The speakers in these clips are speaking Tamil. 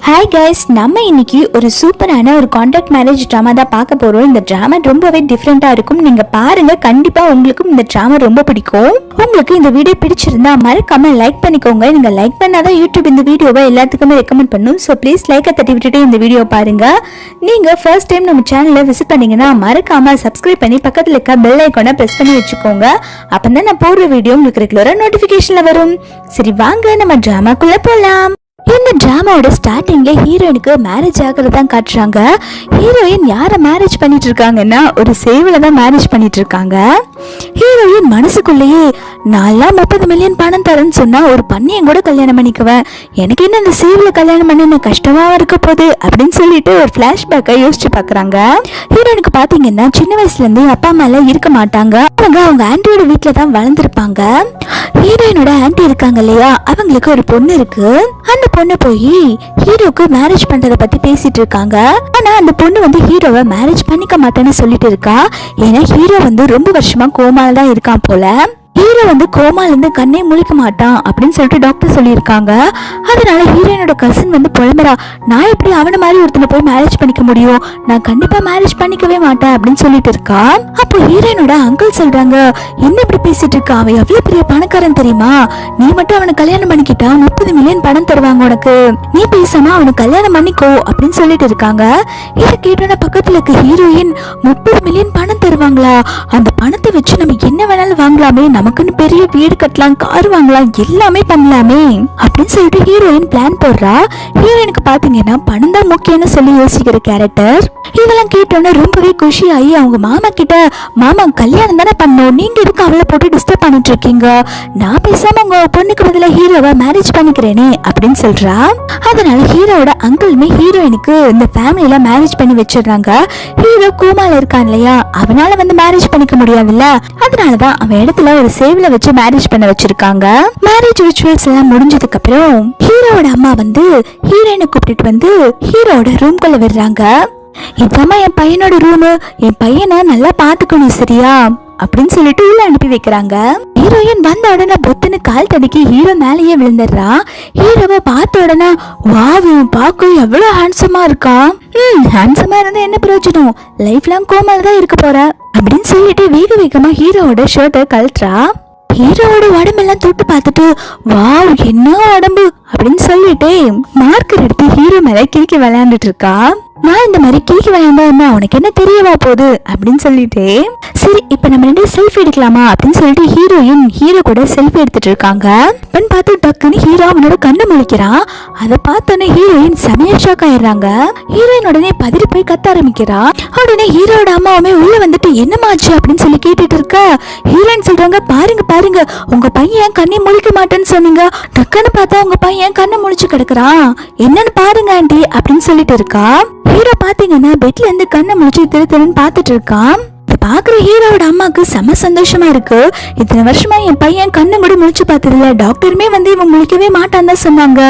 ஹாய் கைஸ், நம்ம இன்னைக்கு ஒரு சூப்பரான ஒரு கான்ட்ராக்ட் மேரேஜ் ட்ராமா தான் பார்க்க போறோம். இந்த ட்ராமா ரொம்பவே டிஃப்ரெண்டா இருக்கும். நீங்க பாருங்க, கண்டிப்பா உங்களுக்கும் இந்த ட்ராமா ரொம்ப பிடிக்கும். உங்களுக்கு இந்த வீடியோ பிடிச்சிருந்தா மறக்காம லைக் பண்ணிக்கோங்க. நீங்க லைக் பண்ணாதான் யூடியூப் இந்த வீடியோவை எல்லாத்துக்குமே ரெக்கமெண்ட் பண்ணும். ஸோ ப்ளீஸ் லைக்கை தட்டி விட்டுட்டு இந்த வீடியோ பாருங்க. நீங்க ஃபர்ஸ்ட் டைம் நம்ம சேனலை விசிட் பண்ணீங்கன்னா மறக்காம சப்ஸ்கிரைப் பண்ணி பக்கத்துல இருக்க பெல் ஐக்கானை பிரஸ் பண்ணி வச்சுக்கோங்க. அப்பதான் நான் போடுற வீடியோ உங்களுக்கு ரெகுலரா நோட்டிபிகேஷன்ல வரும். சரி வாங்க நம்ம ட்ராமாக்குள்ள போலாம். இந்த டிராமாவோட ஸ்டார்டிங்ல ஹீரோயினுக்கு மேரேஜ் ஆகிறதான் காட்டுறாங்க. ஹீரோயின் யாரை மேரேஜ் பண்ணிட்டு இருக்காங்கன்னா ஒரு சேவலை தான் மேரேஜ் பண்ணிட்டு இருக்காங்க. ஹீரோயின் மனசுக்குள்ளேயே நான்லாம் 30 மில்லியன் பணம் தரேன்னு சொன்னா ஒரு பன்னியன் கூட கல்யாணம் பண்ணிக்குவேன், எனக்கு என்ன இந்த சேவலை கல்யாணம் பண்ண கஷ்டமா இருக்க போகுது அப்படின்னு சொல்லிட்டு ஒரு பிளாஷ்பேக்கை யோசிச்சு பாக்குறாங்க. ஹீரோயினுக்கு பாத்தீங்கன்னா சின்ன வயசுல இருந்து அப்பா அம்மா எல்லாம் இருக்க மாட்டாங்க. அவங்க ஆன்டியோட வீட்டுல தான் வளர்ந்துருப்பாங்க. ஹீரோயினோட ஆன்டி இருக்காங்க இல்லையா, அவங்களுக்கு ஒரு பொண்ணு இருக்கு. அந்த பொண்ணு போய் ஹீரோக்கு மேரேஜ் பண்றத பத்தி பேசிட்டு இருக்காங்க. ஆனா அந்த பொண்ணு வந்து ஹீரோவை மேரேஜ் பண்ணிக்க மாட்டேன்னு சொல்லிட்டு இருக்கா. ஏன்னா ஹீரோ வந்து ரொம்ப வருஷமா கோமால தான் இருக்கான் போல. ஹீரோ வந்து கோமால இருந்து கண்ணே முழிக்க மாட்டான் அப்படின்னு சொல்லிட்டு டாக்டர் சொல்லியிருக்காங்க. அதனால ஹீரோயினோட கசின் வந்து புலம்புறா, நான் எப்படி அவனை மாதிரி ஒருத்தனை போய் மேரேஜ் பண்ணிக்க முடியும், நான் கண்டிப்பா மேரேஜ் பண்ணிக்கவே மாட்டேன் அப்படின்னு சொல்லிட்டு இருக்கா. அப்போ ஹீரோயினோட அங்கிள் சொல்றாங்க, என்ன இப்படி பேசிட்டு இருக்கா, அவன் எவ்வளவு பெரிய பணக்காரன் தெரியுமா, நீ மட்டும் அவனை கல்யாணம் பண்ணிக்கிட்டா 30 மில்லியன் பணம் தருவாங்க உனக்கு, நீ பேசாம அவனை கல்யாணம் பண்ணிக்கோ அப்படின்னு சொல்லிட்டு இருக்காங்க. இதை கேட்டோட பக்கத்துல இருக்க ஹீரோயின் 30 மில்லியன் பணம் தருவாங்களா, அந்த பணத்தை வச்சு நம்ம என்ன வேணாலும் வாங்கலாமே, நமக்குன்னு பெரிய வீடு கட்டலாம், கார் வாங்கலாம், எல்லாமே பண்ணலாமே அப்படின்னு சொல்லிட்டு ஹீரோயின் பிளான் போடுறா. ஹீரோயினுக்கு பாத்தீங்கன்னா பணம் தான் முக்கியம்னு சொல்லி யோசிக்கிற கேரக்டர். இதெல்லாம் கேட்டோன்னே ரொம்பவே குஷி ஆகி அவங்க மாமா கிட்ட, மாமா கல்யாணம் தானே பண்ணோம், நீங்க எதுக்கு அவளை போட்டு டிஸ்டர்ப் பண்ணிட்டு இருக்கீங்க, நான் பேசாம உங்க பொண்ணுக்கு பதிலா ஹீரோவை மேரேஜ் பண்ணிக்கிறேனே அப்படின்னு சொல்றா. அதனால ஹீரோவோட அங்கிளுமே ஹீரோயினுக்கு இந்த ஃபேமிலியில மேரேஜ் பண்ணி வச்சிடுறாங்க. ஹீரோ கோமால இருக்கான் இல்லையா, அவனால வந்து மேரேஜ் பண்ணிக்க முடியாதுல்ல, அதனாலதான் அவன் இடத்துல ஒரு சேவலை வச்சு மேரேஜ் பண்ண வச்சிருக்காங்க. மேரேஜ் ரிச்சுவல்ஸ் எல்லாம் முடிஞ்சதுக்கு அப்புறம் ஹீரோவோட அம்மா வந்து ஹீரோயினை கூப்பிட்டு வந்து ஹீரோவோட ரூம்குள்ள விடுறாங்க. இதாம்மா என் பையனோட ரூமு, என் பையனை நல்லா பாத்துக்கணும் சரியா அப்படின்னு சொல்லிட்டு உள்ள அனுப்பி வைக்கிறாங்க. ஹீரோயின் வந்த உடனே பொத்துன்னு கால் தடுக்கி ஹீரோ மேலேயே விழுந்துடுறா. ஹீரோவை பார்த்த உடனே வாவ், பாக்க எவ்வளவு ஹேண்ட்ஸமா இருக்கா, ஹேண்ட்ஸமா இருந்தா என்ன பிரயோஜனம், லைஃப் லாங் கோமால தான் இருக்க போற அப்படின்னு சொல்லிட்டு வேக வேகமா ஹீரோவோட ஷர்ட்டை கழட்டுறா. ஹீரோவோட உடம்பெல்லாம் தொட்டு பார்த்துட்டு வாவ் என்ன உடம்பு அப்படின்னு சொல்லிட்டு மார்க்கர் எடுத்து ஹீரோ மேல கிறுக்கி விளையாண்டுட்டு இருக்கா. நான் இந்த மாதிரி கிறுக்கி விளையாண்டா உனக்கு என்ன தெரியவா போகுது அப்படின்னு சொல்லிட்டு, சரி இப்ப நம்ம 2 செல்ஃபி எடுக்கலாமா அப்படின்னு சொல்லிட்டு ஹீரோயின் ஹீரோ கூட செல்ஃபி எடுத்துட்டு இருக்காங்க. பார்த்து டக்குன்னு ஹீரோ அவனோட கண்ணு முழிக்கிறான். அதை பார்த்தோன்னே ஹீரோயின் செமையா ஷாக் ஆயிடுறாங்க. ஹீரோயின் உடனே பதறி போய் கத்த ஆரம்பிக்கிறா. உடனே ஹீரோட அம்மாவுமே உள்ள வந்துட்டு என்னமாச்சு அப்படின்னு சொல்லி கேட்டுட்டு இருக்க. ஹீரோயின் சொல்றாங்க, பாருங்க பாருங்க உங்க பையன் கண்ணை முழிக்க மாட்டேன்னு சொன்னீங்க, டக்குன்னு பார்த்தா உங்க பையன் கண்ணை முழிச்சு கிடக்குறான், என்னன்னு பாருங்க ஆண்டி அப்படின்னு சொல்லிட்டு இருக்கா. ஹீரோ பாத்தீங்கன்னா பெட்ல இருந்து கண்ணை முழிச்சு திருன்னு பாத்துட்டு இருக்கான். பாக்குற ஹீரோட அம்மாக்கு செம சந்தோஷமா இருக்கு. இத்தனை வருஷமா என் பையன் கண்ணு கூட முழிச்சு பார்த்ததில்ல, டாக்டருமே வந்து இவன் முழிக்கவே மாட்டான் தான் சொன்னாங்க,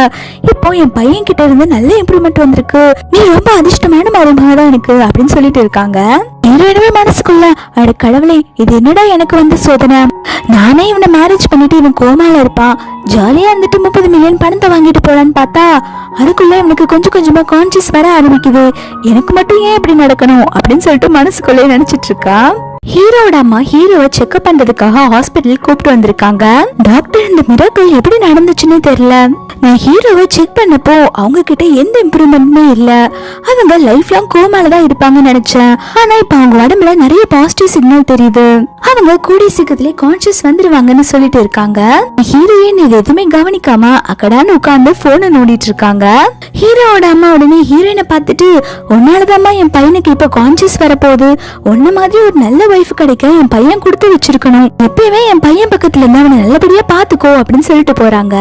இப்போ என் பையன் கிட்ட இருந்து நல்ல இம்ப்ரூவ்மெண்ட் வந்திருக்கு, நீ ரொம்ப அதிர்ஷ்டமான மருமக தான் எனக்கு அப்படின்னு சொல்லிட்டு இருக்காங்க. ஹீரோயினவே மனசுக்குள்ள, அட கடவுளே இது என்னடா எனக்கு வந்து சோதனை, நானே இவனை மேரேஜ் பண்ணிட்டு இவன் கோமால இருப்பான், ஜாலியா இருந்துட்டு 30 மில்லியன் பணத்தை வாங்கிட்டு போறான்னு பார்த்தா அதுக்குள்ள இவனுக்கு கொஞ்சம் கொஞ்சமா கான்சியஸ் வர ஆரம்பிக்குது, எனக்கு மட்டும் ஏன் இப்படி நடக்கணும் அப்படின்னு சொல்லிட்டு மனசுக்குள்ளே நினைச்சிட்டு இருக்கா. ஹீரோட அம்மா ஹீரோவை செக்அப் பண்றதுக்காக ஹாஸ்பிட்டல் கூப்பிட்டு வந்திருக்காங்க. டாக்டர் இந்த மிராக்கிள் எப்படி நடந்துச்சுன்னு தெரியல, நான் ஹீரோவை செக் பண்ணப்போ அவங்க கிட்ட எந்த இம்ப்ரூவ்மெண்ட்டுமே இல்ல, அவங்க லைஃப் லாங் கோமால தான் இருப்பாங்கன்னு நினைச்சேன், ஆனா இப்ப அவங்க உடம்புல நிறைய பாசிட்டிவ் சிக்னல் தெரியுது, அவங்க கூடிய சீக்கிரத்திலே கான்சியஸ் வந்துருவாங்கன்னு சொல்லிட்டு இருக்காங்க. ஹீரோயின் இது எதுவுமே கவனிக்காம அக்கடான்னு உட்கார்ந்து போனை நோண்டிட்டு இருக்காங்க. ஹீரோவோட அம்மா உடனே ஹீரோயினை பார்த்துட்டு, உன்னாலதாம்மா என் பையனுக்கு இப்ப கான்சியஸ் வரப்போகுது, உன்ன மாதிரி ஒரு நல்ல வைஃப் கிடைக்க என் பையன் கொடுத்து வச்சிருக்கணும், எப்பயுமே என் பையன் பக்கத்துல இருந்து அவனை நல்லபடியா பாத்துக்கோ அப்படின்னு சொல்லிட்டு போறாங்க.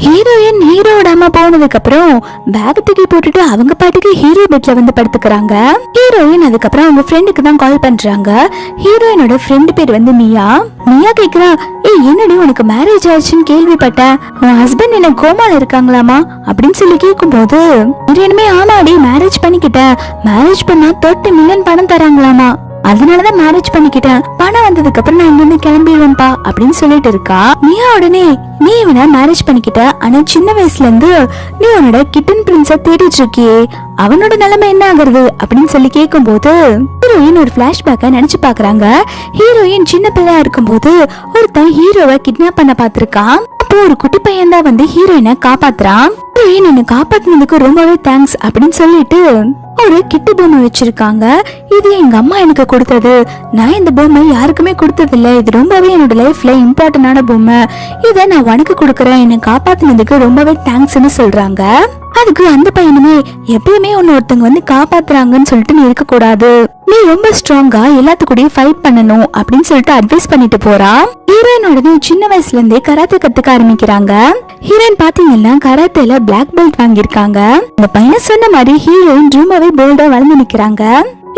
ஹீரோயின் ஹீரோட அம்மா போனதுக்கு அப்புறம் பேக் தூக்கி போட்டுட்டு அவங்க பாட்டுக்கு ஹீரோ பெட்ல வந்து படுத்துக்கிறாங்க. ஹீரோயின் அதுக்கப்புறம் அவங்க ஃப்ரெண்டுக்கு தான் கால் பண்றாங்க. ஹீரோயினோட ஃப்ரெண்டு பேர் வந்து மியா. மியா கேக்குறா, ஏய் என்னடி உனக்கு மேரேஜ் ஆயிடுச்சுன்னு கேள்விப்பட்டேன், உன் ஹஸ்பண்ட் என்ன கோமால இருக்காங்களாமா அப்படின்னு சொல்லி கேட்கும்போது ஹீரோயினுமே ஆமாடி மேரேஜ் பண்ணிக்கிட்டேன், மேரேஜ் பண்ணா 30 மில்லியன் பணம் தராங்களாமா, அதனாலதான் மேரேஜ் பண்ணிக்கிட்டேன், பணம் வந்ததுக்கு அப்புறம் நான் இங்க இருந்து கிளம்பிடுவேன்பா அப்படின்னு சொல்லிட்டு இருக்கா. மியா உடனே நீ இவனை மேரேஜ் பண்ணிக்கிட்ட, ஆனா சின்ன வயசுல இருந்து நீ உன்னோட கிட்டன் பிரின்ஸ தேடிட்டு இருக்கியே, அவனோட நிலைமை என்ன ஆகுறது அப்படின்னு சொல்லி கேட்கும் போது ஹீரோயின் ஒரு பிளாஷ்பேக்க நினைச்சு பாக்குறாங்க. ஹீரோயின் சின்ன பிள்ளையா இருக்கும் போது ஒருத்தன் ஹீரோவை கிட்னாப் பண்ண பாத்திருக்கான். அப்போ ஒரு குட்டி பையன் தான் வந்து ஹீரோயினை காப்பாத்துறான். ஹீரோயின் என்ன காப்பாத்தினதுக்கு ரொம்பவே தேங்க்ஸ் அப்படின்னு சொல்லிட்டு ஒரு கிட்டு பொம்மை வச்சிருக்காங்க. இது எங்க அம்மா எனக்கு கொடுத்தது, நான் இந்த பொம்மை யாருக்குமே கொடுத்தது இல்ல, இது ரொம்பவே என்னோட லைஃப்ல இம்பார்ட்டன்டான பொம்மை, இதை நான் உனக்கு கொடுக்கறேன், என்னை காப்பாத்தினதுக்கு ரொம்பவே தேங்க்ஸ்ன்னு சொல்றாங்க. அதுக்கு அந்த பையனுமே எப்பயுமே உன்னை ஒருத்தவங்க வந்து காப்பாத்துறாங்கன்னு சொல்லிட்டு நீ இருக்க கூடாது, நீ ரொம்ப ஸ்ட்ராங்கா எல்லாத்துக்கூடயும் ஃபைட் பண்ணணும் அப்படின்னு சொல்லிட்டு அட்வைஸ் பண்ணிட்டு போறான். ஹீரோயினோட சின்ன வயசுல இருந்தே கராத்தே கத்துக்க ஆரம்பிக்கிறாங்க. ஹீரோயின் பாத்தீங்கன்னா கராத்தேல பிளாக் பெல்ட் வாங்கியிருக்காங்க. இந்த பையன் சொன்ன மாதிரி ஹீரோயின் ரொம்பவே போல்டா வளர்ந்து நிக்கிறாங்க.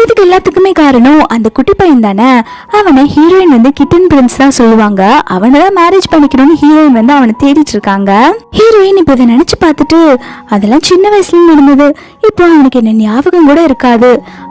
இதுக்கு எல்லாத்துக்குமே காரணம் அந்த குட்டி பையன் தானே. அவனை ஹீரோயின் வந்து கிட்டன் பிரின்ஸ் தான் சொல்லுவாங்க. அவனதான் மேரேஜ் பண்ணிக்கணும்னு ஹீரோயின் வந்து அவனை தேடிட்டு இருக்காங்க. ஹீரோயின் இப்ப இதை நினைச்சு பார்த்துட்டு அதெல்லாம் சின்ன வயசுல நடந்தது, இப்போ அவனுக்கு என்ன ஞாபகம் கூட இருக்காது,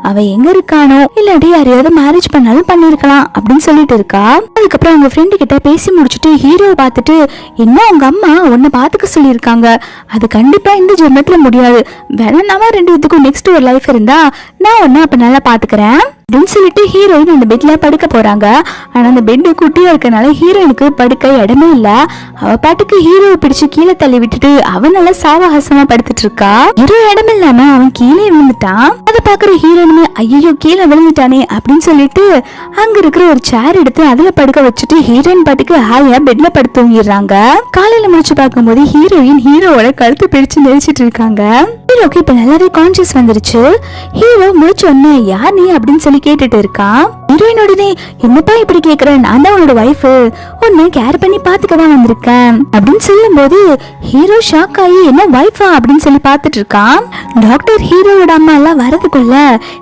அவன் எங்க இருக்கானோ இல்லாட்டி யாரையாவது மேரேஜ் பண்ணாலும் பண்ணிருக்கலாம் அப்படின்னு சொல்லிட்டு இருக்கா. அதுக்கப்புறம் அவங்க ஃப்ரெண்டு கிட்ட பேசி முடிச்சுட்டு ஹீரோவை பார்த்துட்டு, என்ன உங்க அம்மா உன்னை பாத்துக்க சொல்லியிருக்காங்க, அது கண்டிப்பா இந்த ஜென்மத்துல முடியாது, வேணா நம்ம ரெண்டு இதுக்கும் நெக்ஸ்ட் ஒரு லைஃப் இருந்தா நான் ஒன்னு அப்ப நல்லா பாத்துக்கிறேன் அப்படின்னு சொல்லிட்டு ஹீரோயின் அந்த பெட்ல படுக்க போறாங்க. ஆனா அந்த பெட் குட்டியா இருக்கனால ஹீரோயினுக்கு படுக்க இடமே இல்ல. அவ பாட்டுக்கு ஹீரோவை பிடிச்சு கீழே தள்ளி விட்டுட்டு அவன் நல்லா சாவகாசமா படுத்துட்டு இருக்கா. ஹீரோ இடம் இல்லாம அவன் கீழே விழுந்துட்டான். அதை பாக்குற ஹீரோயினுமே ஐயோ கீழே விழுந்துட்டானே அப்படின்னு சொல்லிட்டு அங்க இருக்கிற ஒரு சேர் எடுத்து அதுல படுக்க வச்சுட்டு ஹீரோயின் பாட்டுக்கு ஹாயா பெட்ல படுத்து தூங்கிடுறாங்க. காலையில முடிச்சு பார்க்கும்போது ஹீரோயின் ஹீரோவோட கழுத்து பிடிச்சு நெரிச்சிட்டு இருக்காங்க. ஹீரோக்கு இப்ப நல்லாவே கான்சியஸ் வந்துருச்சு. ஹீரோ முடிச்ச உடனே யார் நீ அப்படின்னு சொல்லி கேட்டுட்டு இருக்கான். ஹீரோயினோடனே என்னப்பா இப்படி கேக்குற, நான் தான் உன்னோட வைஃப், உன்னை கேர் பண்ணி பாத்துக்க தான் வந்திருக்கேன் அப்படின்னு சொல்லும் போது ஹீரோ ஷாக் ஆகி என்ன வைஃபா அப்படின்னு சொல்லி பாத்துட்டு இருக்கான். டாக்டர் ஹீரோவோட அம்மா எல்லாம் வரதுக்குள்ள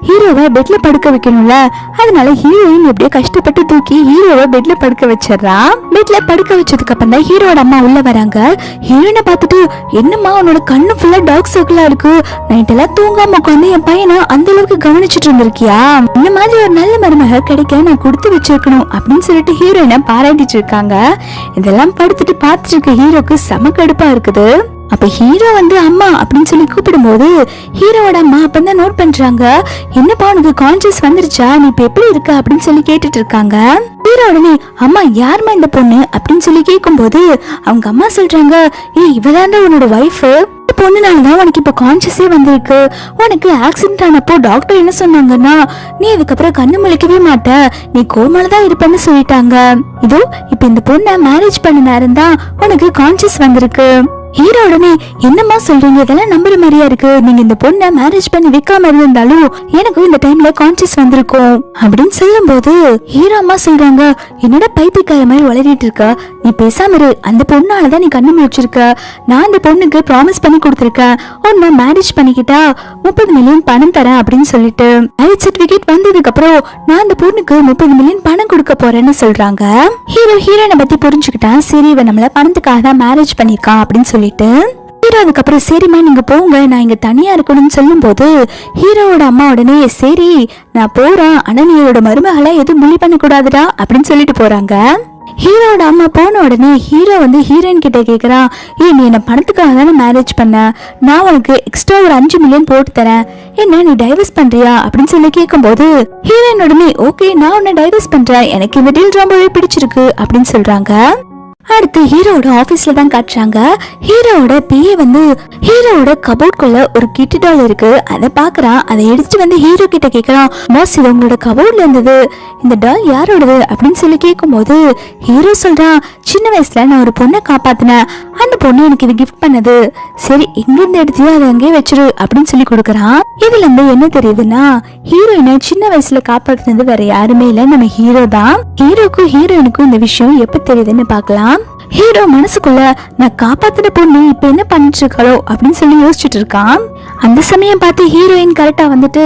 ஹீரோவை பெட்ல படுக்க வைக்கணும்ல, அதனால ஹீரோயின் எப்படியோ கஷ்டப்பட்டு தூக்கி ஹீரோவை பெட்ல படுக்க வச்சிடறா. பெட்ல படுக்க வச்சதுக்கு அப்புறம் தான் ஹீரோட அம்மா உள்ள வராங்க. ஹீரோயினை பார்த்துட்டு என்னம்மா உன்னோட கண்ணு ஃபுல்லா டார்க் சர்க்கிளா இருக்கு, நைட் எல்லாம் தூங்காம உட்காந்து என் பையனை அந்த அளவுக்கு கவனிச்சுட்டு இருந்திருக்கியா, இந்த மாதிரி ஒரு நல்ல மருமக கிடைக்க நான் கொடுத்து வச்சிருக்கணும் அப்படின்னு சொல்லிட்டு ஹீரோயினை பாராட்டிட்டு இருக்காங்க. இதெல்லாம் படுத்துட்டு பார்த்துட்டு இருக்க ஹீரோக்கு செம கடுப்பா இருக்குது. அப்ப ஹீரோ வந்து அம்மா அப்படின்னு சொல்லி கூப்பிடும் போது ஹீரோவோட அம்மா அப்பதான் நோட் பண்றாங்க, என்னப்பா உனக்கு கான்சியஸ் வந்துருச்சா, நீ இப்ப எப்படி இருக்க அப்படின்னு சொல்லி கேட்டுட்டு இருக்காங்க. ஹீரோ உடனே அம்மா யாருமா இந்த பொண்ணு அப்படின்னு சொல்லி கேட்கும் போது அவங்க அம்மா சொல்றாங்க, இவதாண்டா உன்னோட வைஃப், பொண்ணுனாலதான் உனக்கு இப்ப கான்சியஸே வந்திருக்கு, உனக்கு ஆக்சிடென்ட் ஆனப்போ டாக்டர் என்ன சொன்னாங்கன்னா நீ இதுக்கப்புறம் கண்ணு முழிக்கவே மாட்ட, நீ கோமாலதான் இருப்பேன்னு சொல்லிட்டாங்க, இதோ இப்ப இந்த பொண்ணை மேரேஜ் பண்ண நேரம் தான் உனக்கு கான்சியஸ் வந்திருக்கு. ஹீரோ உடனே என்னம்மா சொல்றீங்க, இதெல்லாம் நம்புற மாதிரியா இருக்கு, நீங்க இந்த பொண்ணை மேரேஜ் பண்ணி வைக்காம இருந்தாலும் எனக்கும் இந்த டைம்ல கான்சியஸ் வந்திருக்கும் அப்படின்னு சொல்லும் போது ஹீரோ அம்மா சொல்றாங்க, என்னோட பைத்தியக்கார மாதிரி வளரிட்டு இருக்க, நீ பேசாம இரு, அந்த பொண்ணாலதான் நீ கண்ணு முடிச்சிருக்க, நான் அந்த பொண்ணுக்கு ப்ராமிஸ் பண்ணி கொடுத்துருக்கேன், உன்னை மேரேஜ் பண்ணிக்கிட்டா 30 மில்லியன் பணம் தரேன் அப்படின்னு சொல்லிட்டு மேரேஜ் சர்டிபிகேட் வந்ததுக்கு அப்புறம் நான் அந்த பொண்ணுக்கு 30 மில்லியன் பணம் கொடுக்க போறேன்னு சொல்றாங்க. ஹீரோ ஹீரோனை பத்தி புரிஞ்சுக்கிட்டான், சரி இவன் நம்மள பணத்துக்காக தான் மேரேஜ் பண்ணிருக்கான் அப்படின்னு சொல்லிட்டு ஹீரோ அதுக்கப்புறம் சரிம்மா நீங்க போங்க, நான் இங்க தனியா இருக்கணும்னு சொல்லும் போது ஹீரோவோட அம்மா உடனே சரி நான் போறேன், ஆனா நீ என்னோட மருமகளை எதுவும் முள்ளி பண்ண கூடாதுடா அப்படின்னு சொல்லிட்டு போறாங்க. ஹீரோட அம்மா போன உடனே ஹீரோ வந்து ஹீரோயின் கிட்ட கேக்குறான், நீ என்ன பணத்துக்காக தானே மேரேஜ் பண்ண, நான் உனக்கு எக்ஸ்ட்ரா ஒரு 5 மில்லியன் போட்டு தரேன், என்ன நீ டைவர்ஸ் பண்றியா அப்படின்னு சொல்லி கேட்கும் போது ஹீரோயின் உடனே ஓகே நான் உன்னை டைவர்ஸ் பண்றேன், எனக்கு இந்த டீல் ரொம்பவே பிடிச்சிருக்கு அப்படின்னு சொல்றாங்க. அடுத்து ஹீரோட ஆபீஸ்ல தான் காட்டுறாங்க. ஹீரோட பிஏ வந்து ஹீரோட கபோர்ட்குள்ள ஒரு கிட்டி டால் இருக்கு, அதை பாக்குறான். அதை எடுத்துட்டு வந்து ஹீரோ கிட்ட கேக்குறான், பாஸ் இது உங்களோட கபோர்ட்ல இருந்தது, இந்த டால் யாரோடது அப்படின்னு சொல்லி கேட்கும் போது ஹீரோ சொல்றான், சின்ன வயசுல நான் ஒரு பொண்ணை காப்பாத்தினேன், அந்த பொண்ணு எனக்கு இது கிஃப்ட் பண்ணது, சரி எங்க இருந்து எடுத்தியோ அதை அங்கேயே வச்சிரு அப்படின்னு சொல்லி கொடுக்கறான். இதுல இருந்து என்ன தெரியுதுன்னா ஹீரோயினை சின்ன வயசுல காப்பாத்தினது வேற யாருமே இல்ல, நம்ம ஹீரோ தான். ஹீரோக்கும் ஹீரோயினுக்கும் இந்த விஷயம் எப்ப தெரியுதுன்னு பாக்கலாம். ஹீரோ மனசுக்குள்ள நான் காப்பாத்தின பொண்ணு இப்ப என்ன பண்ணிட்டு இருக்காளோ அப்படின்னு சொல்லி யோசிச்சுட்டு இருக்கான். அந்த சமயம் பார்த்து ஹீரோயின் கரெக்டா வந்துட்டு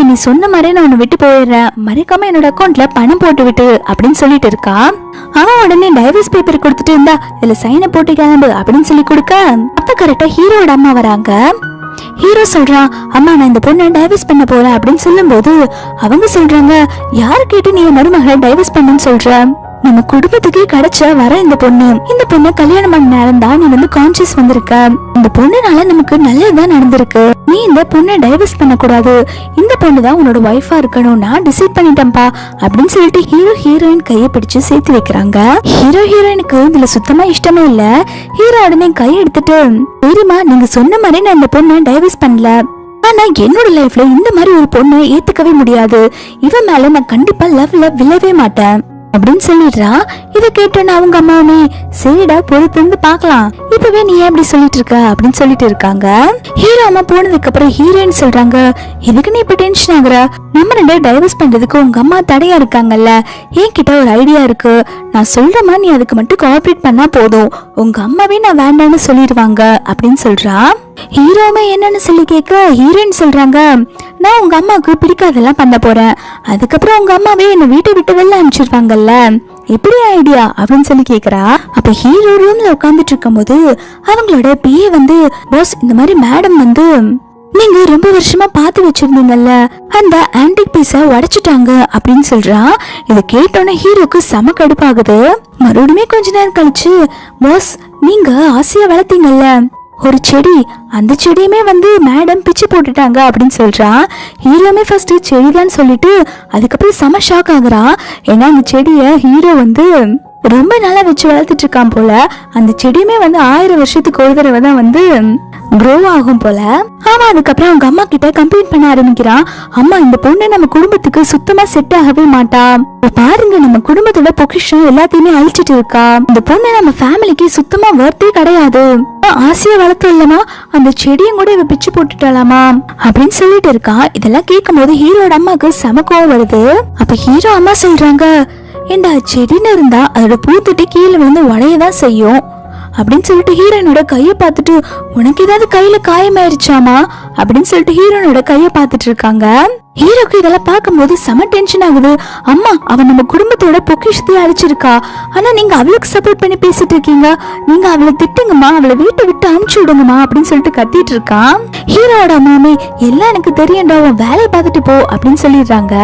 நீ சொன்ன மாதிரி நான் உன்னை விட்டு போயிடுறேன், மறைக்காம என்னோட அக்கௌண்ட்ல பணம் போட்டு விட்டு அப்படின்னு சொல்லிட்டு இருக்கா. அவன் உடனே டைவர்ஸ் பேப்பர் கொடுத்துட்டு இருந்தா இதுல சைனை போட்டு கிளம்பு அப்படின்னு சொல்லி கொடுக்க அப்ப கரெக்டா ஹீரோட அம்மா வராங்க. ஹீரோ சொல்றான், அம்மா நான் இந்த பொண்ணை டைவர்ஸ் பண்ண போறேன் அப்படின்னு சொல்லும் போது அவங்க சொல்றாங்க, யாரு கேட்டு நீ மருமகளை டைவர்ஸ் பண்ணுன்னு சொல்ற? நம்ம குடும்பத்துக்கே கிடைச்ச வர இந்த பொண்ணு கல்யாணம் பண்ண நேரம் தான் நீ வந்து கான்சியஸ் வந்திருக்க. இந்த பொண்ணுனால நமக்கு நல்லதுதான் நடந்திருக்கு. நீ இந்த பொண்ணை டைவர்ஸ் பண்ண கூடாது. இந்த பொண்ணு தான் உன்னோட ஒய்ஃபா இருக்கணும். நான் டிசைட் பண்ணிட்டேன்ப்பா அப்படின்னு சொல்லிட்டு ஹீரோ ஹீரோயின் கையை பிடிச்சு சேர்த்து வைக்கிறாங்க. ஹீரோ ஹீரோயினுக்கு இதுல சுத்தமா இஷ்டமே இல்ல. ஹீரோ உடனே கையை எடுத்துட்டு, தெரியுமா நீங்க சொன்ன மாதிரி நான் இந்த பொண்ணை டைவர்ஸ் பண்ணல. ஆனா என்னோட லைஃப்ல இந்த மாதிரி ஒரு பொண்ணை ஏத்துக்கவே முடியாது. இவன் மேல நான் கண்டிப்பா லவ்ல விழவே மாட்டேன் அப்படின்னு சொல்லிடுறா. இதை கேட்டோன்னு அவங்க அம்மாவுமே, சரிடா பொறுத்து இருந்து பாக்கலாம், இப்பவே நீ ஏன் அப்படி சொல்லிட்டு இருக்க அப்படின்னு சொல்லிட்டு இருக்காங்க. ஹீரோ அம்மா போனதுக்கு அப்புறம் ஹீரோயின் சொல்றாங்க, எதுக்கு நீ இப்ப டென்ஷன் ஆகுற? நம்ம ரெண்டு டைவர்ஸ் பண்றதுக்கு உங்க அம்மா தடையா இருக்காங்கல்ல. என்கிட்ட ஒரு ஐடியா இருக்கு. நான் சொல்றமா நீ அதுக்கு மட்டும் கோஆபரேட் பண்ணா போதும். உங்க அம்மாவே நான் வேண்டான்னு சொல்லிடுவாங்க அப்படின்னு சொல்றா. ஹீரோமே என்னன்னு சொல்லி கேட்க ஹீரோயின் சொல்றாங்க, நான் உங்க அம்மாவுக்கு பிடிக்காதெல்லாம் பண்ண போறேன். அதுக்கப்புறம் உங்க அம்மாவே என்ன வீட்டை விட்டு வெளில அனுப்பிச்சிருவாங்கல்ல, எப்படி ஐடியா அப்படின்னு சொல்லி கேக்குறா. அப்ப ஹீரோ ரூம்ல உட்காந்துட்டு இருக்கும் போது அவங்களோட பிஏ வந்து, பாஸ் இந்த மாதிரி மேடம் வந்து நீங்க ரொம்ப வருஷமா பார்த்து வச்சிருந்தீங்கல்ல அந்த ஆன்டிக் பீஸ உடைச்சிட்டாங்க அப்படின்னு சொல்றா. இதை கேட்டோன்னே ஹீரோக்கு செம கடுப்பாகுது. மறுபடியுமே கொஞ்ச நேரம் கழிச்சு, பாஸ் நீங்க ஆசையா வளர்த்தீங்கல்ல ஒரு செடி, அந்த செடியுமே வந்து மேடம் பிச்சு போட்டுட்டாங்க அப்படின்னு சொல்றா. ஹீரோமே ஃபர்ஸ்ட் செடிதான் சொல்லிட்டு அதுக்கப்புறம் செம ஷாக் ஆகுறா. ஏன்னா அந்த செடிய ஹீரோ வந்து ரொம்ப நாளா வச்சு வளர்த்துட்டு இருக்கான் போல. அந்த செடியுமே வந்து 1000 வருஷத்துக்கு ஒரு தடவை தான் வந்து க்ரோ ஆகும் போல. ஆமா, அதுக்கப்புறம் அவங்க அம்மா கிட்ட கம்ப்ளைண்ட் பண்ண ஆரம்பிக்கிறான். அம்மா இந்த பொண்ணு நம்ம குடும்பத்துக்கு சுத்தமா செட் ஆகவே மாட்டா. பாருங்க நம்ம குடும்பத்தோட பொக்கிஷம் எல்லாத்தையுமே அழிச்சிட்டு இருக்கா. இந்த பொண்ணு நம்ம ஃபேமிலிக்கு சுத்தமா வர்த்தே கிடையாது. ஆசையா வளர்த்து இல்லமா அந்த செடியும் கூட இவ பிச்சு போட்டுட்டாலாமா அப்படின்னு சொல்லிட்டு இருக்கா. இதெல்லாம் கேட்கும் போது ஹீரோட அம்மாக்கு செம கோவம் வருது. அப்ப ஹீரோ அம்மா சொல்றாங்க, ஏண்டா செடின்னு இருந்தா அதோட பூத்துட்டு கீழே விழுந்து உடையதான் செய்யும் அப்படின்னு சொல்லிட்டு ஹீரோனோட கையை பார்த்துட்டு, உனக்கு ஏதாவது கையில காயமாயிருச்சாமா அப்படின்னு சொல்லிட்டு ஹீரோனோட கையை பார்த்துட்டு இருக்காங்க. ஹீரோக்கு இதெல்லாம் பார்க்கும்போது செம டென்ஷன் ஆகுது. அம்மா அவன் நம்ம குடும்பத்தோட பொக்கிஷத்தையே அழிச்சிருக்கா. ஆனா நீங்க அவளுக்கு சப்போர்ட் பண்ணி பேசிட்டு இருக்கீங்க. நீங்க அவளை திட்டுங்கம்மா, அவளை வீட்டை விட்டு அனுப்பிச்சு விடுங்கம்மா அப்படின்னு சொல்லிட்டு கத்திட்டு இருக்கான். ஹீரோட அம்மாமே, எல்லாம் எனக்கு தெரியும்டா, உன் வேலையை பார்த்துட்டு போ அப்படின்னு சொல்லிடுறாங்க.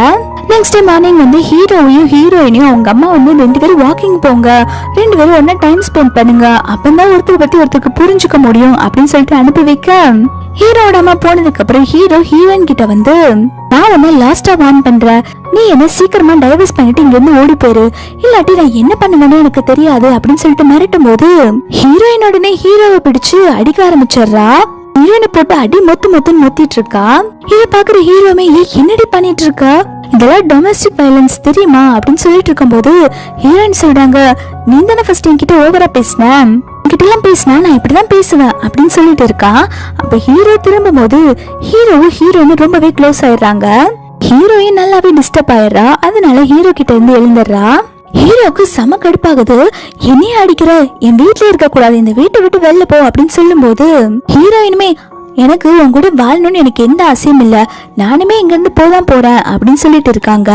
நெக்ஸ்ட் டே மார்னிங் வந்து ஹீரோவையும் ஹீரோயினையும் அவங்க அம்மா வந்து 2 பேரும் வாக்கிங் போங்க, 2 பேரும் ஒன்னா டைம் ஸ்பெண்ட் பண்ணுங்க, அப்பதான் ஒருத்தர் பத்தி ஒருத்தருக்கு புரிஞ்சுக்க முடியும் அப்படின்னு சொல்லிட்டு அனுப்பி வைக்க, ஹீரோட அம்மா போனதுக்கு அப்புறம் ஹீரோ ஹீரோயின் கிட்ட வந்து, நான் உன்ன லாஸ்டா வார்ன் பண்றேன், நீ என்ன சீக்கிரமா டைவர்ஸ் பண்ணிட்டு இங்க இருந்து ஓடி போயிரு, இல்லாட்டி நான் என்ன பண்ணுவேன்னு எனக்கு தெரியாது அப்படின்னு சொல்லிட்டு மிரட்டும் போது ஹீரோயின் உடனே ஹீரோவை பிடிச்சு அடிக்க ஆரம்பிச்சிடுறா. ஹீரோயினை போட்டு அடி மொத்துன்னு மொத்திட்டு இருக்கா. இத பாக்குற ஹீரோமே, என்னடி பண்ணிட்டு இருக்க, இதெல்லாம் டொமஸ்டிக் வயலன்ஸ் தெரியுமா அப்படின்னு சொல்லிட்டு இருக்கும் போது ஹீரோயின் சொல்றாங்க, நீ தானே ஃபர்ஸ்ட் என்கிட்ட ஓவரா பேசின, என்கிட்ட எல்லாம் பேசினா நான் இப்படிதான் பேசுவேன் அப்படின்னு சொல்லிட்டு இருக்கா. அப்ப ஹீரோ திரும்பும் போது ஹீரோவும் ஹீரோயின் ரொம்பவே க்ளோஸ் ஆயிடுறாங்க. ஹீரோயின் நல்லாவே டிஸ்டர்ப் ஆயிடுறா. அதனால ஹீரோ கிட்ட இருந்து எழுந்துடுறா. ஹீரோக்கு செம கடுப்பாகுது. என்னைய அடிக்கிற, என் வீட்டுல இருக்க கூடாது, இந்த வீட்டை விட்டு வெளில போ அப்படின்னு சொல்லும் போது ஹீரோயினுமே, எனக்கு உன் கூட வாழணும்னு எனக்கு எந்த ஆசையும் இல்ல, நானுமே இங்க இருந்து போதான் போறேன் அப்படின்னு சொல்லிட்டு இருக்காங்க.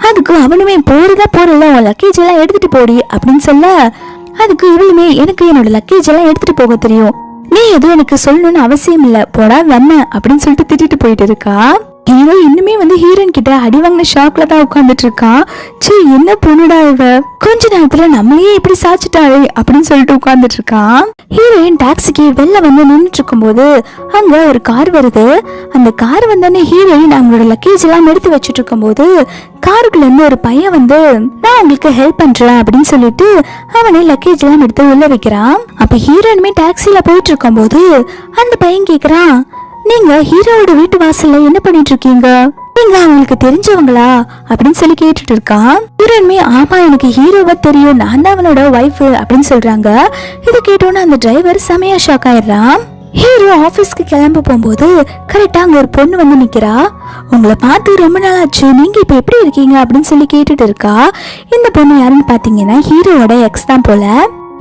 அதுக்கு அவனுமே, போறல உன் லக்கேஜ் எல்லாம் எடுத்துட்டு போடி அப்படின்னு சொல்ல, அதுக்கு இவளுமே, எனக்கு என்னோட லக்கேஜ் எல்லாம் எடுத்துட்டு போக தெரியும், நீ எதுவும் எனக்கு சொல்லணும்னு அவசியம் இல்ல, போடா வெண்ண அப்படின்னு சொல்லிட்டு திட்டிட்டு போயிட்டு இருக்கா. ஹீரோ இன்னுமே வந்து ஹீரோயின் கிட்ட அடி வாங்கின ஷாக்ல தான் உட்காந்துட்டு இருக்கான். சே என்ன பொண்ணுடா இவ, கொஞ்ச நேரத்துல நம்மளையே இப்படி சாச்சிட்டாளே அப்படின்னு சொல்லிட்டு உட்காந்துட்டு இருக்கான். ஹீரோயின் டாக்ஸிக்கு வெளில வந்து நின்றுட்டு இருக்கும் போது அங்க ஒரு கார் வருது. அந்த கார் வந்தோடனே ஹீரோயின் அவங்களோட லக்கேஜ் எல்லாம் எடுத்து வச்சுட்டு இருக்கும் போது காருக்குள்ள இருந்து ஒரு பையன் வந்து, நான் உங்களுக்கு ஹெல்ப் பண்றேன் அப்படின்னு சொல்லிட்டு அவனே லக்கேஜ் எல்லாம் எடுத்து உள்ள வைக்கிறான். அப்ப ஹீரோயினுமே டாக்ஸில போயிட்டு இருக்கும் போது அந்த பையன் கேக்குறான், நீங்க ஹீரோவோட வீட்டு வாசல்ல என்ன பண்ணிட்டு இருக்கீங்க, நீங்க அவங்களுக்கு தெரிஞ்சவங்களா அப்படின்னு சொல்லி கேட்டுட்டு இருக்கான். ஹீரோயினுமே, ஆமா எனக்கு ஹீரோவை தெரியும், நான் தான் அவனோட ஒய்ஃப் அப்படின்னு சொல்றாங்க. இதை கேட்டோன்னு அந்த டிரைவர் செமையா ஷாக் ஆயிடுறான். ஹீரோ ஆபீஸ்க்கு கிளம்ப போகும்போது கரெக்டா அங்க ஒரு பொண்ணு வந்து நிக்கிறா. உங்களை பார்த்து ரொம்ப நாள் ஆச்சு, நீங்க இப்ப எப்படி இருக்கீங்க அப்படின்னு சொல்லி கேட்டுட்டு இருக்கா. இந்த பொண்ணு யாருன்னு பாத்தீங்கன்னா ஹீரோவோட எக்ஸ் தான் போல.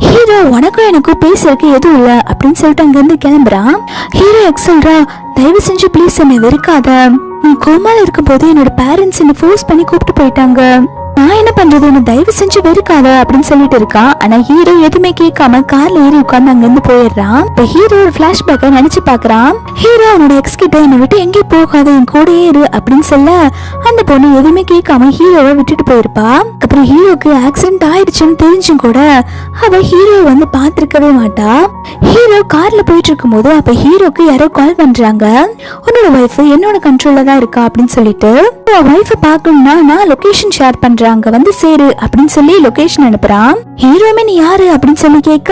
ஹீரோ, உனக்கும் எனக்கும் பேசுறதுக்கு எதுவும் இல்ல அப்படின்னு சொல்லிட்டு அங்க இருந்து கிளம்புறான். ஹீரோ எக்ஸ் சொல்றா, தயவு செஞ்சு ப்ளீஸ் என்னை வெறுக்காத, நீ கோமால இருக்கும் போது என்னோட பேரண்ட்ஸ் என்ன ஃபோர்ஸ் பண்ணி கூப்பிட்டு போயிட்டாங்க, நான் என்ன பண்றது, என்ன தயவு செஞ்சு வெறுக்காத அப்படின்னு சொல்லிட்டு இருக்கான். ஆனா ஹீரோ எதுவுமே கேட்காம கார்ல ஏறி உட்கார்ந்து அங்க இருந்து போயிடுறான். இப்ப ஹீரோ ஒரு பிளாஷ்பேக்க நினைச்சு பாக்குறான். ஹீரோ அவனோட எக்ஸ் கிட்ட என்னை விட்டு எங்கேயும் போகாத, என் கூடயே இரு அப்படின்னு சொல்ல அந்த பொண்ணு எதுவுமே கேட்காம ஹீரோவை விட்டுட்டு போயிருப்பா. அப்புறம் ஹீரோக்கு ஆக்சிடென்ட் ஆயிடுச்சுன்னு தெரிஞ்சும் கூட அவ ஹீரோ வந்து பாத்திருக்கவே மாட்டா. ஹீரோ கார்ல போயிட்டு இருக்கும் போது அப்ப ஹீரோக்கு யாரோ கால் பண்றாங்க. உன்னோட வைஃப் என்னோட கண்ட்ரோல்ல தான் இருக்கா அப்படின்னு சொல்லிட்டு வைஃபை பார்க்கணும்னா நான் லொகேஷன் ஷேர் பண்றாங்க வந்து சேரு அப்படின்னு சொல்லி லொகேஷன் அனுப்புறான். ஹீரோமே நீ யாரு அப்படின்னு சொல்லி கேட்க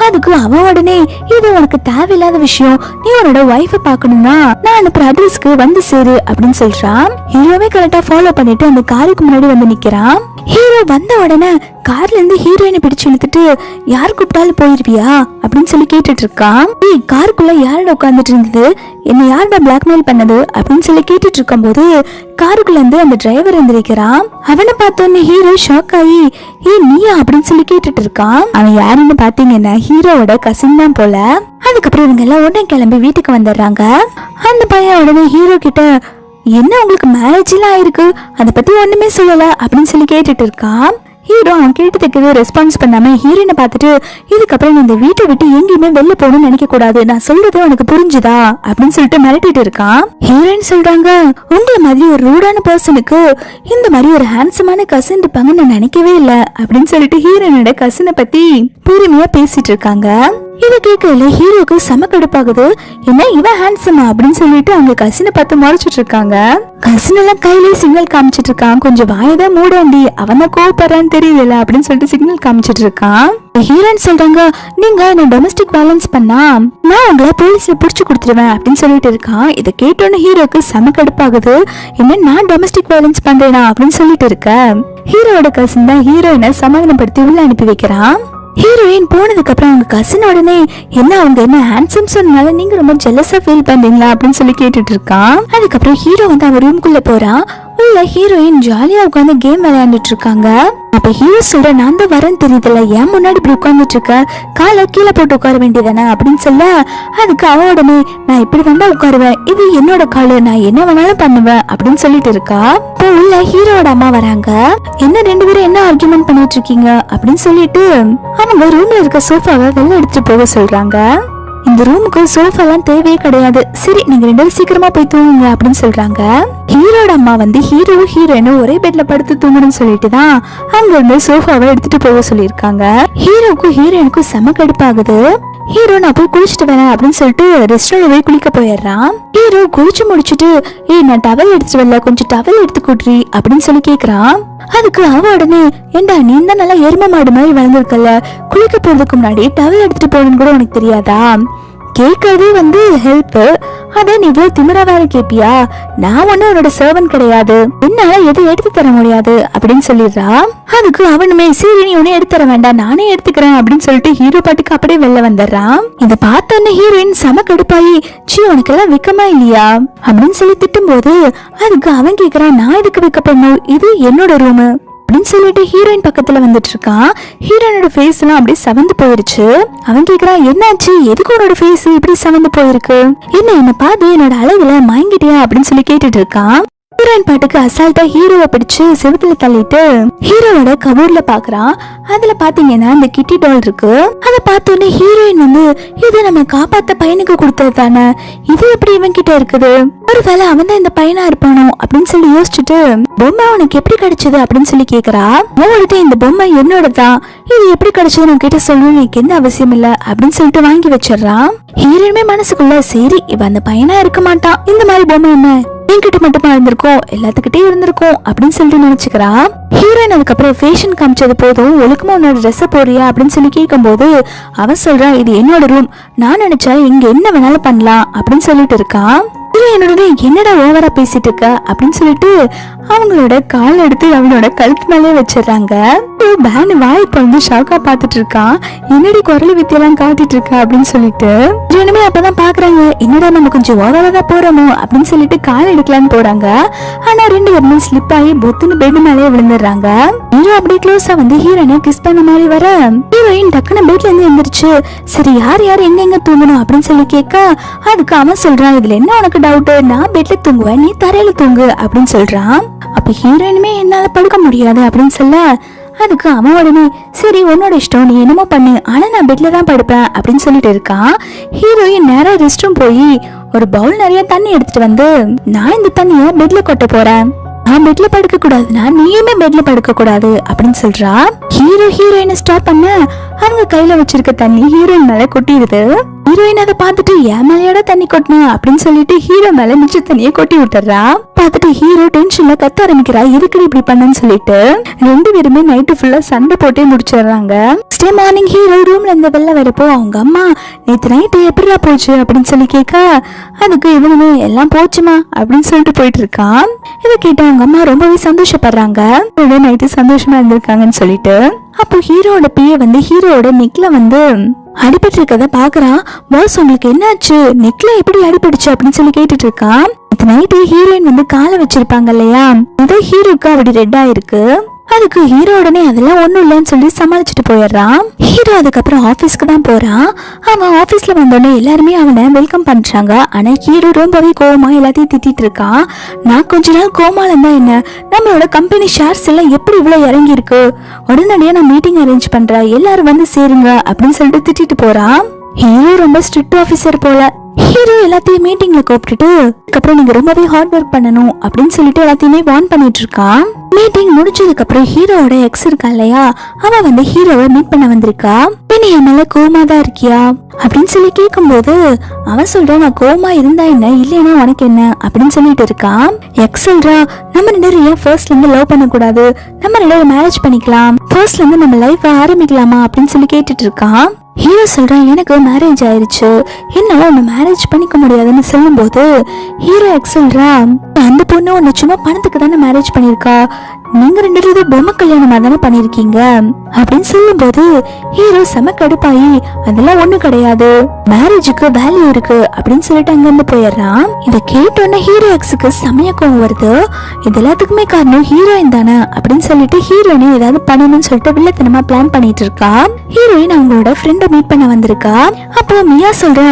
அதுக்கு அவன் உடனே இது உனக்கு தேவையில்லாத விஷயம், நீ உன்னோட வைஃபை பார்க்கணும்னா நான் அனுப்புற அட்ரஸ்க்கு வந்து சேரு அப்படின்னு சொல்றான். ஹீரோவே கரெக்டா ஃபாலோ பண்ணிட்டு அந்த காருக்கு முன்னாடி வந்து நிக்கிறான். ஹீரோ வந்த உடனே கார்ல இருந்து ஹீரோயினை பிடிச்சு இழுத்துட்டு யார் கூப்பிட்டாலும் போயிருவியா அப்படின்னு சொல்லி கேட்டுட்டு இருக்கான். காருக்குள்ள யாரோட உட்காந்துட்டு இருந்தது, என்ன யாரோட பிளாக்மெயில் பண்ணது அப்படின்னு சொல்லி கேட்டுட்டு இருக்கும் போது காருக்குள்ள இருந்து அந்த டிரைவர் எந்திரிக்கிறான். அவனை பார்த்தோன்னு ஹீரோ ஷாக் ஆகி நீயா அப்படின்னு சொல்லி கேட்டுட்டு இருக்கான். அவன் யாருன்னு பாத்தீங்கன்னா ஹீரோவோட கசின் தான் போல. அதுக்கப்புறம் இவங்க எல்லாம் உடனே கிளம்பி வீட்டுக்கு வந்துடுறாங்க. அந்த பையன் உடனே ஹீரோ கிட்ட என்ன உங்களுக்கு மேரேஜ் எல்லாம் ஆயிருக்கு, அதை பத்தி ஒண்ணுமே சொல்லல அப்படின்னு சொல்லி கேட்டுட்டு இருக்கான். ஹீரோ அவன் கேட்டதுக்கு ரெஸ்பான்ஸ் பண்ணாம ஹீரோயினை பார்த்துட்டு இதுக்கப்புறம் இந்த வீட்டை விட்டு எங்கேயுமே வெளில போகணும்னு நினைக்க கூடாது, நான் சொல்றது உனக்கு புரிஞ்சுதா அப்படின்னு சொல்லிட்டு மிரட்டிட்டு இருக்கான். ஹீரோயின் சொல்றாங்க உங்களை மாதிரி ஒரு ரூடான பர்சனுக்கு இந்த மாதிரி ஒரு ஹேண்ட்ஸமான கசின் இருப்பாங்கன்னு நான் நினைக்கவே இல்லை அப்படின்னு சொல்லிட்டு ஹீரோயினோட கசினை பத்தி பெருமையா பேசிட்டு இருக்காங்க. இத கேட்கல ஹீரோக்கு செம கடுப்பாகுது. என்ன இவன் ஹேண்ட்ஸமா அப்படின்னு சொல்லிட்டு அவங்க கசினை பார்த்து முறைச்சிட்டு இருக்காங்க. கசின் எல்லாம் கையிலேயே சிக்னல் காமிச்சிட்டு இருக்கான். கொஞ்சம் வாயதான் மூடாண்டி, அவன் தான் கோவப்படுறான்னு தெரியல அப்படின்னு சொல்லிட்டு சிக்னல் காமிச்சிட்டு இருக்கான். ஹீரோயின் சொல்றாங்க நீங்க என்ன டொமஸ்டிக் வயலன்ஸ் பண்ணா நான் உங்களை போலீஸ்ல புடிச்சு கொடுத்துருவேன் அப்படின்னு சொல்லிட்டு இருக்கான். இதை கேட்டோன்னு ஹீரோக்கு செம கடுப்பாகுது. என்ன நான் டொமஸ்டிக் வயலன்ஸ் பண்றேனா அப்படின்னு சொல்லிட்டு இருக்க ஹீரோட கசின் தான் ஹீரோயினை சமாதானப்படுத்தி உள்ள அனுப்பி வைக்கிறான். ஹீரோயின் போனதுக்கு அப்புறம் அவங்க கசின் உடனே அவங்க என்ன ஹேண்ட்ஸம் சொன்னால நீங்க ரொம்ப ஜெலஸா ஃபீல் பண்றீங்களா அப்படின்னு சொல்லி கேட்டுட்டு இருக்கான். அதுக்கப்புறம் ஹீரோ வந்து அவன் ரூம்குள்ள போறான். உள்ள ஹீரோயின் ஜாலியா உட்காந்து கேம் விளையாண்டுட்டு இருக்காங்க. அப்ப ஹீரோ சொல்ற நான் தான் வரேன்னு தெரியுதுல, ஏன் முன்னாடி இப்படி உட்கார்ந்துட்டு இருக்க, காலை கீழே போட்டு உட்கார வேண்டியதானே அப்படின்னு சொல்ல அதுக்கு அவ உடனே நான் இப்படி வந்தா உட்காருவேன், இது என்னோட காலு, நான் என்ன வேணாலும் பண்ணுவேன் அப்படின்னு சொல்லிட்டு இருக்கா. இப்போ உள்ள ஹீரோட அம்மா வராங்க. என்ன ரெண்டு பேரும் என்ன ஆர்கியூமெண்ட் பண்ணிட்டு இருக்கீங்க அப்படின்னு சொல்லிட்டு அவங்க ரூம்ல இருக்க சோஃபாவை வெளில எடுத்துட்டு போக சொல்றாங்க. இந்த ரூமுக்கு சோஃபா எல்லாம் தேவையே கிடையாது, சரி நீங்க ரெண்டு பேரும் சீக்கிரமா போய் தூங்குங்க அப்படின்னு சொல்றாங்க. ஹீரோட அம்மா வந்து ஹீரோ ஹீரோயினும் ஒரே பெட்ல படுத்து தூங்கணும்னு சொல்லிட்டு தான் அங்க இருந்து சோஃபாவை எடுத்துட்டு போக சொல்லியிருக்காங்க. ஹீரோக்கும் ஹீரோயினுக்கும் செம கடுப்பாகுது. ஹீரோ நான் போய் குளிச்சுட்டு வரேன் அப்படின்னு சொல்லிட்டு ரெஸ்டாரண்ட் போய் குளிக்க போயிடுறான். ஹீரோ குளிச்சு முடிச்சுட்டு நான் டவல் எடுத்துட்டு வரல, கொஞ்சம் டவல் எடுத்து கூட்டுறி அப்படின்னு சொல்லி கேக்குறான். அதுக்கு அவ உடனே ஏண்டா நீ தான் நல்லா எரும மாடு மாதிரி வளர்ந்துருக்கல, குளிக்க போறதுக்கு முன்னாடி டவல் எடுத்துட்டு போகணும்னு கூட உனக்கு தெரியாதா, கேட்கறதே வந்து ஹெல்ப், அத நீ இவ்வளவு திமிரா வேற கேப்பியா, நான் ஒண்ணு உன்னோட சர்வன் கிடையாது, என்னால எதை எடுத்து தர முடியாது அப்படின்னு சொல்லிடுறா. அதுக்கு அவனுமே சரி நீ உன்னை எடுத்து தர வேண்டாம் நானே எடுத்துக்கிறேன் அப்படின்னு சொல்லிட்டு ஹீரோ பாட்டுக்கு அப்படியே வெளில வந்துடுறான். இத பார்த்தோன்னே ஹீரோயின் செம கடுப்பாயி சீ உனக்கு எல்லாம் விக்கமா இல்லையா அப்படின்னு சொல்லி திட்டும் போது அதுக்கு அவன் கேக்குறான் நான் எதுக்கு விக்கப்படணும், இது என்னோட ரூமு அப்படின்னு சொல்லிட்டு ஹீரோயின் பக்கத்துல வந்துட்டு இருக்கான். ஹீரோயினோட ஃபேஸ் எல்லாம் அப்படியே செவந்து போயிருச்சு. அவன் கேக்குறான் என்னாச்சு, எதுக்கு உன்னோட ஃபேஸ் இப்படி செவந்து போயிருக்கு, என்ன பாத்து என்னோட அழகுல மயங்கிட்டியா அப்படின்னு சொல்லி கேட்டுட்டு இருக்கான். ஹீரோயின் பாட்டுக்கு அசால்ட்டா ஹீரோவை பிடிச்சு செவுத்துல தள்ளிட்டு ஹீரோவோட கபோர்ட்ல பாக்குறான். அதுல பாத்தீங்கன்னா இந்த கிட்டி டால் இருக்கு. அதை பார்த்தோன்னே ஹீரோயின் வந்து இது நம்ம காப்பாத்த பையனுக்கு கொடுத்தது தானே, இது எப்படி இவன் கிட்ட இருக்குது, ஒருவேளை அவன் தான் இந்த பையனா இருப்பானோ அப்படின்னு சொல்லி யோசிச்சுட்டு பொம்மை உனக்கு எப்படி கிடைச்சது அப்படின்னு சொல்லி கேக்குறா. அவனுக்கு இந்த பொம்மை என்னோட தான், இது எப்படி கிடைச்சது நான் கிட்ட சொல்லணும் எனக்கு எந்த அவசியம் இல்ல அப்படின்னு சொல்லிட்டு வாங்கி வச்சிடறான். ஹீரோயினுமே மனசுக்குள்ள சரி இவன் அந்த பையனா இருக்க மாட்டான், இந்த மாதிரி பொம்மை என்ன என்கிட்ட மட்டுமா இருந்திருக்கும் எல்லாத்துக்கிட்டே இருந்திருக்கும் அப்படின்னு சொல்லிட்டு நினைச்சுக்கிறா. ஹீரோயின் அதுக்கப்புறம் ஃபேஷன் காமிச்சது போதும் ஒழுக்கமா உன்னோட ட்ரெஸ் போறியா அப்படின்னு சொல்லி கேட்கும் போது அவன் சொல்றான் இது என்னோட ரூம், நான் நினைச்சா இங்க என்ன வேணாலும் பண்ணலாம் அப்படின்னு சொல்லிட்டு இருக்கான். ஹீரோயினோட என்னடா ஓவரா பேசிட்டு இருக்க அப்படின்னு சொல்லிட்டு அவங்களோட கால் எடுத்து அவனோட கழுத்து மேலே வச்சிடறாங்க. பேன் வாய்ப்பு வந்து ஷாக்கா பாத்துட்டு இருக்கான். என்னடி குரல் வித்தியெல்லாம் காட்டிட்டு இருக்கா அப்படின்னு சொல்லிட்டு ரெண்டுமே அப்பதான் பாக்குறாங்க. என்னடா நம்ம கொஞ்சம் ஓரளவுதான் போறோமோ அப்படின்னு சொல்லிட்டு கால் எடுக்கலான்னு போறாங்க. ஆனா ரெண்டு பேருமே ஸ்லிப் ஆகி பொத்துன்னு பெட் மேலே விழுந்துடுறாங்க. ஹீரோ அப்படியே க்ளோஸா வந்து ஹீரோயினை கிஸ் பண்ண மாதிரி வர ஹீரோயின் டக்குன்னு பெட்ல இருந்து எந்திரிச்சு சரி யார் யார் எங்க எங்க தூங்கணும் அப்படின்னு சொல்லி கேட்க அதுக்கு அவன் சொல்றான் இதுல என்ன உனக்கு டவுட், நான் பெட்ல தூங்குவேன் நீ தரையில தூங்கு அப்படின்னு சொல்றான். அப்ப ஹீரோயினுமே என்னால படுக்க முடியாது அப்படின்னு சொல்ல அதுக்கு அவன் உடனே சரி உன்னோட இஷ்டம் நீ என்னமோ பண்ணு ஆனா நான் பெட்ல தான் படுப்பேன் அப்படின்னு சொல்லிட்டு இருக்கான். ஹீரோயின் நேரா ரெஸ்ட் ரூம் போய் ஒரு பவுல் நிறைய தண்ணி எடுத்துட்டு வந்து நான் இந்த தண்ணிய பெட்ல கொட்ட போறேன், நான் பெட்ல படுக்க கூடாதுன்னா நீயுமே பெட்ல படுக்க கூடாது அப்படின்னு சொல்றா. ஹீரோயினை ஸ்டாப் பண்ண அவங்க கையில வச்சிருக்க தண்ணி ஹீரோயின் மேல கொட்டிடுது. ஹீரோயின் அதை பார்த்துட்டு என் மேலையோட தண்ணி கொட்டினா அப்படின்னு சொல்லிட்டு ஹீரோ மேல மிச்ச தண்ணியை கொட்டி விட்டுறா. பார்த்துட்டு ஹீரோ டென்ஷன்ல கத்த ஆரம்பிக்கிறா எதுக்கு இப்படி பண்ணன்னு சொல்லிட்டு ரெண்டு பேருமே நைட்டு ஃபுல்லா சண்டை போட்டே முடிச்சிடுறாங்க. நெக்ஸ்ட் மார்னிங் ஹீரோ ரூம்ல இருந்து வெளில வரப்போ அவங்க அம்மா நேற்று நைட்டு எப்படிடா போச்சு அப்படின்னு சொல்லி கேட்க அதுக்கு இவனுமே எல்லாம் போச்சுமா அப்படின்னு சொல்லிட்டு போயிட்டு இருக்கான். இதை கேட்டு அவங்க அம்மா ரொம்பவே சந்தோஷப்படுறாங்க நைட்டு சந்தோஷமா இருந்திருக்காங்கன்னு சொல்லிட்டு. அப்போ ஹீரோட பிய வந்து ஹீரோட நெக்ல வந்து அடிபட்டு இருக்கத பாக்குறான். பாஸ் உங்களுக்கு என்னாச்சு, நெக்ல எப்படி அடிபடுச்சு அப்படின்னு சொல்லி கேட்டுட்டு இருக்கான். நைட்டு ஹீரோயின் வந்து காலை வச்சிருப்பாங்க இல்லையா அது ஹீரோக்கு அப்படி ரெட் ஆயிருக்கு. அதுக்கு ஹீரோ உடனே அதெல்லாம் ஒண்ணும் இல்லைன்னு சொல்லி சமாளிச்சுட்டு போயிடுறான். ஹீரோ அதுக்கப்புறம் ஆபீஸ்க்கு தான் போறான். அவன் ஆபீஸ்ல வந்தோடனே எல்லாருமே அவனை வெல்கம் பண்றாங்க. ஆனா ஹீரோ ரொம்பவே கோவமா எல்லாத்தையும் திட்டிட்டு இருக்கான். நான் கொஞ்ச நாள் கோமால இருந்தா என்ன, நம்மளோட கம்பெனி ஷேர்ஸ் எல்லாம் எப்படி இவ்வளவு இறங்கி இருக்கு, உடனடியா நான் மீட்டிங் அரேஞ்ச் பண்றேன் எல்லாரும் வந்து சேருங்க அப்படின்னு சொல்லிட்டு திட்டிட்டு போறான். ஹீரோ ரொம்ப ஸ்ட்ரிக்ட் ஆபீசர் போல. ஹீரோ எல்லாத்தையும் மீட்டிங்ல கூப்பிட்டுட்டு அதுக்கப்புறம் நீங்க ரொம்பவே ஹார்ட் ஒர்க் பண்ணணும் அப்படின்னு சொல்லிட்டு எல்லாத்தையுமே வார்ன் பண்ணிட்டு இருக்கான். மீட்டிங் முடிச்சதுக்கு அப்புறம் ஹீரோவோட எக்ஸ் இருக்கா இல்லையா அவ வந்து ஹீரோவை மீட் பண்ண வந்திருக்கா. நீ என் மேல கோவமா தான் இருக்கியா அப்படின்னு சொல்லி கேட்கும்போது அவன் சொல்றான் நான் கோவமா இருந்தா என்ன இல்லைன்னா உனக்கு என்ன அப்படின்னு சொல்லிட்டு இருக்கான். எக்ஸ் சொல்றா நம்ம ரெண்டு பேரும் ஃபர்ஸ்ட்ல இருந்து லவ் பண்ண கூடாது, நம்ம ரெண்டு பேரும் மேரேஜ் பண்ணிக்கலாம், ஃபர்ஸ்ட்ல இருந்து நம்ம லைஃப் ஆரம்பிக்கலாமா அப்படின்னு சொல்லி கேட்டுட்டு இருக்கான். ஹீரோ சொல்றான் எனக்கு மேரேஜ் ஆயிருச்சு என்னால உன்னை மேரேஜ் பண்ணிக்க முடியாதுன்னு சொல்லும் போது ஹீரோ எக்ஸ் சொல்றா அந்த பொண்ணு உன்னை சும்மா பணத்துக்கு தானே மேரேஜ் பண்ணிருக்கா, நீங்க ரெண்டு பேரும் பொம்மை கல்யாணமா தானே பண்ணிருக்கீங்க அப்படின்னு சொல்லும் போது ஹீரோ செம கடுப்பாயி அதெல்லாம் ஒண்ணு கிடையாது மேரேஜுக்கு வேல்யூ இருக்கு அப்படின்னு சொல்லிட்டு அங்க இருந்து போயிடுறான். இதை கேட்டோன்னே ஹீரோ எக்ஸுக்கு செமையா கோவம் வருது. இது எல்லாத்துக்குமே காரணம் ஹீரோயின் தானே அப்படின்னு சொல்லிட்டு ஹீரோயினை ஏதாவது பண்ணணும்னு சொல்லிட்டு வில்லத்தனமா பிளான் பண்ணிட்டு இருக்கா. ஹீரோயின் அவங்களோட ஃப்ரெண்டை மீட் பண்ண வந்திருக்கா. அப்போ மியா சொல்றா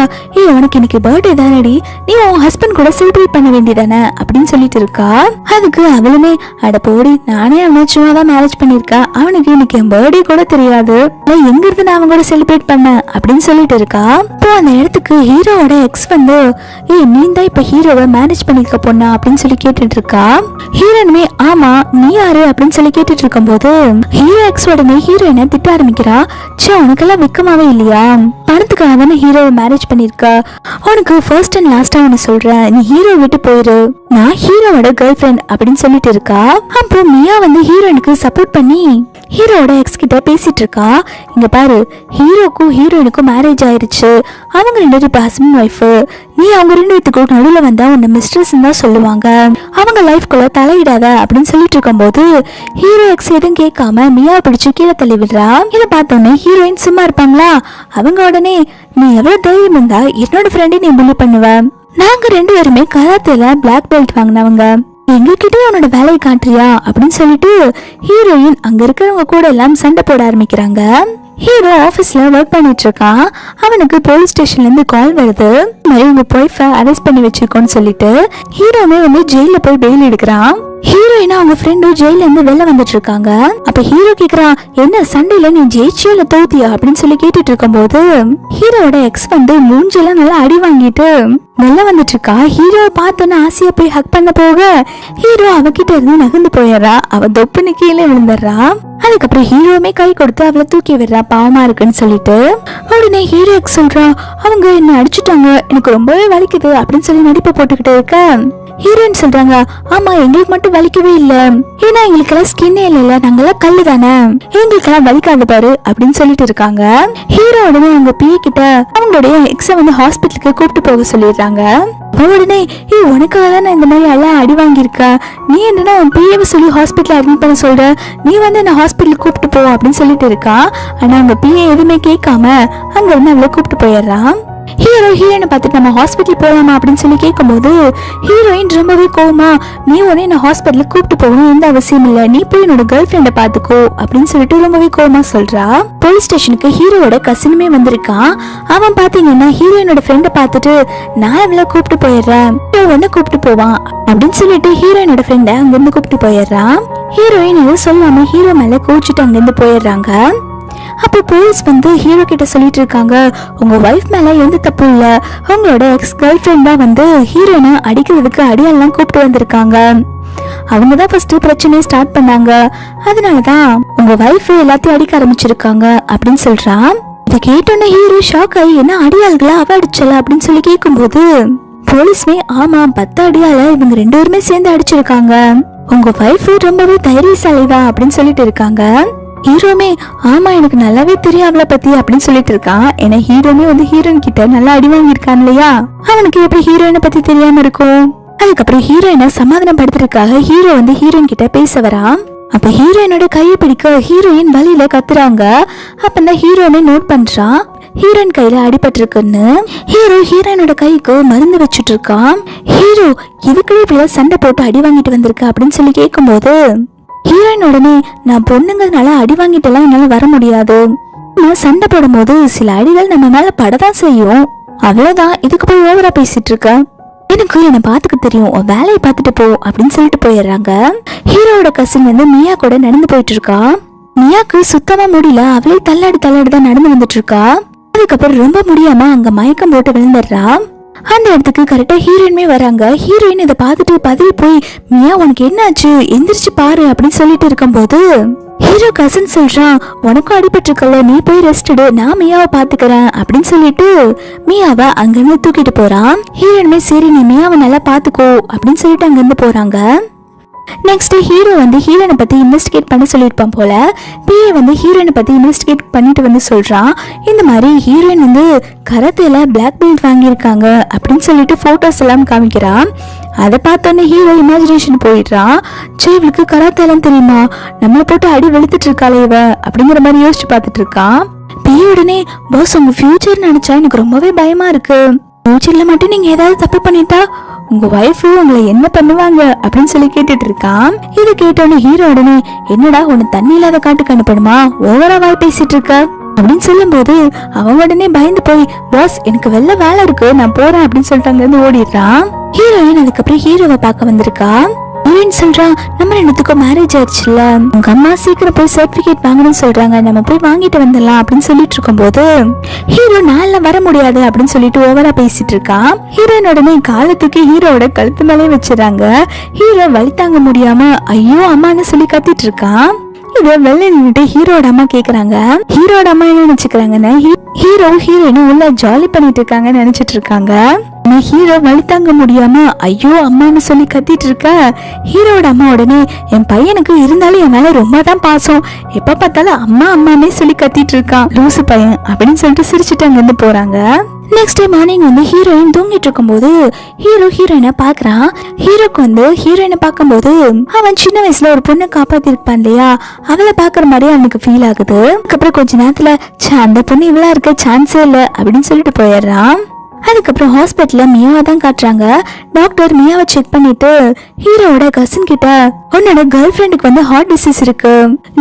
உனக்கு இன்னைக்கு பர்த்டே தானடி, நீ உன் ஹஸ்பண்ட் கூட செலிப்ரேட் பண்ண வேண்டியதானே அப்படின்னு சொல்லிட்டு இருக்கா. அதுக்கு அவளுமே அட போடி நானே அவனை சும்மா தான் மேரேஜ் பண்ணிருக்கேன், அவனுக்கு இன்னைக்கு என் பர்த்டே கூட தெரியாது, எங்க இருந்து நான் அவங்க கூட செலிப்ரேட் பண்ண அப்படின்னு சொல்லிட்டு இருக்கா. இப்போ அந்த இடத்துக்கு ஹீரோவோட எக்ஸ் வந்து நீ தான் இப்ப ஹீரோவை மேரேஜ் பண்ணிருக்க பொண்ணா அப்படின்னு சொல்லி கேட்டுட்டு இருக்கா. ஹீரோனுமே ஆமா நீ யாரு அப்படின்னு சொல்லி கேட்டுட்டு இருக்கும் போது ஹீரோ எக்ஸ் உடனே ஹீரோயினை திட்ட ஆரம்பிக்கிறா. சே உனக்கெல்லாம் வெக்கமாவே இல்லையா, பணத்துக்காக தானே ஹீரோவை மேரேஜ் பண்ணிருக்க, உனக்கு ஃபர்ஸ்ட் அண்ட் லாஸ்டா ஒன்னு சொல்றேன் நீ ஹீரோ விட்டு போயிரு, நான் ஹீரோவோட கேர்ள் ஃப்ரெண்ட் அப்படின்னு சொல்லிட்டு இருக்கா. அப்போ மியா வந்து ஹீரோயினுக்கு சப்போர்ட் பண்ணி ஹீரோட எக்ஸ் கிட்ட பேசிட்டு இருக்கா. இங்க பாரு ஹீரோக்கும் ஹீரோயினுக்கும் மேரேஜ் ஆயிருச்சு, அவங்க ரெண்டு பேரும் இப்ப ஹஸ்பண்ட் ஒய்ஃப், நீ அவங்க ரெண்டு பேத்துக்கும் நடுவில் வந்தா உன்னை மிஸ்ட்ரஸ் தான் சொல்லுவாங்க, அவங்க லைஃப்குள்ள தலையிடாத அப்படின்னு சொல்லிட்டு இருக்கும் போது ஹீரோ எக்ஸ் எதுவும் கேட்காம மியா பிடிச்சு கீழே தள்ளி விடுறா. இதை பார்த்தோன்னே ஹீரோயின் சும்மா இருப்பாங்களா, அவங்க உடனே நீ எவ்வளவு தைரியம் இருந்தா என்னோட ஃப்ரெண்டை நீ புள்ளி பண்ணுவ, நாங்க ரெண்டு பேருமே கராத்தேல பிளாக் பெல்ட் வாங்கினவங்க, எங்ககிட்டயே அவனோட வேலையை காட்டுறியா அப்படின்னு சொல்லிட்டு ஹீரோயின் அங்க இருக்கிறவங்க கூட எல்லாம் சண்டை போட ஆரம்பிக்கிறாங்க. ஹீரோ ஆபீஸ்ல ஒர்க் பண்ணிட்டு இருக்கான். அவனுக்கு போலீஸ் ஸ்டேஷன்ல இருந்து கால் வருது, உங்க ஒய்ஃபை அரெஸ்ட் பண்ணி வச்சிருக்கோன்னு சொல்லிட்டு ஹீரோவே வந்து ஜெயில போய் பெயில் எடுக்கிறான். ஹீரோயினா அவங்க ஃப்ரெண்டும் ஜெயில இருந்து வெளில வந்துட்டு இருக்காங்க. அப்ப ஹீரோ கேக்குறான் என்ன சண்டையில நீ ஜெயிச்சியா இல்ல தோத்தியா அப்படின்னு சொல்லி கேட்டுட்டு இருக்கும் போது ஹீரோட எக்ஸ் வந்து மூஞ்செல்லாம் நல்லா அடி வாங்கிட்டு வெளில வந்துட்டு இருக்கா. ஹீரோவை பார்த்தோன்னு ஆசையா போய் ஹக் பண்ண போக ஹீரோ அவகிட்ட இருந்து நகர்ந்து போயிடுறா. அவ தொப்புன்னு கீழே விழுந்துடுறா. அதுக்கப்புறம் ஹீரோவுமே கை கொடுத்து அவளை தூக்கி விடுறா பாவமா இருக்குன்னு சொல்லிட்டு. உடனே ஹீரோ எக்ஸ் சொல்றா அவங்க என்ன அடிச்சுட்டாங்க, எனக்கு ரொம்பவே வலிக்குது அப்படின்னு சொல்லி நடிப்பை போட்டுக்கிட்டு இருக்க ஹீரோயின் சொல்றாங்க, ஆமா எங்களுக்கு மட்டும் வலிக்கவே இல்ல, ஏன்னா எங்களுக்கு எல்லாம் ஸ்கின்னே இல்ல, நாங்கெல்லாம் கல்லு தானே, எங்களுக்கு எல்லாம் வலிக்காது பாரு அப்படின்னு சொல்லிட்டு இருக்காங்க. ஹீரோ உடனே அவங்க பிஏ கிட்ட அவங்களுடைய எக்ஸ வந்து ஹாஸ்பிட்டலுக்கு கூப்பிட்டு போக சொல்லிடுறாங்க. உடனே உனக்காக தானே இந்த மாதிரி எல்லாம் அடி வாங்கியிருக்க, நீ என்னன்னா உன் பிஏவை சொல்லி ஹாஸ்பிட்டல் அட்மிட் பண்ண சொல்ற, நீ வந்து என்ன ஹாஸ்பிட்டலுக்கு கூப்பிட்டு போ அப்படின்னு சொல்லிட்டு இருக்கா. ஆனா அவங்க பிஏ எதுவுமே கேட்காம அங்க இருந்து அவளை கூப்பிட்டு போயிடுறான். ஹீரோ ஹீரோயினை பார்த்துட்டு நம்ம ஹாஸ்பிட்டல் போகலாமா அப்படின்னு சொல்லி கேட்கும்போது ஹீரோயின் ரொம்பவே கோவமா, நீ உடனே என்ன ஹாஸ்பிட்டலுக்கு கூப்பிட்டு போகணும் எந்த அவசியம் இல்லை, நீ போய் என்னோட கேர்ள் ஃப்ரெண்டை பார்த்துக்கோ அப்படின்னு சொல்லிட்டு ரொம்பவே கோவமா சொல்றா. போலீஸ் ஸ்டேஷனுக்கு ஹீரோவோட கசினுமே வந்திருக்கான். அவன் பாத்தீங்கன்னா ஹீரோயினோட ஃப்ரெண்டை பார்த்துட்டு நான் இவளை கூப்பிட்டு போயிடுறேன், உடனே கூப்பிட்டு போவான் அப்படின்னு சொல்லிட்டு ஹீரோயினோட ஃப்ரெண்டை அங்கிருந்து கூப்பிட்டு போயிடுறான். ஹீரோயின் எதுவும் சொல்லாம ஹீரோ மேல கோச்சிட்டு அங்கிருந்து போயிடுறாங்க. அப்போ போலீஸ் வந்து ஹீரோ கிட்ட சொல்லிட்டு இருக்காங்க, உங்க வைஃப் மேல எந்த தப்பு இல்ல, உங்களோட எக்ஸ் கேர்ள் ஃப்ரெண்ட் தான் வந்து ஹீரோயினை அடிக்கிறதுக்கு அடியெல்லாம் கூப்பிட்டு வந்திருக்காங்க, அவங்கதான் ஃபர்ஸ்ட் பிரச்சனையை ஸ்டார்ட் பண்ணாங்க, அதனாலதான் உங்க வைஃப் எல்லாத்தையும் அடிக்க ஆரம்பிச்சிருக்காங்க அப்படின்னு சொல்றான். இதை கேட்டோன்னே ஹீரோ ஷாக் ஆகி, என்ன அடியாள்களா அவ அடிச்சல அப்படின்னு சொல்லி கேட்கும்போது போலீஸ்மே ஆமா 10 அடியால இவங்க 2 பேருமே சேர்ந்து அடிச்சிருக்காங்க, உங்க வைஃப் ரொம்பவே தைரியசாலிதான் அப்படின்னு சொல்லிட்டு இருக்காங்க. ஹீரோமே ஆமா எனக்கு நல்லாவே தெரியும் அவளை பத்தி அப்படின்னு சொல்லிட்டு இருக்கான். ஏன்னா ஹீரோமே வந்து ஹீரோயின் கிட்ட நல்லா அடி வாங்கியிருக்கான் இல்லையா, அவனுக்கு எப்படி ஹீரோயினை பத்தி தெரியாம இருக்கும். அதுக்கப்புறம் ஹீரோயினை சமாதானப்படுத்துறதுக்காக ஹீரோ வந்து ஹீரோயின் கிட்ட பேச வரான். அப்ப ஹீரோயினோட கையை பிடிக்க ஹீரோயின் வலியில கத்துறாங்க. அப்பதான் ஹீரோமே நோட் பண்றான் ஹீரோயின் கையில அடிபட்டிருக்குன்னு. ஹீரோ ஹீரோயினோட கைக்கு மருந்து வச்சுட்டு இருக்கான். ஹீரோ இதுக்குள்ளே இப்படியா சண்டை போட்டு அடி வாங்கிட்டு வந்திருக்க அப்படின்னு சொல்லி கேட்கும்போது ஹீரோயின் உடனே நான் பொண்ணுங்கிறதுனால அடி வாங்கிட்டெல்லாம் என்னால வர முடியாது, சண்டை போடும் போது சில அடிகள் நம்ம மேல படதான் செய்யும், அவ்வளவுதான், இதுக்கு போய் ஓவரா பேசிட்டு இருக்க, எனக்கு என்ன பாத்துக்க தெரியும், வேலையை பார்த்துட்டு போ அப்படின்னு சொல்லிட்டு போயிடுறாங்க. ஹீரோவோட கசின் வந்து மியா கூட நடந்து போயிட்டு இருக்கா. மியாக்கு சுத்தமா முடியல, அவளே தள்ளாடி தான் நடந்து வந்துட்டு இருக்கா. அதுக்கப்புறம் ரொம்ப முடியாம அங்க மயக்கம் போட்டு விழுந்துடுறா. அந்த இடத்துக்கு கரெக்டா ஹீரோயினுமே வராங்க. ஹீரோயின் இதை பார்த்துட்டு பதவி போய், மியா உனக்கு என்னாச்சு, எந்திரிச்சு பாரு அப்படின்னு சொல்லிட்டு இருக்கும்போது ஹீரோ கசின் சொல்றான், உனக்கும் அடிபட்டிருக்கல, நீ போய் ரெஸ்ட் எடு, நான் மியாவை பாத்துக்கிறேன் அப்படின்னு சொல்லிட்டு மியாவை அங்கிருந்து தூக்கிட்டு போறான். ஹீரோயினுமே சரி நீ மியாவை நல்லா பாத்துக்கோ அப்படின்னு சொல்லிட்டு அங்கிருந்து போறாங்க. நெக்ஸ்ட் ஹீரோ வந்து ஹீரோயினை பத்தி இன்வெஸ்டிகேட் பண்ண சொல்லியிருப்பான் போல. பிஏ வந்து ஹீரோயினை பத்தி இன்வெஸ்டிகேட் பண்ணிட்டு வந்து சொல்றான், இந்த மாதிரி ஹீரோயின் வந்து கராத்தேல பிளாக் பெல்ட் வாங்கியிருக்காங்க அப்படின்னு சொல்லிட்டு போட்டோஸ் எல்லாம் காமிக்கிறான். அதை பார்த்தோன்னே ஹீரோ இமேஜினேஷன் போயிடுறான். சரி இவளுக்கு கராத்தேலாம் தெரியுமா, நம்மளை போட்டு அடி வெளுத்துட்டு இருக்காளே இவ அப்படிங்கிற மாதிரி யோசிச்சு பார்த்துட்டு இருக்கான். பிஏ உடனே பாஸ் உங்க ஃபியூச்சர் நினைச்சா எனக்கு ரொம்பவே பயமா இருக்கு, ஃபியூச்சர்ல மட்டும் நீங்க ஏதாவது தப்பு பண்ணிட்டா உங்க வைஃப் உங்களை என்ன பண்ணுவாங்க அப்படின்னு சொல்லி கேட்டுட்டு இருக்கான். இதை கேட்டோன்னு ஹீரோ உடனே என்னடா உன்னை தண்ணி இல்லாத காட்டுக்கு அனுப்பணுமா, ஓவரா வாய் பேசிட்டு இருக்க அப்படின்னு சொல்லும் போது அவன் உடனே பயந்து போய் பாஸ் எனக்கு வெள்ள வேலை இருக்கு நான் போறேன் அப்படின்னு சொல்லிட்டு அங்க இருந்து ஓடிடுறான். ஹீரோயின் அதுக்கப்புறம் ஹீரோவை பார்க்க வந்திருக்கா. ஹீரோயின் சொல்றா, நம்ம 2 பேத்துக்கும் மேரேஜ் ஆயிடுச்சுல்ல, உங்க அம்மா சீக்கிரம் போய் சர்டிபிகேட் வாங்கணும்னு சொல்றாங்க, நம்ம போய் வாங்கிட்டு வந்துடலாம் அப்படின்னு சொல்லிட்டு இருக்கும் போது ஹீரோ நாள வர முடியாது அப்படின்னு சொல்லிட்டு ஓவரா பேசிட்டு இருக்கான். ஹீரோயின் உடனே காலத்துக்கு ஹீரோட கழுத்து மேலே வச்சிடறாங்க. ஹீரோ வலி தாங்க முடியாம ஐயோ அம்மான்னு சொல்லி கத்திட்டு இருக்கான். இத வெளில நின்னுட்டு ஹீரோட அம்மா கேக்குறாங்க. ஹீரோட அம்மா என்ன நினைச்சுக்கிறாங்கன்னா ஹீரோ ஹீரோயின் உள்ள ஜாலி பண்ணிட்டு இருக்காங்கன்னு நினைச்சிட்டு இருக்காங்க. ஹீரோ வலி தாங்க முடியாம ஐயோ அம்மான்னு சொல்லி கத்திட்டு இருக்க. ஹீரோட அம்மா உடனே என் பையனுக்கு இருந்தாலும் என் மேல ரொம்ப தான் பாசம், எப்ப பார்த்தாலும் அம்மா அம்மானே சொல்லி கத்திட்டு இருக்கான் லூசு பையன் அப்படின்னு சொல்லிட்டு சிரிச்சுட்டு அங்க இருந்து போறாங்க. நெக்ஸ்ட் டே மார்னிங் வந்து ஹீரோயின் தூங்கிட்டு இருக்கும் போது ஹீரோ ஹீரோயினை பாக்குறான். ஹீரோக்கு வந்து ஹீரோயினை பார்க்கும்போது அவன் சின்ன வயசுல ஒரு பொண்ணை காப்பாத்தி இருப்பான் இல்லையா, அவளை பாக்குற மாதிரி அவனுக்கு ஃபீல் ஆகுது. அதுக்கப்புறம் கொஞ்ச நேரத்துல அந்த பொண்ணு இவ்வளவு இருக்க சான்ஸே இல்லை அப்படின்னு சொல்லிட்டு போயிடுறான். அதுக்கப்புறம் ஹாஸ்பிட்டல்ல மியாவை தான் காட்டுறாங்க. டாக்டர் மியாவை செக் பண்ணிட்டு ஹீரோவோட கசின் கிட்ட உன்னோட கேர்ள் ஃப்ரெண்டுக்கு வந்து ஹார்ட் டிசீஸ் இருக்கு,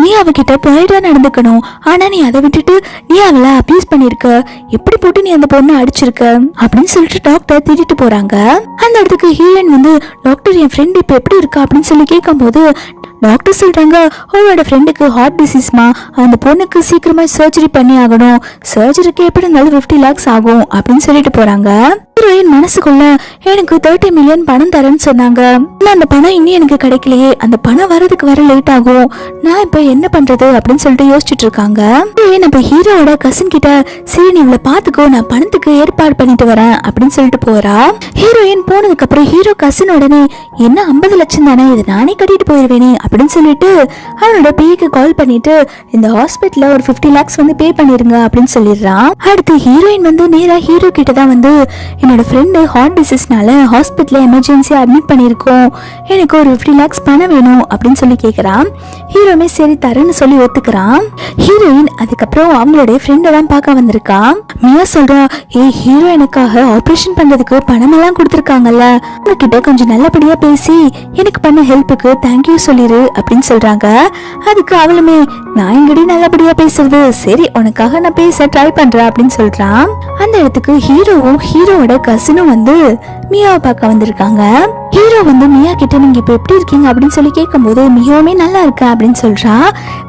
நீ அவகிட்ட பொலைட்டா நடந்துக்கணும், ஆனா நீ அதை விட்டுட்டு நீ அவளை அபியூஸ் பண்ணிருக்க, எப்படி போட்டு நீ அந்த பொண்ணை அடிச்சிருக்க அப்படின்னு சொல்லிட்டு டாக்டர் திட்டிட்டு போறாங்க. அந்த இடத்துக்கு ஹீரோயின் வந்து டாக்டர் என் ஃப்ரெண்ட் இப்ப எப்படி இருக்கா அப்படின்னு சொல்லி கேட்கும் போது டாக்டர் சொல்றாங்க, அவளோட ஃப்ரெண்டுக்கு ஹார்ட் டிசீஸ்மா, அந்த பொண்ணுக்கு சீக்கிரமா சர்ஜரி பண்ணி ஆகணும், சர்ஜரிக்கு எப்படி இருந்தாலும் 50 lakhs ஆகும் அப்படின்னு சொல்லிட்டு போறாங்க. போறாங்க. ஹீரோயின் மனசுக்குள்ள எனக்கு 30 மில்லியன் பணம் தரேன்னு சொன்னாங்க. அந்த பணம் இன்னும் எனக்கு கிடைக்கலையே, அந்த பணம் வரதுக்கு வர லேட் ஆகும், நான் இப்ப என்ன பண்றது அப்படின்னு சொல்லிட்டு யோசிச்சுட்டு இருக்காங்க. நம்ம ஹீரோவோட கசின் கிட்ட சரி நீ இவளை பாத்துக்கோ, நான் பணத்துக்கு ஏற்பாடு பண்ணிட்டு வரேன் அப்படின்னு சொல்லிட்டு போறா. ஹீரோயின் போனதுக்கு அப்புறம் ஹீரோ கசின் உடனே என்ன 50 லட்சம் தானே, இது நானே கட்டிட்டு போயிருவேனே அப்படின்னு சொல்லிட்டு அவனோட பேய்க்கு கால் பண்ணிட்டு இந்த ஹாஸ்பிட்டல்ல ஒரு 50 lakhs வந்து பே பண்ணிருங்க அப்படின்னு சொல்லிடுறான். அடுத்து ஹீரோயின் வந்து நேரா ஹீரோ கிட்ட தான் வந்து என்னோட ஃப்ரெண்டு ஹார்ட் டிசீஸ்னால ஹாஸ்பிட்டல்ல எமர்ஜென்சியா அட்மிட் பண்ணிருக்கோம், எனக்கு ஒரு 50 lakhs பணம் வேணும் அப்படின்னு சொல்லி கேக்குறான். ஹீரோமே சரி தரேன்னு சொல்லி ஒத்துக்கிறான். ஹீரோயின் அதுக்கப்புறம் அவங்களுடைய ஃப்ரெண்டை தான் பார்க்க வந்திருக்கான். மியா சொல்றா, ஹீரோ எனக்காக ஆபரேஷன் பண்றதுக்கு பணம் எல்லாம் கொடுத்துருக்காங்கல்ல, உங்ககிட்ட கொஞ்சம் நல்லபடியா பேசி எனக்கு பண்ண ஹெல்ப்புக்கு தேங்க்யூ சொல்லிரு அப்படின்னு சொல்றாங்க. அதுக்கு அவளுமே நான் எங்கடி நல்லபடியா பேசுறது, சரி உனக்காக நான் பேச ட்ரை பண்றேன் அப்படின்னு சொல்றான். அந்த இடத்துக்கு ஹீரோவும் ஹீரோவோட கசினும் வந்து மியாவை பார்க்க வந்திருக்காங்க. ஹீரோ வந்து மியா கிட்ட நீங்க இப்ப எப்படி இருக்கீங்க அப்படின்னு சொல்லி கேட்கும்போது மியாவுமே நல்லா இருக்க அப்படின்னு சொல்றா.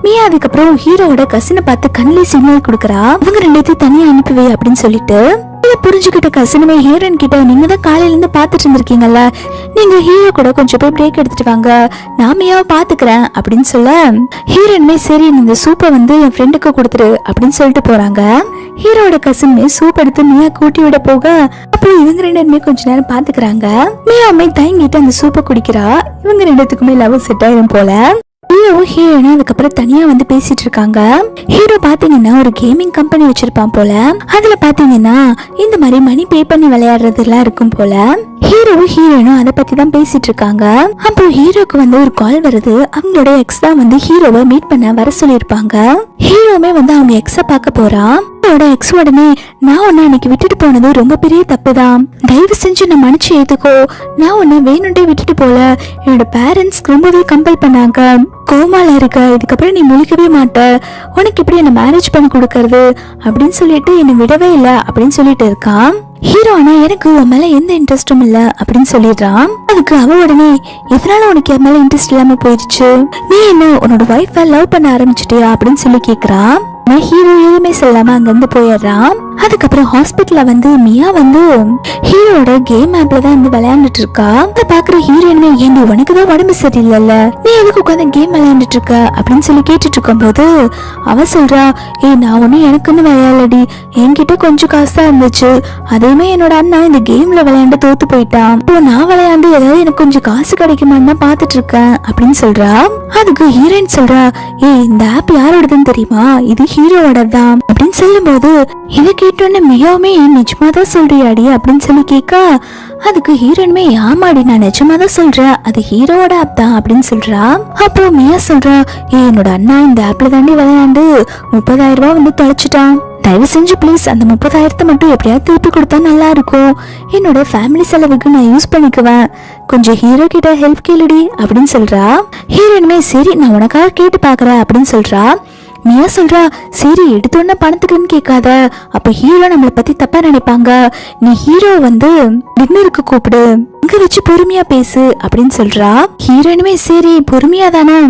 மியா அதுக்கப்புறம் ஹீரோவோட கசினை பார்த்து கண்ணிலே சிக்னல் கொடுக்கறா, அவங்க 2 தனியா அனுப்புவே அப்படின்னு சொல்லிட்டு. புரிஞ்சுக்கிட்ட கசினுமே ஹீரோயின் கிட்ட நீங்க தான் காலையில இருந்து பாத்துட்டு இருந்திருக்கீங்கல்ல, நீங்க ஹீரோ கூட கொஞ்சம் போய் பிரேக் எடுத்துட்டு வாங்க, நான் மியாவை பாத்துக்கிறேன் அப்படின்னு சொல்ல ஹீரோயினுமே சரி இந்த சூப்பை வந்து என் ஃப்ரெண்டுக்கு கொடுத்துரு அப்படின்னு சொல்லிட்டு போறாங்க. ஹீரோட கசின்மே சூப் எடுத்து மியா கூட்டி விட போக அப்போ இவங்க 2 பேருமே கொஞ்ச நேரம் பாத்துக்கிறாங்க. மியாவுமே தயங்கிட்டு அந்த சூப்பை குடிக்கிறா. இவங்க 2 பேத்துக்குமே லவ் செட் ஆயிரும் போல. ஹீரோவும் ஹீரோயினும் அதுக்கப்புறம் தனியா வந்து பேசிட்டு இருக்காங்க. ஹீரோ பாத்தீங்கன்னா ஒரு கேமிங் கம்பெனி வச்சிருப்பான் போல, அதுல பாத்தீங்கன்னா இந்த மாதிரி மணி பே பண்ணி விளையாடுறது எல்லாம் இருக்கும் போல. ஹீரோவும் ஹீரோயினும் அதை பத்தி தான் பேசிட்டு இருக்காங்க. அப்போ ஹீரோக்கு வந்து ஒரு கால் வருது. அவங்களோட எக்ஸ் தான் வந்து ஹீரோவை மீட் பண்ண வர சொல்லியிருப்பாங்க. ஹீரோவுமே வந்து அவங்க எக்ஸ பார்க்க போறான். அவரோட எக்ஸ் உடனே நான் உன்னை அன்னைக்கு விட்டுட்டு போனது ரொம்ப பெரிய தப்புதான், தயவு செஞ்சு நான் மன்னிச்சு ஏத்துக்கோ, நான் உன்னை வேணுண்டே விட்டுட்டு போல, என்னோட பேரண்ட்ஸ் ரொம்பவே கம்பல் பண்ணாங்க, கோமால இருக்க, இதுக்கப்புறம் நீ முழிக்கவே மாட்ட, உனக்கு எப்படி என்ன மேரேஜ் பண்ணி கொடுக்கறது அப்படின்னு சொல்லிட்டு என்னை விடவே இல்லை அப்படின்னு சொல்லிட்டு இருக்கான். ஹீரோ ஆனா எனக்கு உன் மேல எந்த இன்ட்ரெஸ்டும் இல்ல அப்படின்னு சொல்லிடுறான். அதுக்கு அவ உடனே எதனால உனக்கு என் மேல இன்ட்ரெஸ்ட் இல்லாம போயிடுச்சு, நீ என்ன உன்னோட வைஃபை லவ் பண்ண ஆரம்பிச்சிட்டியா அப்படின்னு சொல்லி கேக்குறான். ஹீரோ எதுவுமே சொல்லாம அங்கிருந்து போயிடுறான். அதுக்கப்புறம் ஹாஸ்பிட்டல்ல வந்து மியா வந்து ஹீரோட கேம் ஆப்ல தான் வந்து விளையாண்டுட்டு இருக்கா. அதை பாக்குற ஹீரோயினுமே ஏண்டி உனக்குதான் உடம்பு சரியில்லைல்ல, நீ எதுக்கு உட்காந்து கேம் விளையாண்டுட்டு இருக்க அப்படின்னு சொல்லி கேட்டுட்டு இருக்கும் போது அவ சொல்றா, நான் ஒண்ணு எனக்குன்னு விளையாடலடி, என்கிட்ட கொஞ்சம் காசு தான் இருந்துச்சு, அதையுமே என்னோட அண்ணா இந்த கேம்ல விளையாண்டு தோத்து போயிட்டான், இப்போ நான் விளையாண்டு ஏதாவது எனக்கு கொஞ்சம் காசு கிடைக்குமான்னு தான் பாத்துட்டு இருக்கேன் அப்படின்னு சொல்றா. அதுக்கு ஹீரோயின் சொல்றா, இந்த ஆப் யாரோடதுன்னு தெரியுமா, இது ஹீரோவோட தான் அப்படின்னு சொல்லும் போது இவ கேட்டோன்னு மியாவுமே நிஜமா தான் சொல்றியாடி அப்படின்னு சொல்லி கேட்க, அதுக்கு ஹீரோயினுமே ஆமாடி நான் நிஜமா தான் சொல்றேன், அது ஹீரோவோட ஆப் தான் அப்படின்னு சொல்றா. அப்போ மியா சொல்றா, என்னோட அண்ணா இந்த ஆப்ல தாண்டி விளையாண்டு 30,000 ரூபாய் வந்து தொலைச்சிட்டான், தயவு செஞ்சு ப்ளீஸ் அந்த 30,000 மட்டும் எப்படியாவது திருப்பி கொடுத்தா நல்லா இருக்கும், என்னோட ஃபேமிலி செலவுக்கு நான் யூஸ் பண்ணிக்குவேன், கொஞ்சம் ஹீரோ கிட்ட ஹெல்ப் கேளுடி அப்படின்னு சொல்றா. ஹீரோயினுமே சரி நான் உனக்காக கேட்டு பாக்குறேன் அப்படின்னு சொல்றா. மியா சொல்றா, சரி எடுத்தோன்ன பணத்துக்குன்னு கேட்காத, அப்ப ஹீரோ நம்மளை பத்தி தப்பா நினைப்பாங்க, நீ ஹீரோ வந்து டின்னருக்கு கூப்பிடு, இங்க வச்சு பொறுமையா பேசு அப்படின்னு சொல்றா. ஹீரோயினுமே சரி பொறுமையா தானே,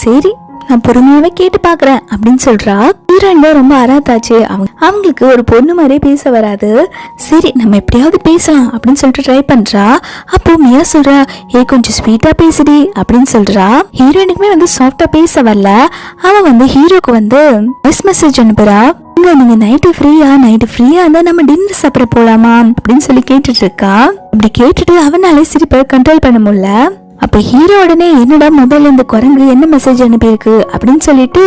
சரி நான் பொறுமையாவே கேட்டு பாக்குறேன் அப்படின்னு சொல்றா. ஹீரோயின் ரொம்ப அராத்தாச்சு, அவங்களுக்கு ஒரு பொண்ணு மாதிரியே பேச வராது, சரி நம்ம எப்படியாவது பேசலாம் அப்படின்னு சொல்லிட்டு ட்ரை பண்றா. அப்போ மியா சொல்றா, கொஞ்சம் ஸ்வீட்டா பேசுடி அப்படின்னு சொல்றா. ஹீரோயினுக்குமே வந்து சாஃப்டா பேச வரல. அவன் வந்து ஹீரோக்கு வந்து வாய்ஸ் மெசேஜ் அனுப்புறா, நீங்க நைட்டு ஃப்ரீயா இருந்தா நம்ம டின்னர் சாப்பிட போலாமா அப்படின்னு சொல்லி கேட்டுட்டு இருக்கா. அப்படி கேட்டுட்டு அவனாலே சிரிப்பை கண்ட்ரோல் பண்ண முடியல. அப்ப ஹீரோ உடனே என்னடா மொபைல்ல இந்த குரங்கு என்ன மெசேஜ் அனுப்பியிருக்கு அப்படின்னு சொல்லிட்டு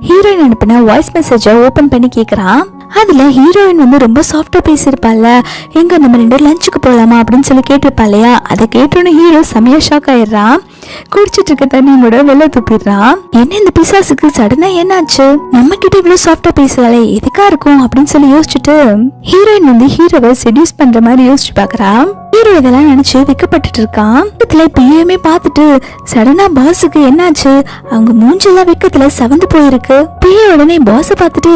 ஹீரோயின் அனுப்பின வாய்ஸ் மெசேஜை ஓபன் பண்ணி கேக்குறான். அதுல ஹீரோயின் வந்து ரொம்ப சாஃப்டா பேசியிருப்பாள்ல, எங்க நம்ம 2 லஞ்சுக்கு போலாமா அப்படின்னு சொல்லி கேட்டிருப்பா இல்லையா, அதை கேட்டோன்னு ஹீரோ செமையா ஷாக் ஆயிடுறான். குடிச்சிட்டு இருக்க தண்ணியோட வெளில துப்பிடுறான். என்ன இந்த பிசாசுக்கு சடனா என்னாச்சு, நம்ம கிட்ட இவ்வளவு சாஃப்டா பேசுறாளே எதுக்கா இருக்கும் அப்படின்னு சொல்லி யோசிச்சுட்டு ஹீரோயின் வந்து ஹீரோவை செடியூஸ் பண்ற மாதிரி யோசிச்சு பாக்குறான். ஹீரோ இதெல்லாம் நினைச்சு வெக்கப்பட்டு இருக்கான். இதுல பிஏமே பார்த்துட்டு சடனா பாஸுக்கு என்னாச்சு, அவங்க மூஞ்செல்லாம் வெக்கத்துல செவந்து போயிருக்கு. பிஏ உடனே பாஸ பார்த்துட்டு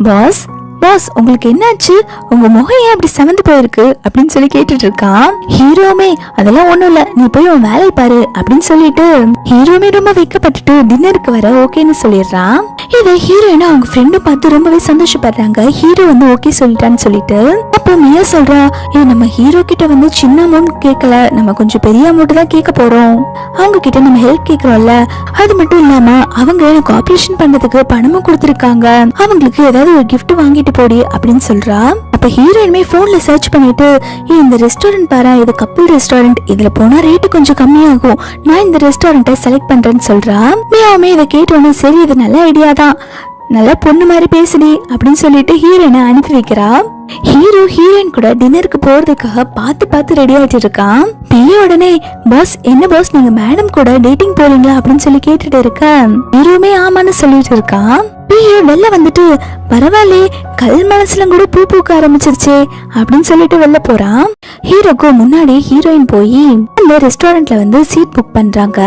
பாஸ் பாஸ் உங்களுக்கு என்னாச்சு, உங்க முகம் ஏன் அப்படி செவந்து போயிருக்கு அப்படின்னு சொல்லி கேட்டுட்டு இருக்கான். ஹீரோமே அதெல்லாம் ஒண்ணும் இல்ல, நீ போய் உன் வேலையை பாரு அப்படின்னு சொல்லிட்டு ஹீரோமே ரொம்ப வெக்கப்பட்டுட்டு டின்னருக்கு வர ஓகேன்னு சொல்லிடுறான். இதை ஹீரோயினா அவங்க ஃப்ரெண்டும் பார்த்து ரொம்பவே சந்தோஷப்படுறாங்க. ஹீரோ வந்து ஓகே சொல்லிட்டான்னு சொல்லிட்டு அப்போ மியா சொல்றா, ஏ நம்ம ஹீரோ கிட்ட வந்து சின்ன அமௌண்ட் கேட்கல, நம்ம கொஞ்சம் பெரிய அமௌண்ட் தான் கேட்க போறோம். அவங்க கிட்ட நம்ம ஹெல்ப் கேட்கறோம்ல, அது மட்டும் இல்லாம அவங்க எனக்கு ஆபரேஷன் பண்றதுக்கு பணமும் கொடுத்துருக்காங்க, அவங்களுக்கு ஏதாவது ஒரு கிஃப்ட் வாங்கிட்டு போடி அப்படின்னு சொல்றா. அப்ப ஹீரோயினுமே போன்ல சர்ச் பண்ணிட்டு, இந்த ரெஸ்டாரண்ட் பாரு, இது கப்பிள் ரெஸ்டாரண்ட், இதுல போனா ரேட்டு கொஞ்சம் கம்மியாகும், நான் இந்த ரெஸ்டாரண்ட்டை செலக்ட் பண்றேன்னு சொல்றா. மியாவுமே இதை கேட்டோன்னே சரி இது நல்ல ஐடியா தான், நல்லா பொண்ணு மாதிரி பேசுடி அப்படின்னு சொல்லிட்டு ஹீரோயினை அனுப்பி வைக்கிறா. ஹீரோ ஹீரோயின் கூட டின்னருக்கு போறதுக்காக பார்த்து ரெடி ஆயிட்டு இருக்கான். பிஏ உடனே பாஸ் என்ன பாஸ் நீங்க மேடம் கூட டேட்டிங் போறீங்களா அப்படின்னு சொல்லி கேட்டுட்டு இருக்க. ஹீரோமே ஆமான்னு சொல்லிட்டு இருக்கான். பிஏ வெளில வந்துட்டு பரவாயில்லே கல் மனசுல கூட பூ பூக்க ஆரம்பிச்சிருச்சே அப்படின்னு சொல்லிட்டு வெளில போறான். ஹீரோக்கு முன்னாடி ஹீரோயின் போய் அந்த ரெஸ்டாரண்ட்ல வந்து சீட் புக் பண்றாங்க.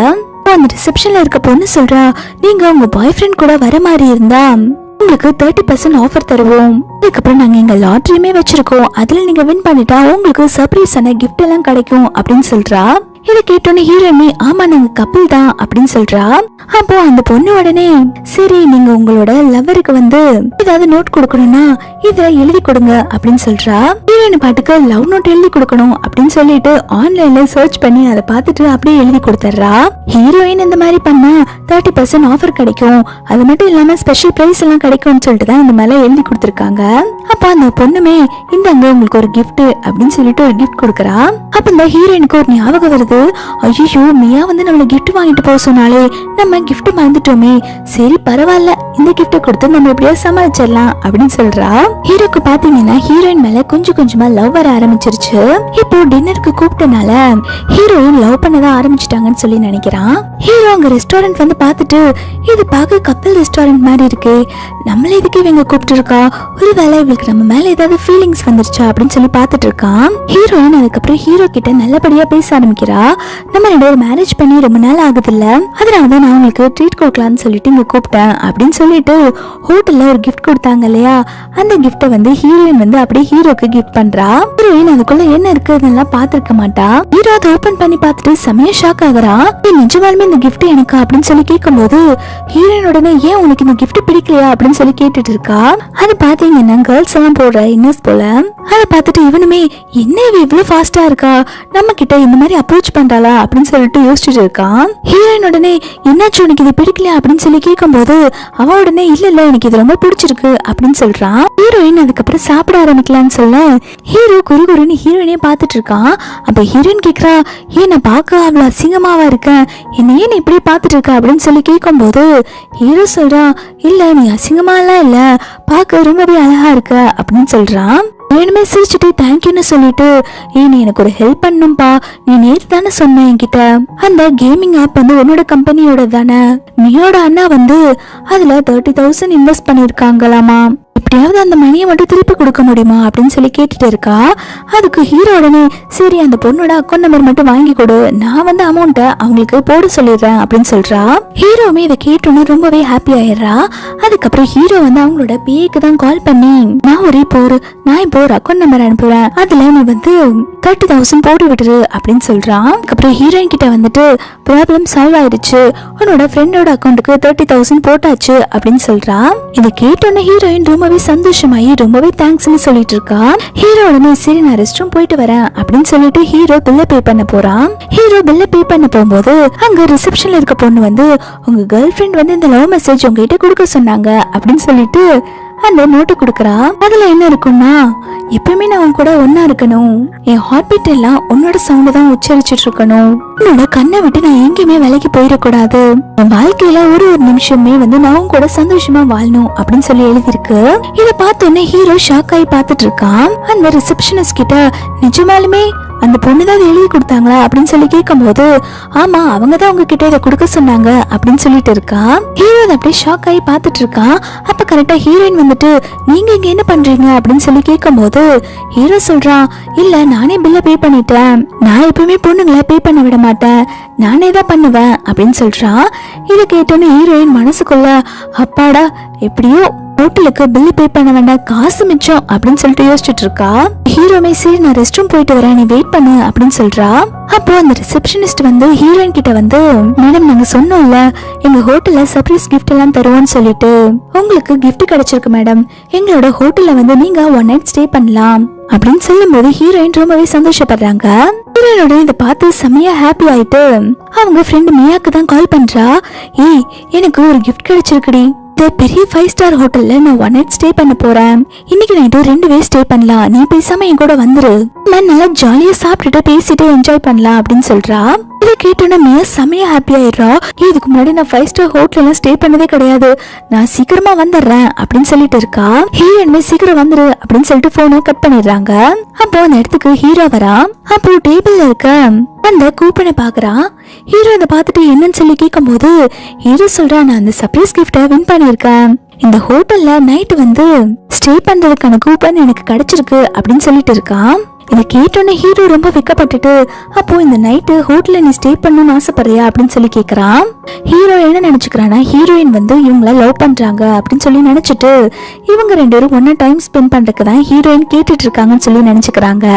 அந்த ரிசப்ஷன்ல இருக்க பொண்ணு சொல்றா, நீங்க உங்க பாய் ஃப்ரெண்ட் கூட வர மாதிரி இருந்தா உங்களுக்கு 30% ஆஃபர் தருவோம், அதுக்கப்புறம் நாங்க எங்க லாட்டரியுமே வச்சிருக்கோம், அதுல நீங்க வின் பண்ணிட்டா உங்களுக்கு சர்ப்ரைஸான கிஃப்ட் எல்லாம் கிடைக்கும் அப்படின்னு சொல்றா. இதை கேட்டோன்னு ஹீரோயினி ஆமா நாங்க கப்பிள் தான் அப்படின்னு சொல்றா. அப்போ அந்த பொண்ணு உடனே சரி நீங்க உங்களோட லவ்வருக்கு வந்து ஏதாவது நோட் கொடுக்கணும்னா இத எழுதி கொடுங்க அப்படின்னு சொல்றா. ஹீரோயின் பாட்டுக்கு லவ் நோட் எழுதி கொடுக்கணும் அப்படின்னு சொல்லிட்டு ஆன்லைன்ல சர்ச் பண்ணி அதை பார்த்துட்டு அப்படியே எழுதி கொடுத்துறா. ஹீரோயின் இந்த மாதிரி பண்ணா 30% ஆஃபர் கிடைக்கும், அது மட்டும் இல்லாம ஸ்பெஷல் பிரைஸ் எல்லாம் கிடைக்கும்னு சொல்லிட்டு தான் இந்த மாதிரி எழுதி கொடுத்துருக்காங்க. அப்ப அந்த பொண்ணுமே இந்தாங்க உங்களுக்கு ஒரு கிஃப்ட் அப்படின்னு சொல்லிட்டு ஒரு கிஃப்ட் கொடுக்கறா. அப்ப இந்த ஹீரோயினுக்கு ஒரு ஞாபகம் வருது, ஐயோ மியா வந்து நம்மள கிஃப்ட் வாங்கிட்டு போக சொன்னாலே நம்ம கிஃப்ட் மறந்துட்டோமே, சரி பரவாயில்ல இந்த கிஃப்ட் கொடுத்து நம்ம எப்படியா சமாளிச்சிடலாம் அப்படின்னு சொல்றா. ஹீரோக்கு பாத்தீங்கன்னா ஹீரோயின் மேல கொஞ்சம் கொஞ்சமா லவ் வர ஆரம்பிச்சிருச்சு. இப்போ டின்னருக்கு கூப்பிட்டனால ஹீரோயின் லவ் பண்ணதான் ஆரம்பிச்சிட்டாங்கன்னு சொல்லி நினைக்கிறான். ஹீரோ அங்க ரெஸ்டாரண்ட் வந்து பார்த்துட்டு இது பார்க்க கப்பல் ரெஸ்டாரண்ட் மாதிரி இருக்கு, நம்மள எதுக்கு இவங்க கூப்பிட்டு இருக்கா, ஒருவேளை இவளுக்கு நம்ம மேல ஏதாவது ஃபீலிங்ஸ் வந்துருச்சா அப்படின்னு சொல்லி பார்த்துட்டு இருக்கான். ஹீரோயின் அதுக்கப்புறம் ஹீரோ கிட்ட நல்லபடியா பேச ஆரம்பிக்கிறா. நம்ம 2 பேரும் மேரேஜ் பண்ணி ரொம்ப நாள் ஆகுது இல்ல, அதனாலதான் நான் உங்களுக்கு ட்ரீட் கொடுக்கலான்னு சொல்லிட்டு இங்க கூப்பிட்டேன் அப்படின்னு சொல்லிட்டு ஹோட்டல்ல ஒரு கிஃப்ட் கொடுத்தாங்க இல்லையா, அந்த கிஃப்ட வந்து ஹீரோயின் வந்து அப்படியே ஹீரோக்கு கிஃப்ட் பண்றா. ஹீரோயின் அதுக்குள்ள என்ன இருக்கு அதெல்லாம் பாத்துருக்க மாட்டா. ஹீரோ அதை ஓபன் பண்ணி பார்த்துட்டு செமையா ஷாக் ஆகுறா. நிஜமாலுமே இந்த கிஃப்ட் எனக்கு அப்படின்னு சொல்லி கேட்கும்போது ஹீரோயின் உடனே ஏன் உனக்கு இந்த கிஃப்ட் பிடிக்கலையா அப்படின்னு சொல்லி கேட்டுட்டு இருக்கா. அது பாத்தீங்கன்னா கேர்ள்ஸ் எல்லாம் போடுற இன்னர்ஸ் போல. அதை பார்த்துட்டு இவனுமே என்ன இவ இவ்வளவு ஃபாஸ்டா இருக்கா, நம்ம கிட்ட இந்த மாதிரி அப்ரோச் பண்றாளா அப்படின்னு சொல்லிட்டு யோசிச்சுட்டு இருக்கான். ஹீரோயின் உடனே என்னாச்சு உனக்கு இது பிடிக்கலையா அப்படின்னு சொல்லி கேட்கும்போது அவ உடனே இல்ல எனக்கு இது ரொம்ப பிடிச்சிருக்கு அப்படின்னு சொல்றான். ஹீரோயின் அதுக்கப்புறம் சாப்பிட ஆரம்பிக்கலான்னு சொல்ல ஹீரோ குறுகுறுன்னு ஹீரோயினே பார்த்துட்டு இருக்கான். அப்ப ஹீரோயின் கேக்குறா, ஏன் நான் பார்க்க அவ்வளவு அசிங்கமாவா இருக்கேன், என்ன ஏன் இப்படி பார்த்துட்டு இருக்க அப்படின்னு சொல்லி கேட்கும்போது ஹீரோ சொல்றான், இல்ல நீ அசிங்கமா எல்லாம் இல்ல, பார்க்க ரொம்பவே அழகா இருக்க அப்படின்னு சொல்றான். வேணுமே சிரிச்சுட்டு தேங்க்யூன்னு சொல்லிட்டு நீ எனக்கு ஒரு ஹெல்ப் பண்ணும்பா, நீ நேற்று தானே சொன்ன என்கிட்ட அந்த கேமிங் ஆப் வந்து உன்னோட கம்பெனியோட தானே, நீயோட அண்ணா வந்து அதுல 30,000 இன்வெஸ்ட் பண்ணிருக்காங்களாமா, எப்படியாவது அந்த மணியை மட்டும் திருப்பி கொடுக்க முடியுமா அப்படின்னு சொல்லி கேட்டுட்டு இருக்கா. அதுக்கு ஹீரோ உடனே சரி அந்த பொண்ணோட அக்கௌண்ட் நம்பர் மட்டும் வாங்கி கொடு, நான் வந்து அமௌண்ட்டை அவங்களுக்கு போட சொல்லிடுறேன் அப்படின்னு சொல்றா. ஹீரோமே இதை கேட்டோன்னு ரொம்பவே ஹாப்பி ஆயிடுறா. அதுக்கப்புறம் ஹீரோ வந்து அவங்களோட பிஏக்கு தான் கால் பண்ணி நான் இப்போ ஒரு அக்கௌண்ட் நம்பர் அனுப்புறேன், அதுல நீ வந்து 30,000 போட்டு விட்டுரு அப்படின்னு சொல்றான். அதுக்கப்புறம் ஹீரோயின் கிட்ட வந்துட்டு ப்ராப்ளம் சால்வ் ஆயிடுச்சு, உன்னோட ஃப்ரெண்டோட அக்கௌண்ட்டுக்கு 30,000 போட்டாச்சு அப்படின்னு சொல்றா. இதை கேட்டோன்னு ஹீரோயின் ரொம்பவே சந்தோஷமாயி ரொம்பவே தேங்க்ஸ்னு சொல்லிட்டு இருக்கா. ஹீரோ உடனே சரி நான் ரெஸ்ட் ரூம் போயிட்டு வரேன் அப்படின்னு சொல்லிட்டு ஹீரோ பில்ல பே பண்ண போறான். ஹீரோ பில்ல பே பண்ண போகும்போது அங்க ரிசப்ஷன்ல இருக்க பொண்ணு வந்து உங்க கேர்ள் ஃப்ரெண்ட் வந்து இந்த லவ் மெசேஜ் உங்ககிட்ட கொடுக்க சொன்னாங்க அப்படின்னு சொல்லிட்டு அந்த நோட்டு கொடுக்கறா. அதுல என்ன இருக்கும்னா, எப்பவுமே நான் உன் கூட ஒன்னா இருக்கணும், என் ஹார்ட் பீட் எல்லாம் உன்னோட சவுண்ட் தான் உச்சரிச்சுட்டு இருக்கணும், உன்னோட கண்ணை விட்டு நான் எங்கேயுமே விலைக்கு போயிடக்கூடாது, என் வாழ்க்கையில ஒரு நிமிஷமே வந்து நான் கூட சந்தோஷமா வாழணும் அப்படின்னு சொல்லி எழுதிருக்கு. இதை பார்த்தோன்னே ஹீரோ ஷாக் ஆகி பார்த்துட்டு இருக்கான். அந்த ரிசப்ஷனிஸ்ட் கிட்ட நிஜமாலுமே அந்த பொண்ணுதான் எழுதி கொடுத்தாங்களா அப்படின்னு சொல்லி கேட்கும்போது ஆமா அவங்க தான் உங்ககிட்ட இதை கொடுக்க சொன்னாங்க அப்படின்னு சொல்லிட்டு இருக்கா. ஹீரோ அப்படியே ஷாக் ஆகி பார்த்துட்டு இருக்கான். அப்ப கரெக்டா ஹீரோயின் வந்துட்டு நீங்க இங்க என்ன பண்றீங்க அப்படின்னு சொல்லி கேட்கும்போது ஹீரோ சொல்றான், இல்ல நானே பில்ல பே பண்ணிட்டேன், நான் எப்பவுமே பொண்ணுங்களை பே பண்ண விட மாட்டேன், நானே தான் பண்ணுவேன் அப்படின்னு சொல்றான். இதை கேட்டோன்னு ஹீரோயின் மனசுக்குள்ள அப்பாடா எப்படியோ ஹோட்டலுக்கு பில் பே பண்ண வேண்டாம், காசு மிச்சம் அப்படின்னு சொல்லிட்டு யோசிச்சுட்டு இருக்கா. ஹீரோமே சரி நான் ரெஸ்ட் ரூம் போயிட்டு வரேன், நீ வெயிட் பண்ணு அப்படின்னு சொல்றா. அப்போ அந்த ரிசப்ஷனிஸ்ட் வந்து ஹீரோயின் கிட்ட வந்து, மேடம் நாங்க சொன்னோம்ல எங்க ஹோட்டல்ல சர்ப்ரைஸ் கிஃப்ட் எல்லாம் தருவோம்னு சொல்லிட்டு, உங்களுக்கு கிஃப்ட் கிடைச்சிருக்கு மேடம், எங்களோட ஹோட்டல்ல வந்து நீங்க 1 night ஸ்டே பண்ணலாம் அப்படின்னு சொல்லும் போது ஹீரோயின் ரொம்பவே சந்தோஷப்படுறாங்க. ஹீரோயினோட இதை பார்த்து செமையா ஹாப்பி ஆயிட்டு அவங்க ஃப்ரெண்ட் மியாக்கு தான் கால் பண்றா. ஏய் எனக்கு ஒரு கிஃப்ட் கிடைச்சிருக்குடி, பெரிய 5 star ஹோட்டல்ல நான் 1 night ஸ்டே பண்ண போறேன், இன்னைக்கு நைட்டு 2 வே ஸ்டே பண்ணலாம், நீ பேசாம என் கூட வந்துரு, நல்லா ஜாலியா சாப்பிட்டுட்டு பேசிட்டு என்ஜாய் பண்ணலாம் அப்படின்னு சொல்றா. இதை கேட்டோன்னா மியா செமையா ஹாப்பி ஆயிடுறா. இதுக்கு முன்னாடி நான் 5 star ஹோட்டல்லாம் ஸ்டே பண்ணதே கிடையாது, நான் சீக்கிரமா வந்துடுறேன் அப்படின்னு சொல்லிட்டு இருக்கா. ஹீரோயினுமே சீக்கிரம் வந்துரு அப்படின்னு சொல்லிட்டு போனை கட் பண்ணிடுறாங்க. அப்போ அந்த இடத்துக்கு ஹீரோ வரா. அப்போ டேபிள்ல இருக்க அந்த கூப்பனை பாக்குறான். ஹீரோ இதை பார்த்துட்டு என்னன்னு சொல்லி கேட்கும் போது ஹீரோ சொல்றா, நான் அந்த சர்ப்ரைஸ் கிஃப்ட வின் பண்ணிருக்கேன், இந்த ஹோட்டல்ல நைட் வந்து ஸ்டே பண்றதுக்கான கூப்பன் எனக்கு கிடைச்சிருக்கு அப்படின்னு சொல்லிட்டு இருக்கான். இதை கேட்டோன்னே ஹீரோ ரொம்ப வெக்கப்பட்டுட்டு, அப்போ இந்த நைட்டு ஹோட்டல்ல நீ ஸ்டே பண்ணணும்னு ஆசைப்படுறியா அப்படின்னு சொல்லி கேக்குறான். ஹீரோ என்ன நினைச்சுக்கிறான்னா ஹீரோயின் வந்து இவங்கள லவ் பண்றாங்க அப்படின்னு சொல்லி நினைச்சிட்டு இவங்க 2 பேரும் ஒன்னா டைம் ஸ்பெண்ட் பண்றதுக்கு தான் ஹீரோயின் கேட்டுட்டு இருக்காங்கன்னு சொல்லி நினைச்சுக்கிறாங்க.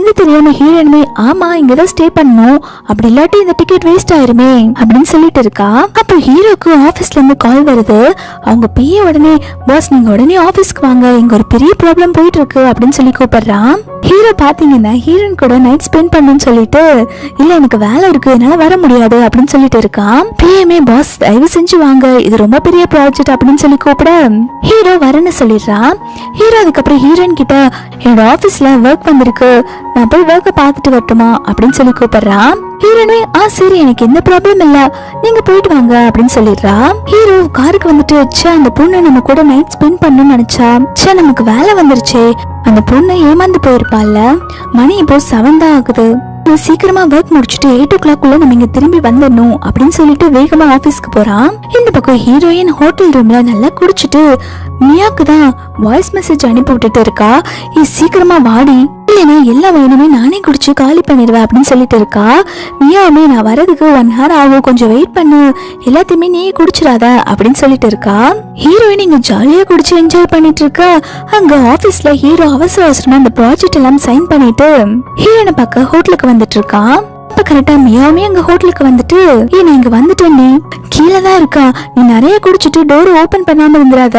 இது தெரியாம ஹீரோயினுமே ஆமா இங்கதான் ஸ்டே பண்ணணும், அப்படி இல்லாட்டி இந்த டிக்கெட் வேஸ்ட் ஆயிருமே அப்படின்னு சொல்லிட்டு இருக்கா. அப்போ ஹீரோக்கு ஆபீஸ்ல இருந்து கால் வருது. அவங்க பிஏ உடனே, பாஸ் நீங்க உடனே ஆபீஸ்க்கு வாங்க, இங்க ஒரு பெரிய ப்ராப்ளம் போயிட்டு இருக்கு அப்படின்னு சொல்லி கூப்பிடுறான். ஹீரோ பாத்தீங்கன்னா ஹீரோயின் கூட நைட் ஸ்பெண்ட் பண்ணணும்னு சொல்லிட்டு, இல்ல எனக்கு வேலை இருக்கு என்னால வர முடியாது அப்படின்னு சொல்லிட்டு இருக்கான். பிஏமே பாஸ் தயவு செஞ்சு வாங்க, இது ரொம்ப பெரிய ப்ராஜெக்ட் அப்படின்னு சொல்லி கூப்பிட ஹீரோ வரேன்னு சொல்லிடுறான். ஹீரோ அதுக்கப்புறம் ஹீரோயின் கிட்ட, என்னோட ஆபீஸ்ல ஒர்க் வந்திருக்கு, நான் போய் ஒர்க்க பாத்துட்டு வரட்டுமா அப்படின்னு சொல்லி கூப்பிடுறான். ஹீரோனே சரி எனக்கு எந்த ப்ராப்ளம் இல்ல, நீங்க போயிட்டு வாங்க அப்படின்னு சொல்லிடுறா. ஹீரோ காருக்கு வந்துட்டு, அந்த பொண்ணு நம்ம கூட நைட் ஸ்பெண்ட் பண்ணணும்னு நினைச்சா, நமக்கு வேலை வந்துருச்சே, அந்த பொண்ணு ஏமாந்து போயிருப்பாள்ல, மணி இப்போ 7 தான் ஆகுது, சீக்கிரமா ஒர்க் முடிச்சுட்டு 8 o'clock நம்ம இங்க திரும்பி வந்துடணும் அப்படின்னு சொல்லிட்டு வேகமா ஆபீஸ்க்கு போறான். இந்த பக்கம் ஹீரோயின் ஹோட்டல் ரூம்ல நல்லா குடிச்சிட்டு மியாக்கு தான் வாய்ஸ் மெசேஜ் அனுப்பி விட்டுட்டு இருக்கா. சீக்கிரமா வாடி, இல்லைன்னா எல்லா வயனுமே நானே குடிச்சு காலி பண்ணிடுவேன் அப்படின்னு சொல்லிட்டு இருக்கா. மியாவுமே நான் வரதுக்கு 1 hour ஆகும், கொஞ்சம் வெயிட் பண்ணு, எல்லாத்தையுமே நீ குடிச்சிடாத அப்படின்னு சொல்லிட்டு இருக்கா. ஹீரோயின் இங்க ஜாலியா குடிச்சு என்ஜாய் பண்ணிட்டு இருக்கா. அங்க ஆபீஸ்ல ஹீரோ அவசர அவசரமா அந்த ப்ராஜெக்ட் எல்லாம் சைன் பண்ணிட்டு ஹீரோயினை பார்க்க ஹோட்டலுக்கு வந்துட்டு இருக்கான். அப்ப கரெக்டா மியாவுமே அங்க ஹோட்டலுக்கு வந்துட்டு, நான் இங்க வந்துட்டேன், நீ கீழே தான் இருக்கா, நீ நிறைய குடிச்சிட்டு டோர் ஓபன் பண்ணாம இருந்துடாத,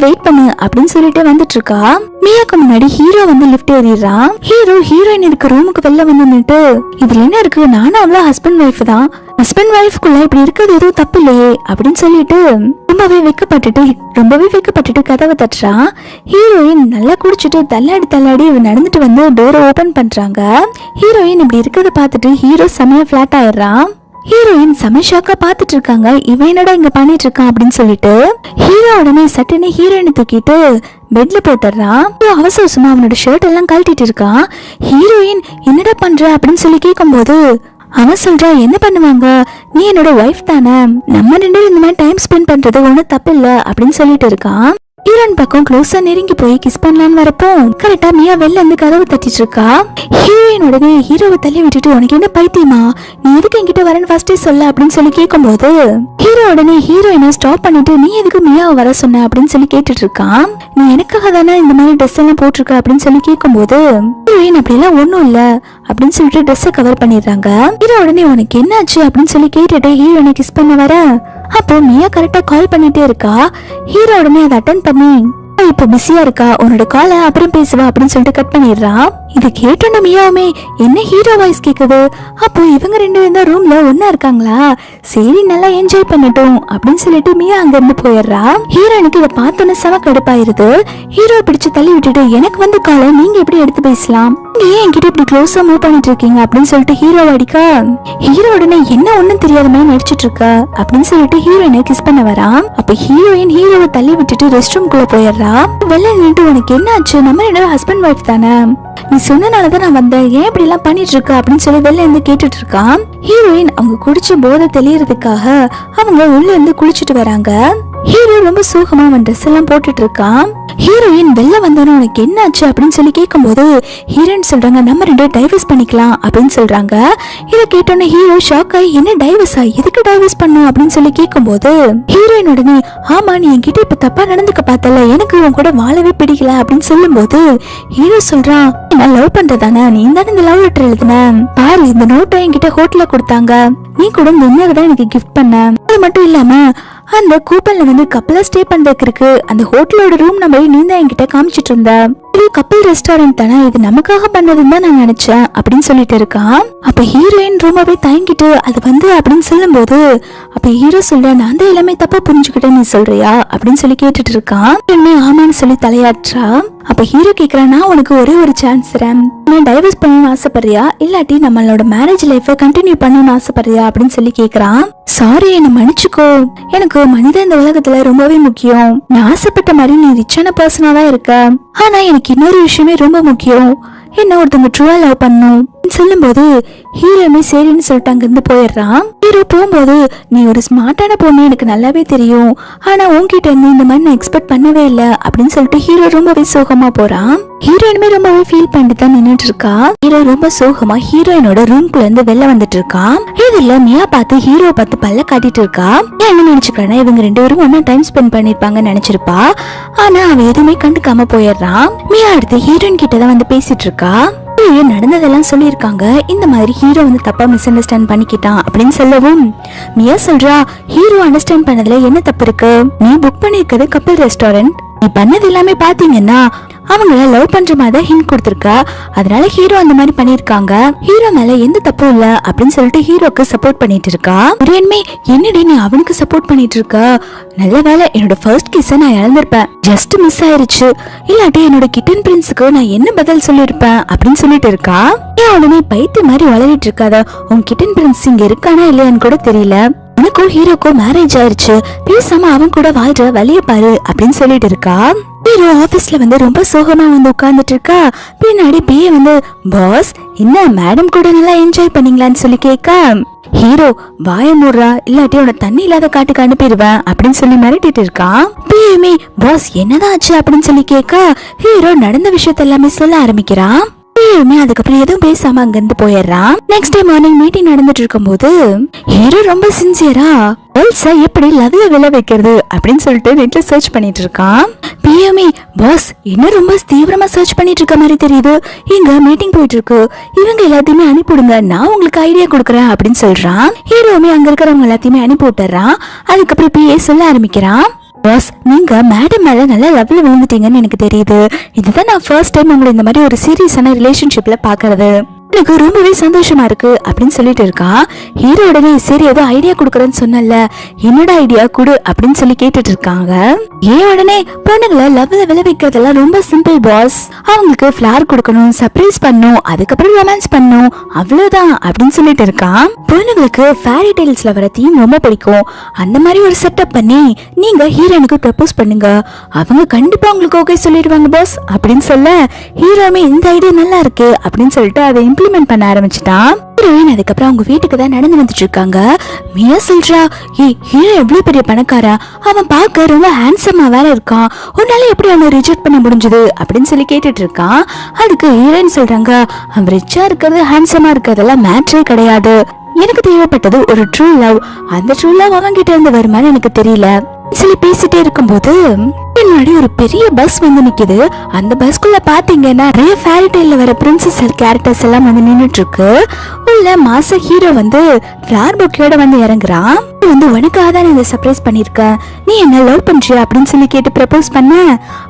வெயிட் பண்ணு அப்படின்னு சொல்லிட்டு வந்துட்டு இருக்கா. மியாக்கு முன்னாடி ஹீரோ வந்து லிஃப்ட் ஏறிடுறான். ஹீரோயின் இருக்க ரூமுக்கு வெளில வந்து நின்னுட்டு, இதுல என்ன இருக்கு, நானும் அவ்வளோ ஹஸ்பண்ட் ஒய்ஃப் தான், ஹஸ்பண்ட் ஒய்ஃப்குள்ள இப்படி இருக்கிறது எதுவும் தப்பு இல்லையே அப்படின்னு சொல்லிட்டு ரொம்பவே வெக்கப்பட்டுட்டு கதவை தட்டுறான். ஹீரோயின் நல்லா குடிச்சிட்டு தள்ளாடி நடந்துட்டு வந்து டோரை ஓபன் பண்றாங்க. ஹீரோயின் இப்படி இருக்கிறத பார்த்துட்டு ஹீரோ செமையா ஃபிளாட் ஆயிடுறான். ஹீரோயின் சமேஷாக்கா பாத்துட்டு இருக்காங்க, இவன் என்னடா இங்க பண்ணிட்டு இருக்கான் அப்படின்னு சொல்லிட்டு ஹீரோ உடனே சட்டுன்னு ஹீரோயினை தூக்கிட்டு பெட்ல போட்டுறான். அவசரமா அவனோட ஷர்ட் எல்லாம் கழட்டிட்டு இருக்கான். ஹீரோயின் என்னடா பண்ற அப்படின்னு சொல்லி கேட்கும் போது அவன் சொல்றா, என்ன பண்ணுவாங்க, நீ என்னோட ஒய்ஃப் தானே, நம்ம 2 பேரும் இந்த மாதிரி டைம் ஸ்பெண்ட் பண்றது ஒன்னும் தப்பு இல்ல அப்படின்னு சொல்லிட்டு இருக்கான். ஹீரோயின் பக்கம் க்ளோஸா நெருங்கி போய் கிஸ் பண்ணலான்னு வரப்போ கரெக்டா மியா வெளில இருந்து கதவு தட்டிட்டு இருக்கா. ஹீரோயின் உடனே ஹீரோவை தள்ளி விட்டுட்டு, உனக்கு என்ன பைத்தியமா, நீ எதுக்கு என்கிட்ட வரேன்னு ஃபர்ஸ்டே சொல்ல அப்படின்னு சொல்லி கேட்கும் போது ஹீரோ உடனே ஹீரோயினை ஸ்டாப் பண்ணிட்டு, நீ எதுக்கு மியாவை வர சொன்ன அப்படின்னு சொல்லி கேட்டுட்டு இருக்கான். நீ எனக்காக தானே இந்த மாதிரி ட்ரெஸ் எல்லாம் போட்டிருக்க அப்படின்னு சொல்லி கேட்கும் போது ஹீரோயின் அப்படி எல்லாம் ஒண்ணும் இல்ல அப்படின்னு சொல்லிட்டு ட்ரெஸ்ஸை கவர் பண்ணிடுறாங்க. ஹீரோ உடனே உனக்கு என்ன ஆச்சு அப்படின்னு சொல்லி கேட்டுட்டு ஹீரோயினை கிஸ் பண்ண வர, அப்போ மியா கரெக்டா கால் பண்ணிட்டே இருக்கா. ஹீரோ உடனே அதை அட்டென்ட் பண்ணி, இப்ப பிஸியா இருக்கா, உன்னோட காலை அப்புறம் பேசுவா அப்படின்னு சொல்லிட்டு கட் பண்ணிடுறான். இதை கேட்டோன்னு மியாவுமே என்ன ஹீரோ வாய்ஸ் கேக்குது, அப்போ இவங்க 2 பேரும் தான் ரூம்ல ஒன்னா இருக்காங்களா, சரி நல்லா என்ஜாய் பண்ணட்டும் அப்படின்னு சொல்லிட்டு மியா அங்க இருந்து போயிடுறா. ஹீரோனுக்கு இதை பார்த்தோன்னு செம கடுப்பாயிருது. ஹீரோ பிடிச்சு தள்ளி விட்டுட்டு, எனக்கு வந்து காலை நீங்க எப்படி எடுத்து பேசலாம், நீங்க ஏன் என்கிட்ட இப்படி க்ளோஸா மூவ் பண்ணிட்டு இருக்கீங்க அப்படின்னு சொல்லிட்டு ஹீரோ அடிக்க, ஹீரோ உடனே என்ன ஒண்ணும் தெரியாத மாதிரி நடிச்சிட்டு இருக்க அப்படின்னு சொல்லிட்டு ஹீரோயினை கிஸ் பண்ண வரான். அப்ப ஹீரோயின் ஹீரோவை தள்ளி விட்டுட்டு ரெஸ்ட் ரூம் குள்ள போயிடுறா. வெளில நின்று, உனக்கு என்ன ஆச்சு, நம்ம 2 பேரும் ஹஸ்பண்ட் ஒய்ஃப் தானே, நீ சொன்னனாலதான் நான் வந்தேன், ஏன் இப்படி எல்லாம் பண்ணிட்டு இருக்க அப்படின்னு சொல்லி வெளில இருந்து கேட்டுட்டு இருக்கான். ஹீரோயின் அவங்க குடிச்ச போதை தெளியறதுக்காக அவங்க உள்ள இருந்து குளிச்சுட்டு வராங்க. ஹீரோ ரொம்ப சோகமா அவன் ட்ரெஸ் எல்லாம் போட்டுட்டு இருக்கான். ஹீரோயின் வெளில வந்தோன்னு உனக்கு என்ன ஆச்சு அப்படின்னு சொல்லி கேட்கும்போது ஹீரோயின் சொல்றாங்க நம்ம ரெண்டு டைவர்ஸ் பண்ணிக்கலாம் அப்படின்னு சொல்றாங்க. இதை கேட்டோன்னே ஹீரோ ஷாக் ஆகி என்ன டைவர்ஸா, எதுக்கு டைவர்ஸ் பண்ணும் அப்படின்னு சொல்லி கேட்கும்போது ஹீரோயின் உடனே ஆமா நீ என்கிட்ட இப்ப தப்பா நடந்துக்க பார்த்தல, எனக்கு உன் கூட வாழவே பிடிக்கல அப்படின்னு சொல்லும் போது ஹீரோ சொல்றான் நான் லவ் பண்றதானே, நீ தானே இந்த லவ் லெட்டர் எழுதுன பாரு, இந்த நோட்டை என்கிட்ட ஹோட்டல்ல கொடுத்தாங்க, நீ கூட இந்த தான் எனக்கு கிஃப்ட் பண்ண, அது மட்டும் இல்லாம அந்த கூப்பன்ல வந்து கப்பலா ஸ்டே பண்றதுக்கு இருக்கு, அந்த ஹோட்டலோட ரூம் நம்பரை நீ தான் என்கிட்ட காமிச்சிட்டு இருந்த, இது கப்பல் ரெஸ்டாரண்ட் தானே, இது நமக்காக பண்ணதுன்னு தான் நான் நினைச்சேன் அப்படின்னு சொல்லிட்டு இருக்கான். அப்ப ஹீரோயின் ரொம்பவே தயங்கிட்டு அது வந்து அப்படின்னு சொல்லும் போது அப்ப ஹீரோ சொல்ற நான் தான் எல்லாமே தப்பா புரிஞ்சுக்கிட்டேன் நீ சொல்றியா அப்படின்னு சொல்லி கேட்டுட்டு இருக்கான். ஆமான்னு சொல்லி தலையாற்றா. அப்ப ஹீரோ கேக்குறான் நான் உனக்கு ஒரே ஒரு சான்ஸ் தரேன், நான் டைவர்ஸ் பண்ணணும்னு ஆசைப்படுறியா இல்லாட்டி நம்மளோட மேரேஜ் லைஃபை கண்டினியூ பண்ணணும்னு ஆசைப்படுறியா அப்படின்னு சொல்லி கேக்குறான். சாரி என்ன மன்னிச்சுக்கோ, எனக்கு மனிதன் இந்த உலகத்துல ரொம்பவே முக்கியம், நான் ஆசைப்பட்ட மாதிரி நீ ரிச்சான பர்சனா தான் இருக்க, ஆனா எனக்கு இன்னொரு விஷயமே ரொம்ப முக்கியம், என்ன ஒருத்தவங்க ட்ரூவா லவ் பண்ணும் சொல்லும் போது ஹீரோமே சரின்னு சொல்லிட்டு அங்கிருந்து போயிடுறான். ஹீரோ போகும்போது நீ ஒரு ஸ்மார்ட்டான பொண்ணு எனக்கு நல்லாவே தெரியும், ஆனா உன்கிட்ட இருந்து இந்த மாதிரி நான் எக்ஸ்பெக்ட் பண்ணவே இல்லை அப்படின்னு சொல்லிட்டு ஹீரோ ரொம்பவே சோகமா போறான். ஹீரோயினுமே ரொம்பவே ஃபீல் பண்ணிட்டு தான் நின்னுட்டு இருக்கா. ஹீரோ ரொம்ப சோகமா ஹீரோயினோட ரூம்குள்ள இருந்து வெளில வந்துட்டு இருக்கான். இதுல மியா பார்த்து ஹீரோ பார்த்து பல்ல காட்டிட்டு இருக்கா. என்ன நினைச்சுக்கிறேன்னா இவங்க ரெண்டு பேரும் ஒன்னா டைம் ஸ்பெண்ட் பண்ணிருப்பாங்கன்னு நினைச்சிருப்பா, ஆனா அவ எதுவுமே கண்டுக்காம போயிடுறான். மியா அடுத்து ஹீரோயின் கிட்டதான் வந்து பேசிட்டு இருக்கா. நடந்ததெல்லாம் சொல்லியிருக்காங்க, இந்த மாதிரி ஹீரோ வந்து தப்பா மிஸ் அண்டர்ஸ்டாண்ட் பண்ணிக்கிட்டான் அப்படின்னு சொல்லவும் மியா சொல்றா ஹீரோ அண்டர்ஸ்டாண்ட் பண்ணதுல என்ன தப்பு இருக்கு, நீ புக் பண்ணிருக்கிறது கப்பல் ரெஸ்டாரண்ட், நீ பண்ணது எல்லாமே பாத்தீங்கன்னா அவங்கள லவ் பண்ற மாதிரி ஹிண்ட் கொடுத்திருக்கா, அதனால ஹீரோ அந்த மாதிரி பண்ணிருக்காங்க, ஹீரோ மேல எந்த தப்பும் இல்ல அப்படின்னு சொல்லிட்டு ஹீரோக்கு சப்போர்ட் பண்ணிட்டு இருக்கா. உடனே என்னடி நீ அவனுக்கு சப்போர்ட் பண்ணிட்டு இருக்க, நல்ல வேலை என்னோட ஃபர்ஸ்ட் கிஸ்ஸ நான் இழந்திருப்பேன், ஜஸ்ட் மிஸ் ஆயிருச்சு, இல்லாட்டி என்னோட கிட்டன் பிரின்ஸுக்கு நான் என்ன பதில் சொல்லிருப்பேன் அப்படின்னு சொல்லிட்டு இருக்கா. ஏன் உடனே பைத்திய மாதிரி வளரிட்டு இருக்காத, உன் கிட்டன் பிரின்ஸ் இங்க இருக்கானா இல்லையான்னு கூட தெரியல, உனக்கும் ஹீரோக்கும் மேரேஜ் ஆயிருச்சு, பேசாம அவன் கூட வாழ்ற வழிய பாரு அப்படின்னு சொல்லிட்டு இருக்கா. ஹீரோ ஆபீஸ்ல வந்து ரொம்ப சோகமா வந்து உட்கார்ந்துட்டு இருக்கா. பின்னாடி பிஏ வந்து பாஸ் என்ன மேடம் கூட நல்லா என்ஜாய் பண்ணீங்களான்னு சொல்லி கேட்க ஹீரோ வாய மூடுறா இல்லாட்டி உன தண்ணி இல்லாத காட்டுக்கு அனுப்பிடுவேன் அப்படின்னு சொல்லி மிரட்டிட்டு இருக்கான். பிஏமே பாஸ் என்னதான் ஆச்சு அப்படின்னு சொல்லி கேட்க ஹீரோ நடந்த விஷயத்த எல்லாமே சொல்ல ஆரம்பிக்கிறான். அதுக்கப்புறம் எதுவும் பேசாம அங்கிருந்து போயிடுறான். நெக்ஸ்ட் டே மார்னிங் மீட்டிங் நடந்துட்டு இருக்கும் போது ஹீரோ ரொம்ப சின்சியரா எல்சா எப்படி லவ்ல விழ வைக்கிறது அப்படின்னு சொல்லிட்டு நெட்ல சர்ச் பண்ணிட்டு இருக்கான். பிஎம்இ பாஸ் என்ன ரொம்ப தீவிரமா சர்ச் பண்ணிட்டு இருக்க மாதிரி தெரியுது, இங்க மீட்டிங் போயிட்டு இருக்கு, இவங்க எல்லாத்தையுமே அனுப்பிவிடுங்க, நான் உங்களுக்கு ஐடியா கொடுக்குறேன் அப்படின்னு சொல்றான். ஹீரோமே அங்க இருக்கிறவங்க எல்லாத்தையுமே அனுப்பி விட்டுறான். அதுக்கப்புறம் பிஏ சொல்ல ஆரம்பிக்கிறான் பாஸ் நீங்க மேடம் மேல நல்லா லவ்ல விழுந்துட்டீங்கன்னு எனக்கு தெரியுது, இதுதான் நான் ஃபர்ஸ்ட் டைம் உங்களை இந்த மாதிரி ஒரு சீரியஸான ரிலேஷன்ஷிப்ல பாக்குறது, எனக்கு ரொம்பவே சந்தோஷமா இருக்கு அப்படின்னு சொல்லிட்டு இருக்கா. ஹீரோ உடனே சரி ஏதோ ஐடியா கொடுக்கறேன்னு சொன்னல, என்னோட ஐடியா கொடு அப்படின்னு சொல்லி கேட்டுட்டு இருக்காங்க. ஏன் உடனே பொண்ணுங்களை லவ்ல விழ வைக்கிறதெல்லாம் ரொம்ப சிம்பிள் பாஸ், அவங்களுக்கு ஃபிளவர் கொடுக்கணும், சர்ப்ரைஸ் பண்ணணும், அதுக்கப்புறம் ரொமான்ஸ் பண்ணணும், அவ்வளவுதான் அப்படின்னு சொல்லிட்டு இருக்கான். பொண்ணுங்களுக்கு ஃபேரி டெய்ல்ஸ்ல வர தீம் ரொம்ப பிடிக்கும், அந்த மாதிரி ஒரு செட்டப் பண்ணி நீங்க ஹீரோனுக்கு ப்ரப்போஸ் பண்ணுங்க, அவங்க கண்டிப்பா உங்களுக்கு ஓகே சொல்லிடுவாங்க பாஸ் அப்படின்னு சொல்ல ஹீரோமே இந்த ஐடியா நல்லா இருக்கு அப்படின்னு சொல்லிட்டு அதை இம்ப்ளிமெண்ட் பண்ண ஆரம்பிச்சிட்டான். ஹீரோயின் அதுக்கப்புறம் அவங்க வீட்டுக்கு தான் நடந்து வந்துட்டு இருக்காங்க. மியா சொல்றா ஹீரோ எவ்வளவு பெரிய பணக்காரா, அவன் பார்க்க ரொம்ப ஹேண்ட்ஸமா வேற இருக்கான், உன்னால எப்படி அவனை ரிஜெக்ட் பண்ண முடிஞ்சது அப்படின்னு சொல்லி கேட்டுட்டு இருக்கான். அதுக்கு ஹீரோயின் சொல்றாங்க அவன் ரிச்சா இருக்கிறது ஹேண்ட்ஸமா இருக்கிறதெல்லாம் மேட்ரே கிடையாது, எனக்கு தேவைப்பட்டது ஒரு ட்ரூ லவ், அந்த ட்ரூ லவ் அவன்கிட்ட இருந்து வருமானு எனக்கு தெரியல சொல்லி பேசிட்டே இருக்கும்போது பின்னாடி ஒரு பெரிய பஸ் வந்து நிக்குது. அந்த பஸ்குள்ள பாத்தீங்கன்னா நிறைய ஃபேரி டெய்ல்ல வர பிரின்சஸ் கேரக்டர்ஸ் எல்லாம் வந்து நின்னுட்டு இருக்கு. உள்ள மாச ஹீரோ வந்து ஃபிளவர் பொக்கேயோட வந்து இறங்குறான். வந்து உனக்காக தான் இந்த சர்ப்ரைஸ் பண்ணிருக்க, நீ என்ன லவ் பண்றியா அப்படின்னு சொல்லி கேட்டு ப்ரப்போஸ் பண்ண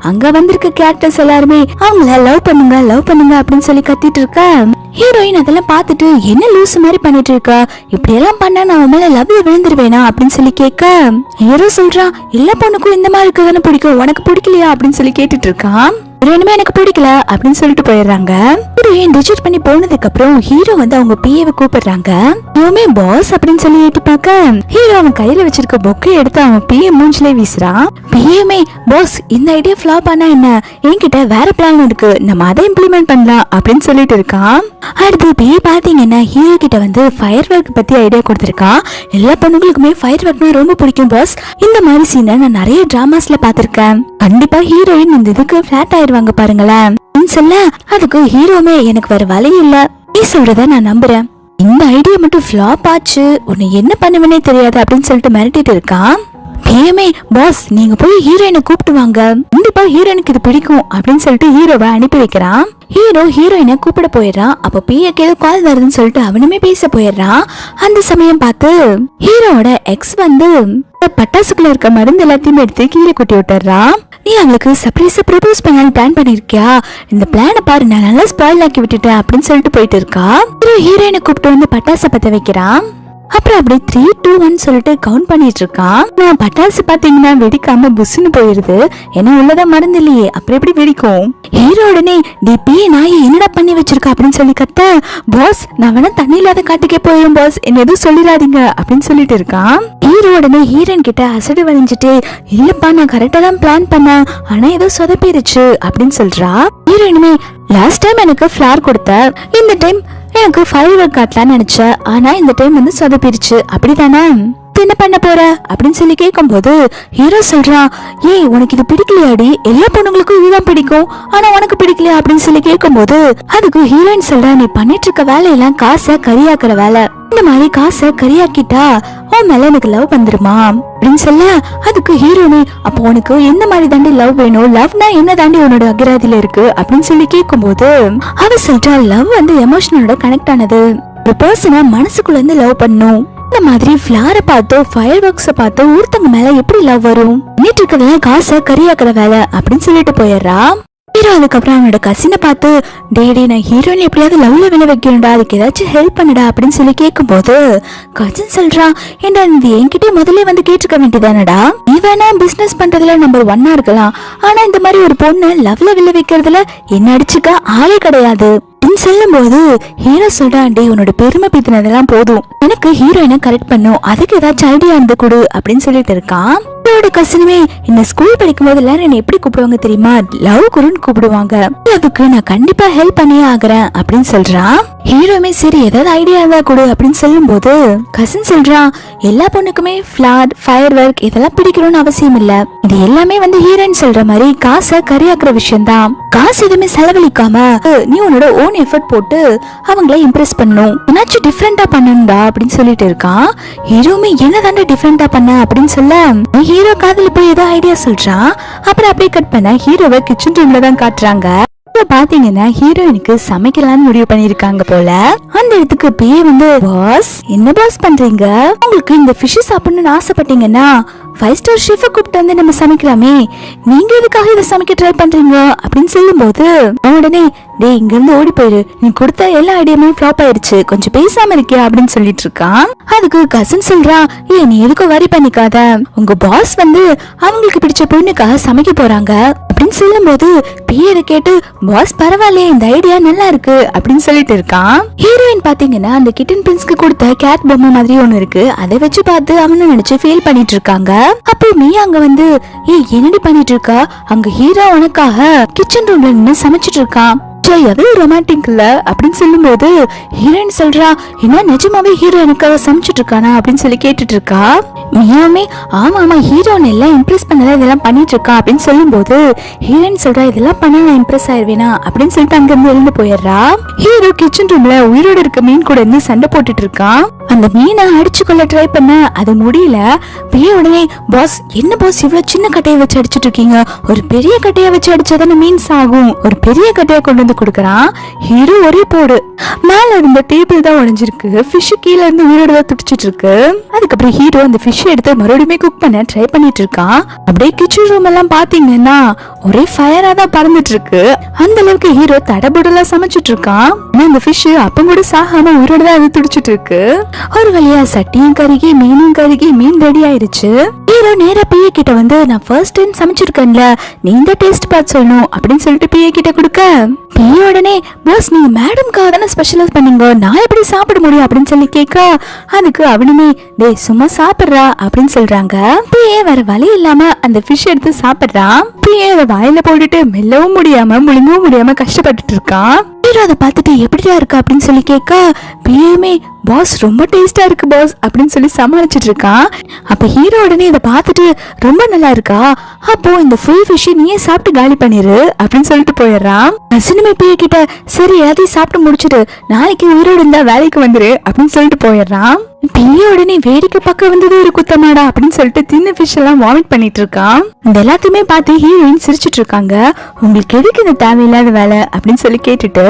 அங்க வந்திருக்க கேரக்டர்ஸ் எல்லாருமே அவங்கள லவ் பண்ணுங்க அப்படின்னு சொல்லி கத்திட்டு இருக்க. ஹீரோயின் அதெல்லாம் பார்த்துட்டு என்ன லூசு மாதிரி பண்ணிட்டு இருக்கா, இப்படி எல்லாம் பண்ணா நான் அவன் மேல லவ்ல விழுந்துருவேனா அப்படின்னு சொல்லி கேட்க ஹீரோ சொல்றான் எல்லா பொண்ணுக்கும் இந்த மாதிரி இருக்கதானே பிடிக்கும், உனக்கு பிடிக்கலையா அப்படின்னு சொல்லி கேட்டுட்டு இருக்கான். ரெண்டுமே எனக்கு பிடிக்கல அப்படின்னு சொல்லிட்டு போயிடுறாங்க. ஹீரோயின் ரிஜெக்ட் பண்ணி போனதுக்கு அப்புறம் ஹீரோ வந்து அவங்க பிஏவை கூப்பிடுறாங்க. இவமே பாஸ் அப்படின்னு சொல்லி ஏட்டு பார்க்க ஹீரோ அவன் கையில வச்சிருக்க பொக்கை எடுத்து அவன் பிஏ மூஞ்சிலே வீசுறான். பிஏமே பாஸ் இந்த ஐடியா ஃபிளாப் ஆனா என்ன, என்கிட்ட வேற பிளான் இருக்கு, நம்ம அதை இம்ப்ளிமெண்ட் பண்ணலாம் அப்படின்னு சொல்லிட்டு இருக்கான். அடுத்து பிஏ பாத்தீங்கன்னா ஹீரோ கிட்ட வந்து ஃபயர் ஒர்க் பத்தி ஐடியா கொடுத்திருக்கான். எல்லா பொண்ணுங்களுக்குமே ஃபயர் ஒர்க்னா ரொம்ப பிடிக்கும் பாஸ், இந்த மாதிரி சீனை நான் நிறைய டிராமாஸ்ல பாத்திருக்கேன், கண்டிப்பா ஹீரோயின் இந்த இதுக்கு ஃபிளாட் ஆயிருவாங்க பாருங்களேன் சொல்ல. அதுக்கு ஹீரோமே எனக்கு வேற வழி இல்ல, நீ சொல்றத நான் நம்புறேன், இந்த ஐடியா மட்டும் ஃபிளாப் ஆச்சு உன்னை என்ன பண்ணுவேனே தெரியாது அப்படின்னு சொல்லிட்டு மிரட்டிட்டு இருக்கான். பிஏமே பாஸ் நீங்க போய் ஹீரோயினை கூப்பிட்டு வாங்க, கண்டிப்பா ஹீரோயினுக்கு இது பிடிக்கும் அப்படின்னு சொல்லிட்டு ஹீரோவை அனுப்பி வைக்கிறான். ஹீரோ ஹீரோயினை கூப்பிட போயிடுறான். அப்ப பிஏக்கு ஏதோ கால் வருதுன்னு சொல்லிட்டு அவனுமே பேச போயிடுறான். அந்த சமயம் பார்த்து ஹீரோட எக்ஸ் வந்து பட்டாசுக்குள்ள இருக்க மருந்து எல்லாத்தையும் எடுத்து கீழே கொட்டி விட்டுறான். நீ அவளுக்கு சர்ப்ரைஸா ப்ரொபோஸ் பண்ணலான்னு பிளான் பண்ணிருக்கியா, இந்த பிளானை பாரு நான் நல்லா ஸ்பாயில் ஆக்கி விட்டுட்டேன் அப்படின்னு சொல்லிட்டு போயிட்டு இருக்கா. ஹீரோயினை கூப்பிட்டு வந்து பட்டாசை பத்த வைக்கிறான். அப்புறம் அப்படி 3, 2, 1 சொல்லிட்டு கவுண்ட் பண்ணிட்டு இருக்கான். நான் பட்டாசு பாத்தீங்கன்னா வெடிக்காம புஷ்னு போயிருது, ஏன்னா உள்ளதான் மருந்து இல்லையே, அப்புறம் எப்படி வெடிக்கும். ஹீரோ உடனே டிபி நான் என்னடா பண்ணி வச்சிருக்கா அப்படின்னு சொல்லி கத்த, பாஸ் நான் வேணா தண்ணி இல்லாத காட்டுக்கே போயிடும் பாஸ், என்ன எதுவும் சொல்லிடாதீங்க அப்படின்னு சொல்லிட்டு இருக்கான். ஹீரோ உடனே ஹீரோயின் கிட்ட அசடு வளைஞ்சிட்டு, இல்லப்பா நான் கரெக்டா தான் பிளான் பண்ணேன், ஆனா ஏதோ சொதப்பிருச்சு அப்படின்னு சொல்றா. ஹீரோயினுமே லாஸ்ட் டைம் எனக்கு ஃபிளார் கொடுத்த, இந்த டைம் எனக்கு ஃபயர் ஒர்க் காட்டலான்னு நினைச்சேன், ஆனா இந்த டைம் வந்து சொதப்பிருச்சு அப்படிதானே, என்ன பண்ண போற அப்படின்னு சொல்லி கேட்கும் போது ஹீரோ சொல்றான், ஏய் உனக்கு இது பிடிக்கலையாடி, எல்லா பொண்ணுங்களுக்கும் இதுதான் பிடிக்கும், ஆனா உனக்கு பிடிக்கலையா அப்படின்னு சொல்லி கேட்கும் போது அதுக்கு ஹீரோயின் சொல்றா, நீ பண்ணிட்டு இருக்க வேலையெல்லாம் காசை கரியாக்குற வேலை, இந்த மாதிரி காசை கரியாக்கிட்டா உன் மேல எனக்கு லவ் வந்துருமா அப்படின்னு சொல்ல. அதுக்கு ஹீரோனே அப்போ உனக்கு எந்த மாதிரி தாண்டி லவ் வேணும், லவ்னா என்ன தாண்டி உன்னோட அகராதியில இருக்கு அப்படின்னு சொல்லி கேட்கும் போது அவ சொல்றா, லவ் வந்து எமோஷனோட கனெக்ட் ஆனது, ஒரு பர்சனை மனசுக்குள்ள இருந்து லவ் பண்ணும், இந்த மாதிரி ஃபிளார பார்த்தோ ஃபயர் ஒர்க்ஸ பார்த்தோ ஒருத்தங்க மேல எப்படி லவ் வரும், நீட்டு இருக்கிறதெல்லாம் காசை கரியாக்குற வேலை அப்படின்னு சொல்லிட்டு போயிடுறா. ஹீரோ அதுக்கப்புறம் அவனோட கசினை பார்த்து, டேடி நான் ஹீரோயின் எப்படியாவது லவ்ல விழ வைக்கணும்டா, அதுக்கு ஏதாச்சும் ஹெல்ப் பண்ணுடா அப்படின்னு சொல்லி கேட்கும் போது கசின் சொல்றான், ஏண்டா இது என்கிட்ட முதல்ல வந்து கேட்டுக்க வேண்டியதானடா, நீ வேணா பிசினஸ் பண்றதுல நம்பர் 1 இருக்கலாம், ஆனா இந்த மாதிரி ஒரு பொண்ணு லவ்ல விழ வைக்கிறதுல என்ன அடிச்சுக்க ஆளே கிடையாது சொல்லும் போது ஹீரோ சொல்றான், டே உன்னோட பெருமை பீத்தினதெல்லாம் போதும், எனக்கு ஹீரோயினை கரெக்ட் பண்ணும், அதுக்கு ஏதாச்சும் ஐடியா இருந்து கொடு அப்படின்னு சொல்லிட்டு இருக்கான். ஹீரோட கசினுமே இந்த ஸ்கூல் படிக்கும் போது எல்லாரும் என்ன எப்படி கூப்பிடுவாங்க தெரியுமா, லவ் குருன்னு கூப்பிடுவாங்க, அதுக்கு நான் கண்டிப்பா ஹெல்ப் பண்ணியே ஆகுறேன் அப்படின்னு சொல்றான். ஹீரோமே சரி ஏதாவது ஐடியா இருந்தா கொடு அப்படின்னு சொல்லும் போது கசின் சொல்றான், எல்லா பொண்ணுக்குமே ஃபிளார் ஃபயர் ஒர்க் இதெல்லாம் பிடிக்கணும்னு அவசியம் இல்ல, இது எல்லாமே வந்து ஹீரோயின் சொல்ற மாதிரி காசை கரியாக்குற விஷயம் தான், காசு எதுவுமே செலவழிக்காம நீ உன்னோட ஓன் எஃபர்ட் போட்டு அவங்கள இம்ப்ரெஸ் பண்ணும், என்னாச்சும் டிஃப்ரெண்டா பண்ணணும்டா அப்படின்னு சொல்லிட்டு இருக்கான். ஹீரோமே என்னதாண்ட டிஃப்ரெண்டா பண்ண அப்படின்னு சொல்ல ஹீரோ காதுல போய் ஏதோ ஐடியா சொல்றான். அப்புறம் அப்படியே கட் பண்ண ஹீரோவை கிச்சன் ரூம்ல தான் காட்டுறாங்க. பாத்தீங்கன்னா ஹீரோயினுக்கு சமைக்கலாம்னு முடிவு பண்ணிருக்காங்க போல. அந்த இடத்துக்கு பிஏ வந்து, பாஸ் என்ன பாஸ் பண்றீங்க, உங்களுக்கு இந்த ஃபிஷ் சாப்பிடணும்னு ஆசைப்பட்டீங்கன்னா 5 ஸ்டார் ஷெஃபை கூப்பிட்டு வந்து நம்ம சமைக்கலாமே, நீங்க எதுக்காக இதை சமைக்க ட்ரை பண்றீங்க அப்படின்னு சொல்லும் போது உடனே, டே இங்க இருந்து ஓடி போயிரு, நீ கொடுத்த எல்லா ஐடியாமே ஃபிளாப் ஆயிடுச்சு, கொஞ்சம் பேசாம இருக்கியா அப்படின்னு சொல்லிட்டு இருக்கான். அதுக்கு கசின் சொல்றா, ஏ நீ எதுக்கும் வரி பண்ணிக்காத, உங்க பாஸ் வந்து அவங்களுக்கு பிடிச்ச பொண்ணுக்காக சமைக்க போறாங்க அப்படின்னு சொல்லும் போது பிஏ கேட்டு, பாஸ் பரவாயில்லையே இந்த ஐடியா நல்லா இருக்கு அப்படின்னு சொல்லிட்டு இருக்கான். ஹீரோயின் பாத்தீங்கன்னா அந்த கிட்டன் பிரின்ஸ்க்கு கொடுத்த கேட் பொம்மை மாதிரி ஒண்ணு இருக்கு, அதை வச்சு பார்த்து அவனு நினைச்சு ஃபீல் பண்ணிட்டு இருக்காங்க. அப்போ மீ அங்க வந்து, ஏய் என்னடி பண்ணிட்டு இருக்கா, அங்க ஹீரோ உனக்காக கிச்சன் ரூம்ல நின்னு சமைச்சிட்டு இருக்கான், எவ்வளவு ரொமான்டிக் இல்ல அப்படின்னு சொல்லும் போது ஹீரோயின் சொல்றா, என்ன நிஜமாவே ஹீரோ எனக்காக சமைச்சிட்டு இருக்கானா அப்படின்னு சொல்லி கேட்டுட்டு இருக்கா. மியாமே ஆமா ஆமா ஹீரோன் எல்லாம் இம்ப்ரெஸ் பண்ணல இதெல்லாம் பண்ணிட்டு இருக்கா அப்படின்னு சொல்லும் போது ஹீரோயின் சொல்றா, இதெல்லாம் பண்ண நான் இம்ப்ரெஸ் ஆயிருவேனா அப்படின்னு சொல்லிட்டு அங்க இருந்து எழுந்து போயிடுறா. ஹீரோ கிச்சன் ரூம்ல உயிரோட இருக்க மீன் கூட இருந்து சண்டை போட்டுட்டு இருக்கான். அந்த மீனை அடிச்சு கொள்ள ட்ரை பண்ண அது முடியல. உடனே பாஸ் என்ன பாஸ் இவ்வளவு சின்ன கட்டையை வச்சு அடிச்சிட்டு இருக்கீங்க, ஒரு பெரிய கட்டையை வச்சு அடிச்சாதானே மீன்ஸ் ஆகும், ஒரு பெரிய கட்டையை கொண்டு வந்து கொடுக்கறான். ஹீரோ ஒரே போடு, மேல இருந்த டேபிள் தான் உடைஞ்சிருக்கு, ஃபிஷ் கீழே இருந்து உயிரோட தான் துடிச்சிட்டு இருக்கு. அதுக்கப்புறம் ஹீரோ அந்த ஃபிஷ் எடுத்து மறுபடியும் குக் பண்ண ட்ரை பண்ணிட்டு இருக்கான். அப்படியே கிச்சன் ரூம் எல்லாம் பாத்தீங்கன்னா ஒரே ஃபயரா தான் பறந்துட்டு இருக்கு. அந்த அளவுக்கு ஹீரோ தடபுடலா சமைச்சிட்டு இருக்கான். அந்த ஃபிஷ் அப்ப கூட சாகாம உயிரோட தான் அது துடிச்சிட்டு இருக்கு. ஒரு வழியா சட்டியும் கருகி மீனும் கருகி மீன் ரெடி ஆயிருச்சு. ஹீரோ நேரா பிஏ கிட்ட வந்து நான் ஃபர்ஸ்ட் டைம் சமைச்சிருக்கேன்ல, நீ இந்த டேஸ்ட் பார்த்து சொல்லணும் அப்படின்னு சொல்லிட்டு பிஏ கிட்ட கொடுக்க, பிஏ உடனே பாஸ் நீங்க மேடம்காக தானே ஸ்பெஷலைஸ் பண்ணீங்க, நான் எப்படி சாப்பிட முடியும் அப்படின்னு சொல்லி கேட்க, அதுக்கு அவனுமே டேய் சும்மா சாப்பிடுறா அப்படின்னு சொல்றாங்க. பிஏ வேற வழி இல்லாம அந்த ஃபிஷ் எடுத்து சாப்பிடுறான். பிஏ அதை வாயில போட்டுட்டு மெல்லவும் முடியாம முழுங்கவும் முடியாம கஷ்டப்பட்டுட்டு இருக்கான். ஹீரோ அதை பார்த்துட்டு எப்படிடா இருக்கு அப்படின்னு சொல்லி கேட்க, பிஏமே பாஸ் ரொம்ப டேஸ்டா இருக்கு பாஸ் அப்படின்னு சொல்லி சமாளிச்சிட்டு இருக்கான். அப்ப ஹீரோ உடனே இதை பார்த்துட்டு ரொம்ப நல்லா இருக்கா, அப்போ இந்த ஃபுல் ஃபிஷ் நீயே சாப்பிட்டு காலி பண்ணிரு அப்படின்னு சொல்லிட்டு போயிடுறான். நசினுமே பிஏ கிட்ட சரி எல்லாத்தையும் சாப்பிட்டு முடிச்சுட்டு நாளைக்கு உயிரோடு இருந்தா வேலைக்கு வந்துரு அப்படின்னு சொல்லிட்டு போயிடுறான். பிஏ உடனே வேடிக்கை பார்க்க வந்தது ஒரு குத்தமாடா அப்படின்னு சொல்லிட்டு தின்ன ஃபிஷ் எல்லாம் வாமிட் பண்ணிட்டு இருக்கான். இந்த எல்லாத்தையுமே பார்த்து ஹீரோயின் சிரிச்சிட்டு இருக்காங்க. உங்களுக்கு எதுக்கு இந்த தேவையில்லாத வேலை அப்படின்னு சொல்லி கேட்டுட்டு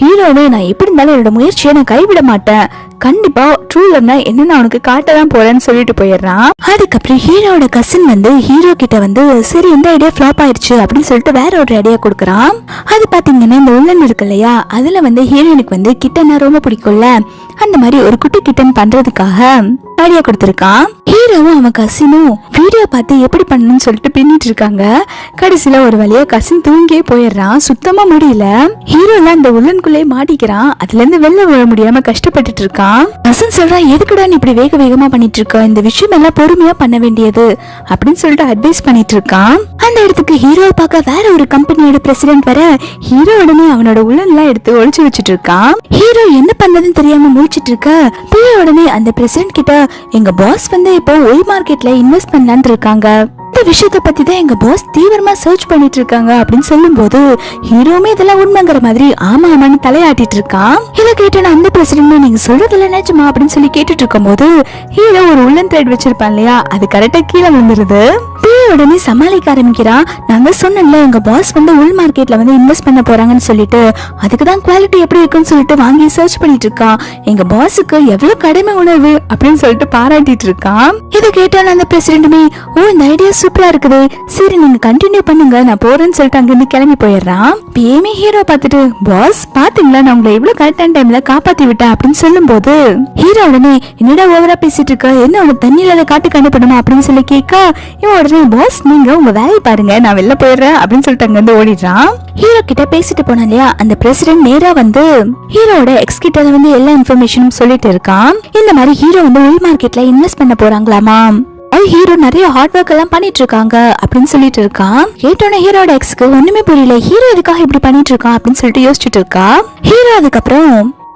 ஹீரோவே நான் எப்படி இருந்தாலும் என்னோட முயற்சியை நான் கைவிட மாட்டேன், கண்டிப்பா ட்ரூ லவ்னா என்னன்னு அவனுக்கு காட்டதான் போறேன்னு சொல்லிட்டு போயிடுறான். அதுக்கப்புறம் ஹீரோட கசின் வந்து ஹீரோ கிட்ட வந்து சரி இந்த ஐடியா ஃபிளாப் ஆயிடுச்சு அப்படின்னு சொல்லிட்டு வேற ஒரு ஐடியா கொடுக்குறான். அது பாத்தீங்கன்னா இந்த உள்ளன் இருக்கு இல்லையா, அதுல வந்து ஹீரோயினுக்கு வந்து கிட்டன்னா ரொம்ப பிடிக்கும்ல, அந்த மாதிரி ஒரு குட்டி கிட்டன் பண்றதுக்காக ஐடியா கொடுத்திருக்கான். ஹீரோவும் அவன் கசினும் வீடியோ பார்த்து எப்படி பண்ணணும்னு சொல்லிட்டு பின்னிட்டு இருக்காங்க. கடைசியில ஒரு வழியா கசின் தூங்கியே போயிடுறான். சுத்தமா முடியல. ஹீரோல அந்த உள்ளன்குள்ளே மாட்டிக்கிறான். அதுல இருந்து வெளில விழ முடியாம கஷ்டப்பட்டுட்டு இருக்கான். கசின் சொல்றான் எதுக்குடா நீ இப்படி வேக வேகமா பண்ணிட்டு இருக்க, இந்த விஷயம் எல்லாம் பொறுமையா பண்ண வேண்டியது அப்படின்னு சொல்லிட்டு அட்வைஸ் பண்ணிட்டு இருக்கான். அந்த இடத்துக்கு ஹீரோவை பார்க்க வேற ஒரு கம்பெனியோட பிரசிடென்ட் வர ஹீரோ உடனே அவனோட உள்ளன்லாம் எடுத்து ஒளிச்சு வச்சுட்டு இருக்கான். ஹீரோ என்ன பண்ணதுன்னு தெரியாம முடிச்சிட்டு இருக்க பிஏ உடனே அந்த பிரசிடென்ட் கிட்ட எங்க பாஸ் வந்து இப்போ ஒய் மார்க்கெட்ல இன்வெஸ்ட் பண்ணலான்னு இருக்காங்க, இந்த விஷயத்தை பத்தி தான் எங்க பாஸ் தீவிரமா சர்ச் பண்ணிட்டு இருக்காங்க அப்படின்னு சொல்லும் போது ஹீரோமே இதெல்லாம் உண்மைங்கிற மாதிரி ஆமா ஆமான்னு தலையாட்டிட்டு இருக்கான். இதை கேட்டு அந்த பிரசிடென்ட் நீங்க சொல்றதுல நிஜமா அப்படின்னு சொல்லி கேட்டுட்டு இருக்கும் போது ஹீரோ ஒரு உள்ளன் த்ரெட் வச்சிருப்பான் இல்லையா, அது கரெக்டா கீழே வந்துருது. உடனே சமாளிக்க ஆரம்பிக்கிறான். நாங்க சொன்னோம்ல எங்க பாஸ் வந்து உள் மார்க்கெட்ல வந்து இன்வெஸ்ட் பண்ண போறாங்கன்னு சொல்லிட்டு, அதுக்குதான் குவாலிட்டி எப்படி இருக்குன்னு சொல்லிட்டு வாங்கி சர்ச் பண்ணிட்டு இருக்கான். எங்க பாஸுக்கு எவ்வளவு கடமை உணர்வு அப்படின்னு சொல்லிட்டு பாராட்டிட்டு இருக்கான். இதை கேட்டாலும் அந்த பிரசிடென்ட்டுமே ஓ இந்த ஐடியா சூப்பரா இருக்குது, சரி நீங்க கண்டினியூ பண்ணுங்க நான் போறேன்னு சொல்லிட்டு அங்கிருந்து கிளம்பி போயிடுறான். பிஏமே ஹீரோ பார்த்துட்டு பாஸ் பாத்தீங்களா நான் உங்களை எவ்வளவு கரெக்டான டைம்ல காப்பாத்தி விட்டேன் அப்படின்னு சொல்லும் போது ஹீரோ உடனே என்னடா ஓவரா பேசிட்டு இருக்க, என்ன உனக்கு தண்ணியில காட்டு கண்டுபடணும் அப்படின்னு சொல்லி கேட்க இவன் உடனே பாஸ் நீங்க உங்க வேலையை பாருங்க நான் வெளில போயிடுறேன் அப்படின்னு சொல்லிட்டு அங்க இருந்து ஓடிடுறான். ஹீரோ கிட்ட பேசிட்டு போனா இல்லையா, அந்த பிரசிடென்ட் நேரா வந்து ஹீரோட எக்ஸ் கிட்ட வந்து எல்லா இன்ஃபர்மேஷனும் சொல்லிட்டு இருக்கான். இந்த மாதிரி ஹீரோ வந்து உள் மார்க்கெட்ல இன்வெஸ்ட் பண்ண போறாங்களாமா, ஹீரோ நிறைய ஹார்ட் ஒர்க் எல்லாம் பண்ணிட்டு இருக்காங்க அப்படின்னு சொல்லிட்டு இருக்கான். கேட்டோன்னே ஹீரோட எக்ஸ்க்கு ஒண்ணுமே புரியல, ஹீரோ எதுக்காக இப்படி பண்ணிட்டு இருக்கான் அப்படின்னு சொல்லிட்டு யோசிச்சுட்டு இருக்கா. ஹீரோ அதுக்கப்புறம்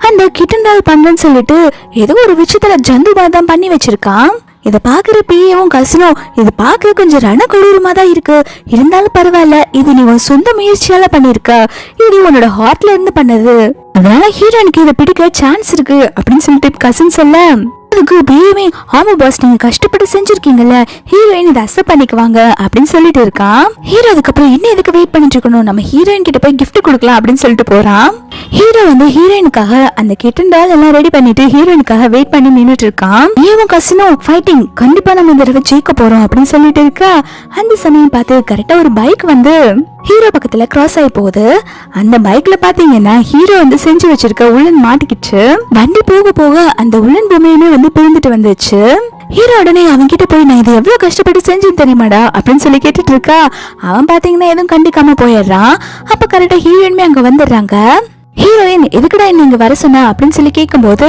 அந்த கிட்டன் டால் பண்றேன்னு சொல்லிட்டு ஏதோ ஒரு விஷயத்துல ஜந்துபாதம் பண்ணி வச்சிருக்கான். இத பாக்குற பிஏவும் கசினும் இது பாக்க கொஞ்சம் ரண கொடூரமா தான் இருக்கு, இருந்தாலும் பரவாயில்ல, இது நீ உன் சொந்த முயற்சியால பண்ணிருக்க, இது உன்னோட ஹார்ட்ல இருந்து பண்ணது, அதனால ஹீரோனுக்கு இதை பிடிக்க சான்ஸ் இருக்கு அப்படின்னு சொல்லிட்டு கசின் சொல்ல அதுக்கு பிஏமே ஆமா பாஸ் நீங்க கஷ்டப்பட்டு செஞ்சிருக்கீங்கல்ல, ஹீரோயின் இதை அக்செப்ட் பண்ணிக்குவாங்க அப்படின்னு சொல்லிட்டு இருக்கான். ஹீரோ அதுக்கப்புறம் என்ன எதுக்கு வெயிட் பண்ணிட்டு இருக்கணும், நம்ம ஹீரோயின் கிட்ட போய் கிஃப்ட் கொடுக்கலாம் அப்படின்னு சொல்லிட்டு போறான். ஹீரோ வந்து ஹீரோயினுக்காக அந்த கிட்டன் டால் எல்லாம் ரெடி பண்ணிட்டு ஹீரோயினுக்காக வெயிட் பண்ணி நின்னுட்டு இருக்கான். ஏவும் கசினும் ஃபைட்டிங் கண்டிப்பா நம்ம இந்த தடவை ஜெயிக்க போறோம் அப்படின்னு சொல்லிட்டு இருக்கா. அந்த சமயம் பார்த்து கரெக்டா ஒரு பைக் வந்து ஹீரோ பக்கத்துல கிராஸ் ஆகி போகுது. அந்த பைக்ல பாத்தீங்கன்னா ஹீரோ வந்து செஞ்சு வச்சிருக்க உள்ளன் மாட்டிக்கிச்சு. வண்டி போக போக அந்த உள்ளன் பொம்மையுமே வந்து பிரிந்துட்டு வந்துச்சு. ஹீரோ உடனே அவன் கிட்ட போய் நான் இதை எவ்வளவு கஷ்டப்பட்டு செஞ்சேன்னு தெரியுமாடா அப்படின்னு சொல்லி கேட்டுட்டு இருக்கா. அவன் பாத்தீங்கன்னா எதுவும் கண்டிக்காம போயிடுறான். அப்ப கரெக்டா ஹீரோயினுமே அங்க வந்துடுறாங்க. ஹீரோயின் எதுக்குடா நீங்க வர சொன்ன அப்படின்னு சொல்லி கேட்கும்போது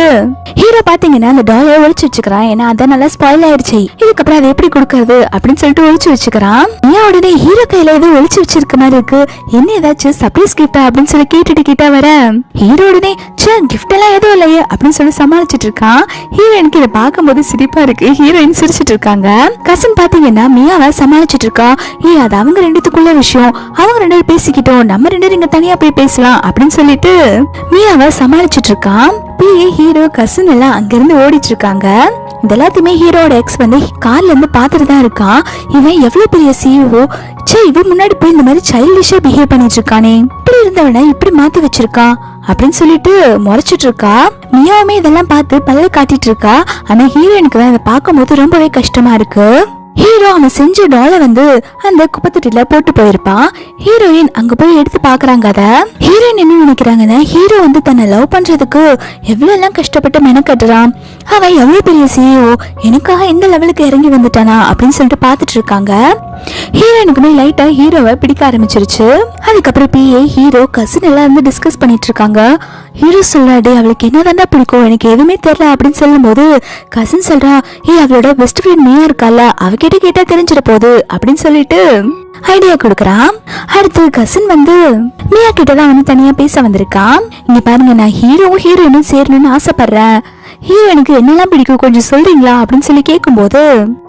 ஹீரோ பாத்தீங்கன்னா அந்த டாலை ஒழிச்சு வச்சுக்கிறான். ஏன்னா அதான் நல்லா ஸ்பாயில் ஆயிடுச்சு, இதுக்கப்புறம் அதை எப்படி கொடுக்கறது அப்படின்னு சொல்லிட்டு ஒழிச்சு வச்சுக்கிறான். ஏன் உடனே ஹீரோ கையில ஏதோ ஒழிச்சு வச்சிருக்க மாதிரி இருக்கு, என்ன ஏதாச்சும் சர்ப்ரைஸ் கிஃப்டா அப்படின்னு சொல்லி கேட்டுட்டு கிட்ட வர ஹீரோ உடனே கிஃப்ட் எல்லாம் எதுவும் இல்லையே அப்படின்னு சொல்லி சமாளிச்சிட்டு இருக்கான். ஹீரோயினுக்கு இதை பார்க்கும்போது சிரிப்பா இருக்கு. ஹீரோயின் சிரிச்சிட்டு இருக்காங்க. கசின் பாத்தீங்கன்னா மியாவை சமாளிச்சிட்டு இருக்கா. அது அவங்க ரெண்டுத்துக்குள்ள விஷயம், அவங்க ரெண்டு பேரும் பேசிக்கிட்டோம், நம்ம ரெண்டு பேரும் இங்க தனியா போய் பேசலாம் அப்படின்னு சொல்லிட்டு மியாவை சமாளிச்சிட்டு இருக்கான். பிஏ ஹீரோ கசின் எல்லாம் அங்கிருந்து ஓடிட்டு இருக்காங்க. இது எல்லாத்தையுமே ஹீரோட எக்ஸ் வந்து கார்ல இருந்து பாத்துட்டு தான் இருக்கான். இவன் எவ்வளவு பெரிய சிஇஓ, இவன் முன்னாடி போய் இந்த மாதிரி சைல்டிஷா பிஹேவ் பண்ணிட்டு இருக்கானே, இப்படி இருந்தவனை இப்படி மாத்தி வச்சிருக்கான் அப்படின்னு சொல்லிட்டு முறைச்சிட்டு இருக்கா. மியாவுமே இதெல்லாம் பார்த்து பல்ல காட்டிட்டு இருக்கா. ஆனா ஹீரோயினுக்கு தான் இதை பார்க்கும் போது ரொம்பவே கஷ்டமா இருக்கு. ஹீரோ அவன் செஞ்ச டாலை வந்து அந்த குப்பத்தொட்டில போட்டு போயிருப்பான். ஹீரோயின் அங்க போய் எடுத்து பாக்குறாங்க. அத ஹீரோயின் என்ன நினைக்கிறாங்கன்னா, ஹீரோ வந்து தன்னை லவ் பண்றதுக்கு எவ்வளவு எல்லாம் கஷ்டப்பட்டு மெனக்கட்டுறான், அவன் எவ்வளவு பெரிய CEO, எனக்காக இந்த லெவலுக்கு இறங்கி வந்துட்டானா அப்படின்னு சொல்லிட்டு பாத்துட்டு இருக்காங்க. ஹீரோயினுக்குமே லைட்டா ஹீரோவை பிடிக்க ஆரம்பிச்சிருச்சு. அதுக்கப்புறம் பிஏ ஹீரோ கசின் எல்லாம் இருந்து டிஸ்கஸ் பண்ணிட்டு இருக்காங்க. ஹீரோ சொல்றாரு, அவளுக்கு என்னதாண்டா பிடிக்கும், எனக்கு எதுவுமே தெரியல அப்படின்னு சொல்லும் போது கசின் சொல்றா, அவளோட பெஸ்ட் ஃப்ரெண்ட் மியா இருக்கால, அவகிட்ட கேட்டா தெரிஞ்சிட போகுது அப்படின்னு சொல்லிட்டு ஐடியா கொடுக்கறான். அடுத்து கசின் வந்து மியா கிட்டதான் வந்து தனியா பேச வந்திருக்கான். இங்க பாருங்க, நான் ஹீரோயினும் சேரணும்னு ஆசைப்படுறேன், ஹீரோயினுக்கு என்னெல்லாம் பிடிக்கும் கொஞ்சம் சொல்றீங்களா அப்படின்னு சொல்லி கேட்கும்போது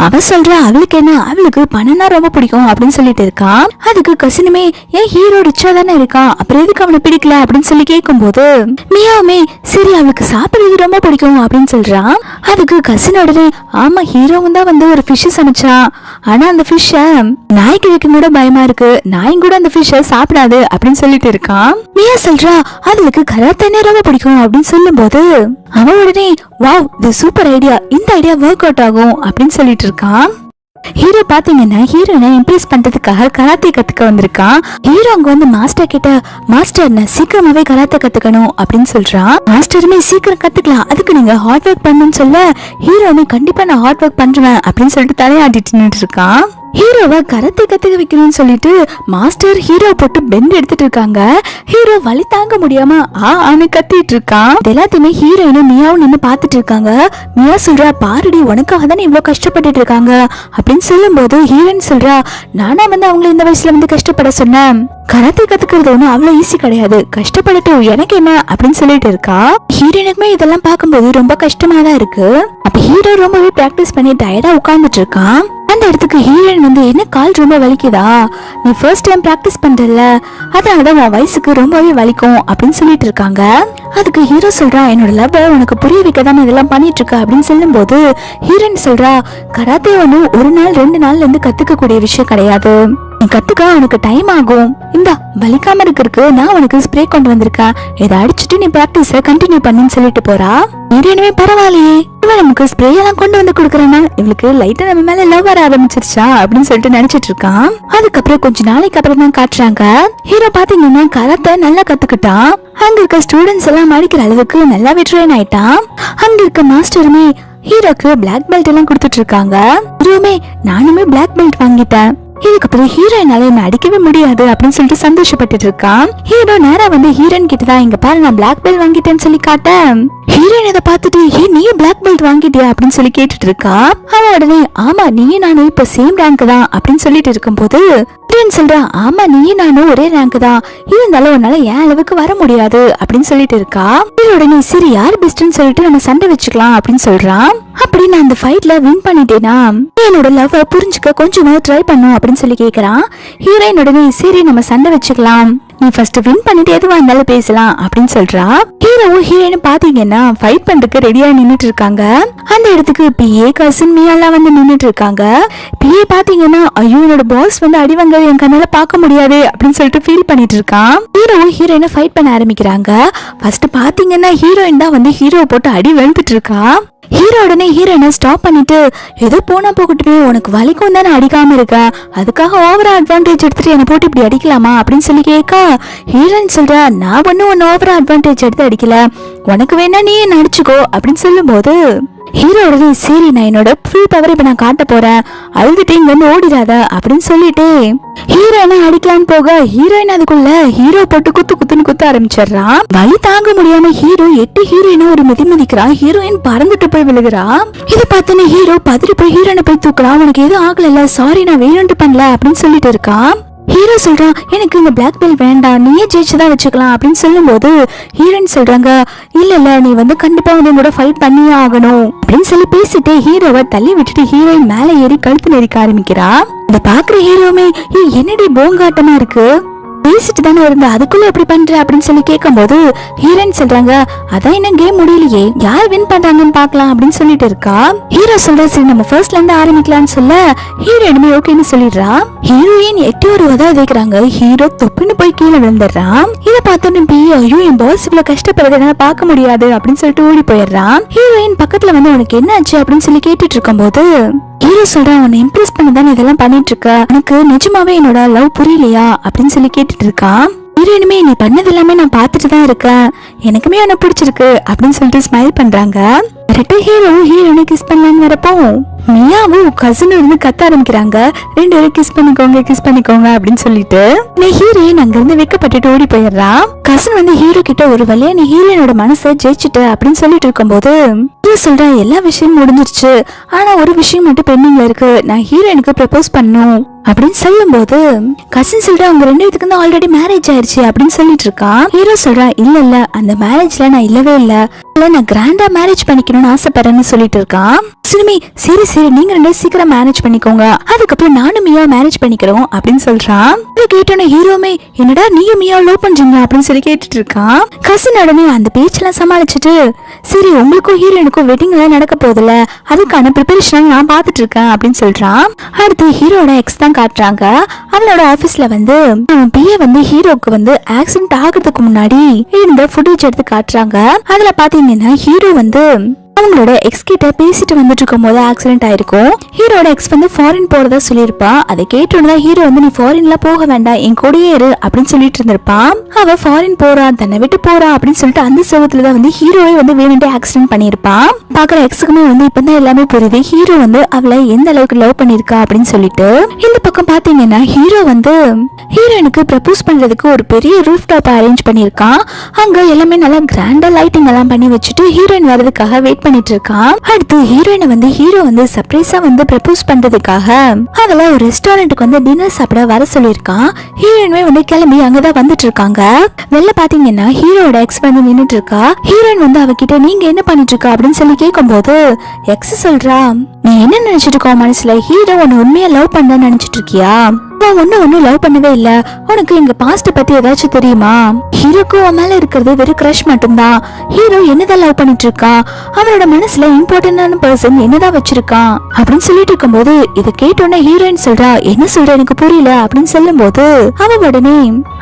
அவ சொல்றா, அவளுக்கு என்ன, அவளுக்கு பணம் தான் ரொம்ப பிடிக்கும் அப்படின்னு சொல்லிட்டு இருக்கான். அதுக்கு கசினுமே, ஏன் ஹீரோ ரிச்சா தானே இருக்கான், அப்புறம் எதுக்கு அவனை பிடிக்கல அப்படின்னு சொல்லி கேட்கும்போது மியாவுமே, சரி அவளுக்கு சாப்பிடுறது ரொம்ப பிடிக்கும் அப்படின்னு சொல்றான். அதுக்கு கசின் உடனே, ஆமா ஹீரோவும் தான் வந்து ஒரு ஃபிஷ் சமைச்சான், ஆனா அந்த ஃபிஷ்ஷ நாய்க்கு வைக்க கூட பயமா இருக்கு, நாயும் கூட அந்த ஃபிஷ்ஷ சாப்பிடாது அப்படின்னு சொல்லிட்டு இருக்கான். மியா சொல்றா, அவளுக்கு கராத்தே ரொம்ப பிடிக்கும் அப்படின்னு சொல்லும் போது அவன் உடனே, வாவ் இது சூப்பர் ஐடியா, இந்த ஐடியா ஒர்க் அவுட் ஆகும் அப்படின்னு சொல்லிட்டு இருக்கான். ஹீரோ பாத்தீங்கன்னா ஹீரோனை இம்ப்ரெஸ் பண்றதுக்காக கராத்தே கத்துக்க வந்திருக்கான். ஹீரோ அங்க வந்து மாஸ்டர் கிட்ட, மாஸ்டர் நான் சீக்கிரமாவே கராத்தே கத்துக்கணும் அப்படின்னு சொல்றான். மாஸ்டருமே சீக்கிரம் கத்துக்கலாம், அதுக்கு நீங்க ஹார்ட் ஒர்க் பண்ணணும்னு சொல்ல ஹீரோமே கண்டிப்பா நான் ஹார்ட் ஒர்க் பண்றேன் அப்படின்னு சொல்லிட்டு தலையாடிட்டு நின்று இருக்கான். ஹீரோவை கராத்தே கத்துக்க வைக்கணும்னு சொல்லிட்டு மாஸ்டர் ஹீரோ போட்டு பெண்ட் எடுத்துட்டு இருக்காங்க. ஹீரோ வலி தாங்க முடியாம ஆன்னு கத்திட்டு இருக்கான். எல்லாத்தையுமே ஹீரோயினும் மியாவும் நின்று பாத்துட்டு இருக்காங்க. மியா சொல்றா, பாருடி உனக்காக தானே இவ்வளவு கஷ்டப்பட்டுட்டு இருக்காங்க அப்படின்னு சொல்லும் போது ஹீரோயின் சொல்றா, நானா வந்து அவங்களை இந்த வயசுல வந்து கஷ்டப்பட சொன்னேன், கராத்தே கத்துக்கிறது ஒன்றும் அவ்வளவு ஈஸி கிடையாது, கஷ்டப்படட்டும் எனக்கு என்ன அப்படின்னு சொல்லிட்டு இருக்கா. ஹீரோயினுக்குமே இதெல்லாம் பார்க்கும்போது ரொம்ப கஷ்டமா தான் இருக்கு. அப்ப ஹீரோ ரொம்பவே பிராக்டிஸ் பண்ணி டயர்டா உட்கார்ந்துட்டு இருக்கான். அந்த இடத்துக்கு ஹீரோயின் வந்து, என்ன கால் ரொம்ப வலிக்குதா, நீ ஃபர்ஸ்ட் டைம் பிராக்டிஸ் பண்றல, அதனாலதான் உன் வயசுக்கு ரொம்பவே வலிக்கும் அப்படின்னு சொல்லிட்டு இருக்காங்க. அதுக்கு ஹீரோ சொல்றா, என்னோட லவ் உனக்கு புரிய வைக்க தான் இதெல்லாம் பண்ணிட்டு இருக்க அப்படின்னு சொல்லும் போது ஹீரோயின் சொல்றா, கராத்தே ஒண்ணு ஒரு நாள் 2 நாள்ல இருந்து கத்துக்க கூடிய விஷயம் கிடையாது, நீ கத்துக்க உனக்கு டைம் ஆகும், இந்த வலிக்காம இருக்கிறதுக்கு நான் உனக்கு ஸ்ப்ரே கொண்டு வந்திருக்கேன், இதை அடிச்சுட்டு நீ பிராக்டிஸ கண்டினியூ பண்ணுன்னு சொல்லிட்டு போறா. ஹீரோயினுமே பரவாயில்லையே, இவன் நமக்கு ஸ்ப்ரே எல்லாம் கொண்டு வந்து கொடுக்கறானா, இவளுக்கு லைட்டா நம்ம மேல லவ் வர ஆரம்பிச்சிருச்சா அப்படின்னு சொல்லிட்டு நினைச்சிட்டு இருக்கான். அதுக்கப்புறம் கொஞ்ச நாளைக்கு அப்புறம் தான் காட்டுறாங்க. ஹீரோ பாத்தீங்கன்னா கராத்தே நல்லா கத்துக்கிட்டான். அங்க இருக்க ஸ்டூடெண்ட்ஸ் எல்லாம் அடிக்கிற அளவுக்கு நல்லாவே ட்ரெயின் ஆயிட்டான். அங்க இருக்க மாஸ்டருமே ஹீரோக்கு பிளாக் பெல்ட் எல்லாம் கொடுத்துட்டு இருக்காங்க. ஹீரோமே, நானுமே பிளாக் பெல்ட் வாங்கிட்டேன், இதுக்கப்புறம் ஹீரோயினால என்ன அடிக்கவே முடியாது அப்படின்னு சொல்லிட்டு சந்தோஷப்பட்டு இருக்கான். ஹீரோ நேரா வந்து ஹீரோயின் கிட்டதான், இங்க பாரு நான் பிளாக் பெல்ட் வாங்கிட்டேன்னு சொல்லி காட்ட, ஹீரோயின் அதை பார்த்துட்டு, நீயே பிளாக் பெல்ட் வாங்கிட்டியா அப்படின்னு சொல்லி கேட்டுட்டு இருக்கா. அவன் உடனே, ஆமா நீயும் நானும் இப்ப சேம் ரேங்க் தான் அப்படின்னு சொல்லிட்டு இருக்கும் போது சொல்றா, ஆமா நீயும் நானும் ஒரே ரேங்க் தான், இருந்தாலும் உன்னால என் அளவுக்கு வர முடியாது அப்படின்னு சொல்லிட்டு இருக்கா. உடனே சரி யார் பெஸ்ட்னு சொல்லிட்டு நம்ம சண்டை வச்சுக்கலாம் அப்படின்னு சொல்றான். அப்படி நான் அந்த ஃபைட்ல வின் பண்ணிட்டேனா, என்னோட லவ் புரிஞ்சுக்க கொஞ்சமா ட்ரை பண்ணும் அப்படின்னு சொல்லி கேக்குறான். ஹீரோயின் உடனே சரி நம்ம சண்டை வச்சுக்கலாம், நீ ஃபர்ஸ்ட் வின் பண்ணிட்டு எதுவா இருந்தாலும் பேசலாம் அப்படின்னு சொல்றா. ஹீரோவும் ஹீரோயினும் பாத்தீங்கன்னா ஃபைட் பண்றதுக்கு ரெடியா நின்னுட்டு இருக்காங்க. அந்த இடத்துக்கு பிஏ கசின் மியாலாம் வந்து நின்னுட்டு இருக்காங்க. பிஏ பாத்தீங்கன்னா, ஐயோ என்னோட பாஸ் வந்து அடி வாங்க என் கண்ணால பார்க்க முடியாது அப்படின்னு சொல்லிட்டு ஃபீல் பண்ணிட்டு இருக்கான். ஹீரோவும் ஹீரோயினும் ஃபைட் பண்ண ஆரம்பிக்கிறாங்க. ஃபர்ஸ்ட் பாத்தீங்கன்னா ஹீரோயின் தான் வந்து ஹீரோவை போட்டு அடி வெளுத்துட்டு இருக்கா. ஹீரோ உடனே ஹீரோயினை ஸ்டாப் பண்ணிட்டு, ஏதோ போனா போகட்டுமே உனக்கு வலிக்கும் தானே அடிக்காம இருக்க, அதுக்காக ஓவரா அட்வான்டேஜ் எடுத்துட்டு என்ன போட்டு இப்படி அடிக்கலாமா அப்படின்னு சொல்லி கேட்க, ஹீரோயின் சொல்ற, நான் ஒன்னும் ஓவரா அட்வான்டேஜ் எடுத்து அடிக்கல, உனக்கு வேணா நீ என்ன அடிச்சுக்கோ அப்படின்னு சொல்லும் போது ஹீரோ உடனே சரி நான் என்னோட ஃபுல் பவர் இப்ப நான் காட்ட போறேன், அழுதுட்டு இங்க வந்து ஓடிடாத அப்படின்னு சொல்லிட்டு ஹீரோயினை அடிக்கலான்னு போக ஹீரோயின் அதுக்குள்ள ஹீரோ போட்டு குத்துன்னு குத்த ஆரம்பிச்சிடுறான். வலி தாங்க முடியாம ஹீரோ 8 ஹீரோயினை ஒரு மிதிக்கிறான். ஹீரோயின் பறந்துட்டு போய் விழுகிறா. இதை பார்த்தோன்னே ஹீரோ பதறி போய் ஹீரோயினை போய் தூக்குறான். உனக்கு எதுவும் ஆகல, சாரி நான் வேணும்ட்டு பண்ணல அப்படின்னு சொல்லிட்டு இருக்கான். ஹீரோ சொல்றான், எனக்கு இந்த பிளாக் பெல்ட் வேண்டாம், நீயே ஜெயிச்சுதான் வச்சுக்கலாம் அப்படின்னு சொல்லும் போது ஹீரோயின் சொல்றாங்க, இல்ல நீ வந்து கண்டிப்பா வந்து என்னோட ஃபைட் பண்ணியே ஆகணும் அப்படின்னு சொல்லி பேசிட்டு ஹீரோவை தள்ளி விட்டுட்டு ஹீரோயின் மேல ஏறி கழுத்து நெரிக்க ஆரம்பிக்கிறா. இத பாக்குற ஹீரோமே, என்னடி போங்காட்டமா இருக்கு, பேசிட்டு தானே இருந்த அதுக்குள்ள எப்படி பண்ற அப்படின்னு சொல்லி கேட்கும் போது ஹீரோயின் சொல்றாங்க, அதான் என்ன கேம் முடியலையே, யார் வின் பண்றாங்கன்னு பாக்கலாம் அப்படின்னு சொல்லிட்டு இருக்கா. ஹீரோ சொல்ற, சரி நம்ம ஃபர்ஸ்ட்ல இருந்து ஆரம்பிக்கலாம்னு சொல்ல ஹீரோயினுமே ஓகேன்னு சொல்லிடுறா. ஹீரோயின் எட்டி ஒரு உதவி வைக்கிறாங்க. ஹீரோ தொப்புன்னு போய் கீழே விழுந்துடுறான். இதை பார்த்தோன்னு ஐயோ என் பாஸ் இவ்வளவு கஷ்டப்படுறது என்னால பார்க்க முடியாது அப்படின்னு சொல்லிட்டு ஓடி போயிடுறான். ஹீரோயின் பக்கத்துல வந்து உனக்கு என்ன ஆச்சு அப்படின்னு சொல்லி கேட்டுட்டு இருக்கும் போது ஹீரோ சொல்றான், உன்னை இம்ப்ரெஸ் பண்ணதான் இதெல்லாம் பண்ணிட்டு இருக்க, எனக்கு நிஜமாவே என்னோட லவ் புரியலையா அப்படின்னு சொல்லி கேட்டுட்டு இருக்கான். ஹீரோயினுமே நீ பண்ணது எல்லாமே நான் பார்த்துட்டு தான் இருக்கேன், எனக்குமே என்ன பிடிச்சிருக்கு அப்படின்னு சொல்லிட்டு ஸ்மைல் பண்றாங்க. கரெக்டா ஹீரோ ஹீரோயினை கிஸ் பண்ணலான்னு வரப்போ மியாவும் கசின் இருந்து கத்த ஆரம்பிக்கிறாங்க, 2 பேரும் கிஸ் பண்ணிக்கோங்க அப்படின்னு சொல்லிட்டு ஹீரோயின் அங்க இருந்து வெக்கப்பட்டுட்டு ஓடி போயிடுறான். கசின் வந்து ஹீரோ கிட்ட ஒரு வழியா நீ ஹீரோயினோட மனசை ஜெயிச்சுட்ட அப்படின்னு சொல்லிட்டு இருக்கும்போது ஹீரோ சொல்றா, எல்லா விஷயமும் முடிஞ்சிருச்சு, ஆனா ஒரு விஷயம் மட்டும் பெண்டிங்ல இருக்கு, நான் ஹீரோயினுக்கு ப்ரப்போஸ் பண்ணும் அப்படின்னு சொல்லும் போது கசின் சொல்றா, அவங்க 2 பேத்துக்கு தான் ஆல்ரெடி மேரேஜ் ஆயிருச்சு அப்படின்னு சொல்லிட்டு இருக்கான். ஹீரோ சொல்றா, இல்ல அந்த மேரேஜ்ல நான் இல்லவே இல்ல, நான் கிராண்டா மேரேஜ் பண்ணிக்கணும்னு ஆசைப்படுறேன்னு சொல்லிட்டு இருக்கான். சினிமி சரி நீங்க 2 சீக்கிரம் மேரேஜ் பண்ணிக்கோங்க, அதுக்கப்புறம் நானும் மியா மேரேஜ் பண்ணிக்கிறோம் அப்படின்னு சொல்றான். இதை கேட்டோன்னே ஹீரோமே என்னடா நீயும் மியா லவ் பண்றீங்களா அப்படின்னு சொல்லி கேட்டுட்டு இருக்கான். கசின் உடனே அந்த பேச்செல்லாம் சமாளிச்சுட்டு சரி உங்களுக்கும் ஹீரோயினுக்கும் வெட்டிங் எல்லாம் நடக்க போதில்ல, அதுக்கான ப்ரிப்பரேஷன் நான் பாத்துட்டு இருக்கேன் அப்படின்னு சொல்றான். அடுத்து ஹீரோட எக்ஸ் தான் காட்டுறாங்க. அவளோட ஆபீஸ்ல வந்து அவன் பிஏ வந்து ஹீரோக்கு வந்து ஆக்சிடென்ட் ஆகிறதுக்கு முன்னாடி இந்த ஃபுட்டேஜ் எடுத்து காட்டுறாங்க. அதுல பாத்தீங்கன்னா ஹீரோ வந்து அவங்களோட எக்ஸ் கிட்ட பேசிட்டு வந்துட்டு இருக்கும் போது ஆக்சிடென்ட் ஆயிருக்கும். ஹீரோட எக்ஸ் வந்து ஃபாரின் போறதா சொல்லியிருப்பா. அதை கேட்டோன்னு ஹீரோ வந்து நீ ஃபாரின்ல போக வேண்டாம், என் கூடயே இரு அப்படின்னு சொல்லிட்டு இருந்திருப்பான். அவ ஃபாரின் போறா, தன்னை விட்டு போறா அப்படின்னு சொல்லிட்டு அந்த சமயத்துலதான் வந்து ஹீரோவே வந்து வேணும்ட்டே ஆக்சிடென்ட் பண்ணிருப்பான். பாக்குற எக்ஸுக்குமே வந்து இப்பதான் எல்லாமே புரியுது, ஹீரோ வந்து அவளை எந்த அளவுக்கு லவ் பண்ணிருக்கா அப்படின்னு சொல்லிட்டு. இந்த பக்கம் பாத்தீங்கன்னா ஹீரோ வந்து ஹீரோயினுக்கு ப்ரப்போஸ் பண்றதுக்கு ஒரு பெரிய ரூஃப் டாப் அரேஞ்ச் பண்ணிருக்கான். அங்க எல்லாமே நல்லா கிராண்டா லைட்டிங் எல்லாம் பண்ணி வச்சுட்டு ஹீரோயின் வரதுக்காக வெயிட் பண்ணிட்டு இருக்கான். அடுத்து ஹீரோயினை வந்து ஹீரோ வந்து சர்ப்ரைஸா வந்து ப்ரப்போஸ் பண்றதுக்காக அவளை ஒரு ரெஸ்டாரண்ட்டுக்கு வந்து டின்னர் சாப்பிட வர சொல்லியிருக்கான். ஹீரோயினுமே வந்து கிளம்பி அங்கதான் வந்துட்டு இருக்காங்க. வெளில பாத்தீங்கன்னா ஹீரோட எக்ஸ் வந்து நின்னுட்டு இருக்கா. ஹீரோயின் வந்து அவகிட்ட நீங்க என்ன பண்ணிட்டு இருக்கா அப்படின்னு சொல்லி கேட்கும் போது எக்ஸ் சொல்றா, நீ என்ன நினைச்சிட்டு இருக்கோ மனசுல, ஹீரோ உன்னை உண்மையா லவ் பண்ண நினைச்சிட்டு இருக்கியா, ஒன்னும் லவ் பண்ணவே இல்ல, உனக்கு எங்க பாஸ்ட் பத்தி ஏதாச்சும் தெரியுமா, ஹீரோக்கு உன் மேல இருக்கிறது வெறும் கிரஷ் மட்டும்தான், ஹீரோ என்னதான் லவ் பண்ணிட்டு இருக்கான், அவனோட மனசுல இம்பார்ட்டன்டான பர்சன் என்னதான் வச்சிருக்கான் அப்படின்னு சொல்லிட்டு இருக்கும்போது இதை கேட்டோன்னே ஹீரோயின் சொல்றா, என்ன சொல்ற எனக்கு புரியல அப்படின்னு சொல்லும் போது அவ உடனே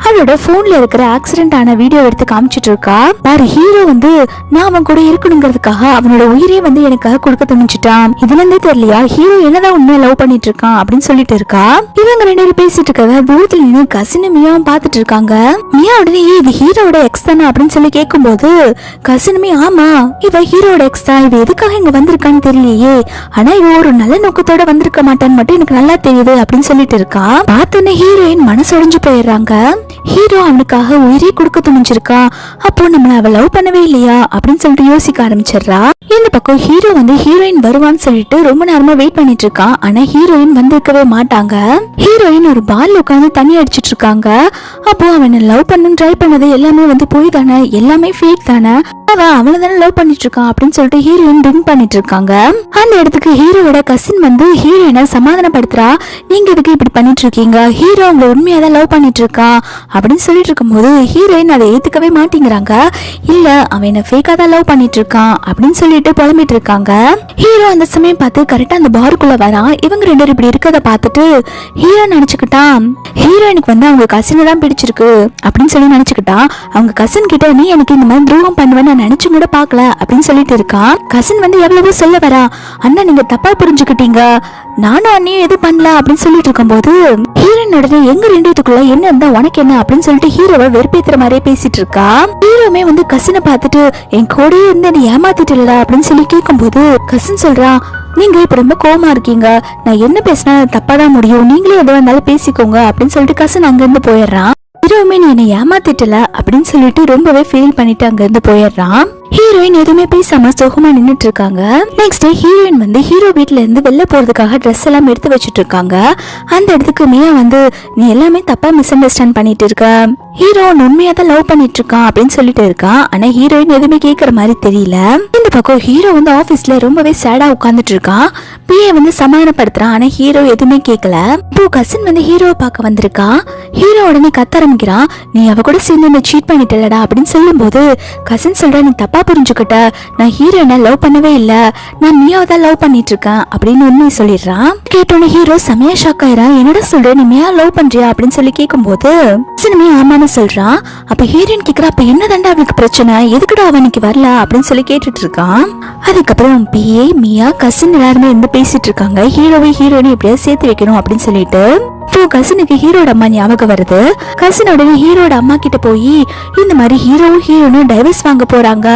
அவளோட போன்ல இருக்கிற ஆக்சிடென்ட் ஆன வீடியோ எடுத்து காமிச்சிட்டு இருக்கா. பாரு ஹீரோ வந்து நான் அவன் கூட இருக்கணுங்கிறதுக்காக அவனோட உயிரே வந்து எனக்காக கொடுக்க துணிச்சிட்டான், இதுல இருந்தே தெரியலையா ஹீரோ என்னதான் உண்மையா லவ் பண்ணிட்டு இருக்கான் அப்படின்னு சொல்லிட்டு இருக்கா. இவங்க 2 பேரும் பேசிட்டு இருக்கத தூரத்துல நின்று கசினும் மியாவும் பாத்துட்டு இருக்காங்க. மியா உடனே இது ஹீரோட எக்ஸ் தானே அப்படின்னு சொல்லி கேட்கும் போது கசினுமே ஆமா இவ ஹீரோட எக்ஸ் தான், இவ எதுக்காக இங்க வந்திருக்கான்னு தெரியலையே, ஆனா இவ ஒரு நல்ல நோக்கத்தோட வந்திருக்க மாட்டான்னு மட்டும் எனக்கு நல்லா தெரியுது அப்படின்னு சொல்லிட்டு இருக்கா. பார்த்தோன்னே ஹீரோயின் மனசொடைஞ்சு போயிடுறாங்க. ஹீரோ அவனுக்காக உயிரே கொடுக்க துணிஞ்சிருக்கா, அப்போ நம்மள அவ லவ் பண்ணவே இல்லையா அப்படின்னு சொல்லிட்டு யோசிக்க ஆரம்பிச்சிடுறா. இந்த பக்கம் ஹீரோ வந்து ஹீரோயின் வருவான்னு சொல்லிட்டு ரொம்ப நேரமா வெயிட் பண்ணிட்டு இருக்கான். ஆனா ஹீரோயின் வந்திருக்கவே மாட்டாங்க. ஹீரோயின் ஒரு பார்ல உட்காந்து தண்ணி அடிச்சிட்டு இருக்காங்க. அப்போ அவனை லவ் பண்ணு ட்ரை பண்ணது எல்லாமே வந்து போய் தானே, எல்லாமே ஃபேக் தானே, அவளை தானே லவ் பண்ணிட்டு இருக்கான் அப்படின்னு சொல்லிட்டு ஹீரோயின் ட்ரிங்க் பண்ணிட்டு இருக்காங்க. அந்த இடத்துக்கு ஹீரோவோட கசின் வந்து ஹீரோயினை சமாதானப்படுத்துறா, நீங்க எதுக்கு இப்படி பண்ணிட்டு இருக்கீங்க, ஹீரோ உங்களை உண்மையாதான் லவ் பண்ணிட்டு இருக்கா அப்படின்னு சொல்லிட்டு இருக்கும்போது ஹீரோயின் அதை ஏத்துக்கவே மாட்டேங்கிறாங்க. இல்ல அவன் என்ன ஃபேக்கா தான் லவ் பண்ணிட்டு இருக்கான் அப்படின்னு சொல்லிட்டு புலம்பிட்டு இருக்காங்க. ஹீரோ அந்த சமயம் பார்த்து கரெக்டா அந்த பாருக்குள்ள வரான். இவங்க 2 பேரும் இப்படி இருக்கத பார்த்துட்டு ஹீரோ நினைச்சுக்கிட்டான் ஹீரோயினுக்கு வந்து அவங்க கசினை தான் பிடிச்சிருக்கு அப்படின்னு சொல்லி நினைச்சுக்கிட்டான். அவங்க கசின் கிட்ட நீ எனக்கு இந்த மாதிரி துரோகம் பண்ணுவேன்னு நினைச்சு கூட பாக்கல அப்படின்னு சொல்லிட்டு இருக்கான். கசின் வந்து எவ்வளவோ சொல்ல வரா, அண்ணா நீங்க தப்பா புரிஞ்சுக்கிட்டீங்க, நானும் அண்ணியும் எது பண்ணல அப்படின்னு சொல்லிட்டு இருக்கும் போது ஹீரோயின் உடனே எங்க 2 பேத்துக்குள்ள என்ன இருந்தா உனக்கு என்ன அப்படின்னு சொல்லிட்டு ஹீரோவை வெறுப்பேத்துற மாதிரியே பேசிட்டு இருக்கா. ஹீரோமே வந்து கசினை பார்த்துட்டு என் கூடயே இருந்து என்ன ஏமாத்திட்டு அப்படின்னு சொல்லி கேட்கும் போது கசின் சொல்றா, நீங்க இப்ப ரொம்ப கோவமா இருக்கீங்க, நான் என்ன பேசினா தப்பாதான் முடியும், நீங்களே எதுவும் இருந்தாலும் பேசிக்கோங்க அப்படின்னு சொல்லிட்டு கசின் அங்க இருந்து போயிடுறான். ஹீரோமே நீ என்ன ஏமாத்திட்டல அப்படின்னு சொல்லிட்டு ரொம்பவே ஃபீல் பண்ணிட்டு அங்க இருந்து போயிடுறான். ஹீரோயின் எதுவுமே பேசாம சோகமா நின்னுட்டு இருக்காங்க. நெக்ஸ்ட் ஹீரோயின் வந்து ஹீரோ வீட்ல இருந்து வெளில போறதுக்காக ட்ரெஸ் எல்லாம் எடுத்து வச்சுட்டு இருக்காங்க. அந்த இடத்துக்கு மியா வந்து நீ எல்லாமே தப்பா மிஸ் அண்டர்ஸ்டாண்ட் பண்ணிட்டு இருக்க, ஹீரோ உண்மையா தான் லவ் பண்ணிட்டு இருக்கான் அப்படின்னு சொல்லிட்டு இருக்கான். ஆனா ஹீரோயின் எதுவுமே கேக்குற மாதிரி தெரியல. இந்த பக்கம் ஹீரோ வந்து ஆபீஸ்ல ரொம்பவே சேடா உட்கார்ந்துட்டு இருக்கான். பிஏ வந்து சமாதானப்படுத்துறான். ஆனா ஹீரோ எதுவுமே கேட்கல. இப்போ கசின் வந்து ஹீரோவை பார்க்க வந்திருக்கான். ஹீரோ உடனே கத்த ஆரம்பிக்கிறான், நீ அவ கூட சேர்ந்து என்ன சீட் பண்ணிட்டலடா அப்படின்னு சொல்லும் போது கசின் சொல்ற, நீ தப்பா புரிஞ்சுக்கிட்ட, நான் ஹீரோனை லவ் பண்ணவே இல்ல, நான் மியாவை தான் லவ் பண்ணிட்டு இருக்கேன் அப்படின்னு உண்மையை சொல்லிடுறான். கேட்டோன்னு ஹீரோ செமையா ஷாக் ஆயிரான். என்னடா சொல்ற, நீ மியா லவ் பண்றியா அப்படின்னு சொல்லி கேட்கும்போது சினிமே ஆமான்னு சொல்றான். அப்ப ஹீரோயின் கேக்குறா, அப்ப என்ன தாண்டா அவளுக்கு பிரச்சனை, எதுக்குடா அவனுக்கு வரல அப்படின்னு சொல்லி கேட்டுட்டு இருக்கான். அதுக்கப்புறம் பிஏ மியா கசின் எல்லாருமே இருந்து பேசிட்டு இருக்காங்க. ஹீரோவை ஹீரோயினை எப்படியா சேர்த்து வைக்கணும் அப்படின்னு சொல்லிட்டு இப்போ கசினுக்கு ஹீரோட அம்மா ஞாபகம் வருது. கசின் உடனே ஹீரோட அம்மா கிட்ட போய் இந்த மாதிரி ஹீரோவும் ஹீரோனும் டைவர்ஸ் வாங்க போறாங்க,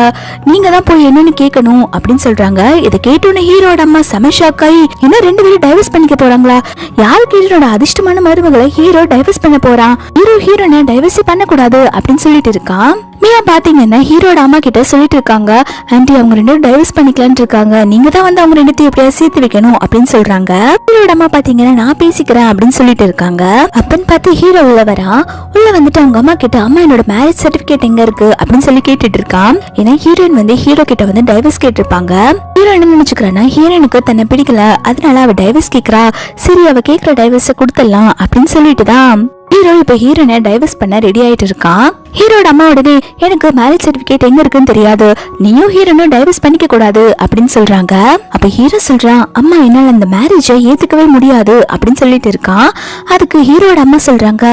நீங்க தான் போய் என்னன்னு கேட்கணும் அப்படின்னு சொல்றாங்க. இதை கேட்டோன்னு ஹீரோட அம்மா செம ஷாக் ஆகி, இன்னும் 2 பேரும் டைவர்ஸ் பண்ணிக்க போறாங்களா, யாருக்கு ஹீரோட அதிர்ஷ்டமான மருமகளை ஹீரோ டைவர்ஸ் பண்ண போறான், ஹீரோ ஹீரோனை டைவர்ஸ் பண்ணக்கூடாது அப்படின்னு சொல்லிட்டு இருக்கான். மியா பாத்தீங்கன்னா ஹீரோட அம்மா கிட்ட சொல்லிட்டு இருக்காங்க, ஆண்டி அவங்க 2 பேரும் டைவர்ஸ் பண்ணிக்கலான்னு இருக்காங்க, நீங்க தான் வந்து அவங்க 2 எப்படியா சேர்த்து வைக்கணும் அப்படின்னு சொல்றாங்க. ஹீரோட அம்மா பாத்தீங்கன்னா நான் பேசிக்கிறேன் அப்படின்னு சொல்லிட்டு இருக்காங்க. அப்பன்னு பார்த்து ஹீரோ உள்ள வரான். உள்ள வந்துட்டு அவங்க அம்மா கிட்ட, அம்மா என்னோட மேரேஜ் சர்டிபிகேட் எங்க இருக்கு அப்படின்னு சொல்லி கேட்டுட்டு இருக்கான். ஏன்னா ஹீரோயின் வந்து ஹீரோ கிட்ட வந்து டைவர்ஸ் கேட்டிருப்பாங்க. ஹீரோ என்ன நினைச்சுக்கிறான்னா ஹீரோனுக்கு தன்னை பிடிக்கல, அதனால அவ டைவர்ஸ் கேக்குறா, சரி அவ கேக்குற டைவர்ஸ கொடுத்துடலாம் அப்படின்னு சொல்லிட்டு தான் ஹீரோ இப்ப ஹீரோனை டைவர்ஸ் பண்ண ரெடி ஆயிட்டு இருக்கான். ஹீரோட அம்மா உடனே எனக்கு மேரேஜ் சர்டிபிகேட் எங்க இருக்குன்னு தெரியாது, நீயும் ஹீரோனும் டைவர்ஸ் பண்ணிக்க கூடாது அப்படின்னு சொல்றாங்க. அப்ப ஹீரோ சொல்றான், அம்மா என்னால அந்த மேரேஜை ஏத்துக்கவே முடியாது அப்படின்னு சொல்லிட்டு இருக்கான். அதுக்கு ஹீரோட அம்மா சொல்றாங்க,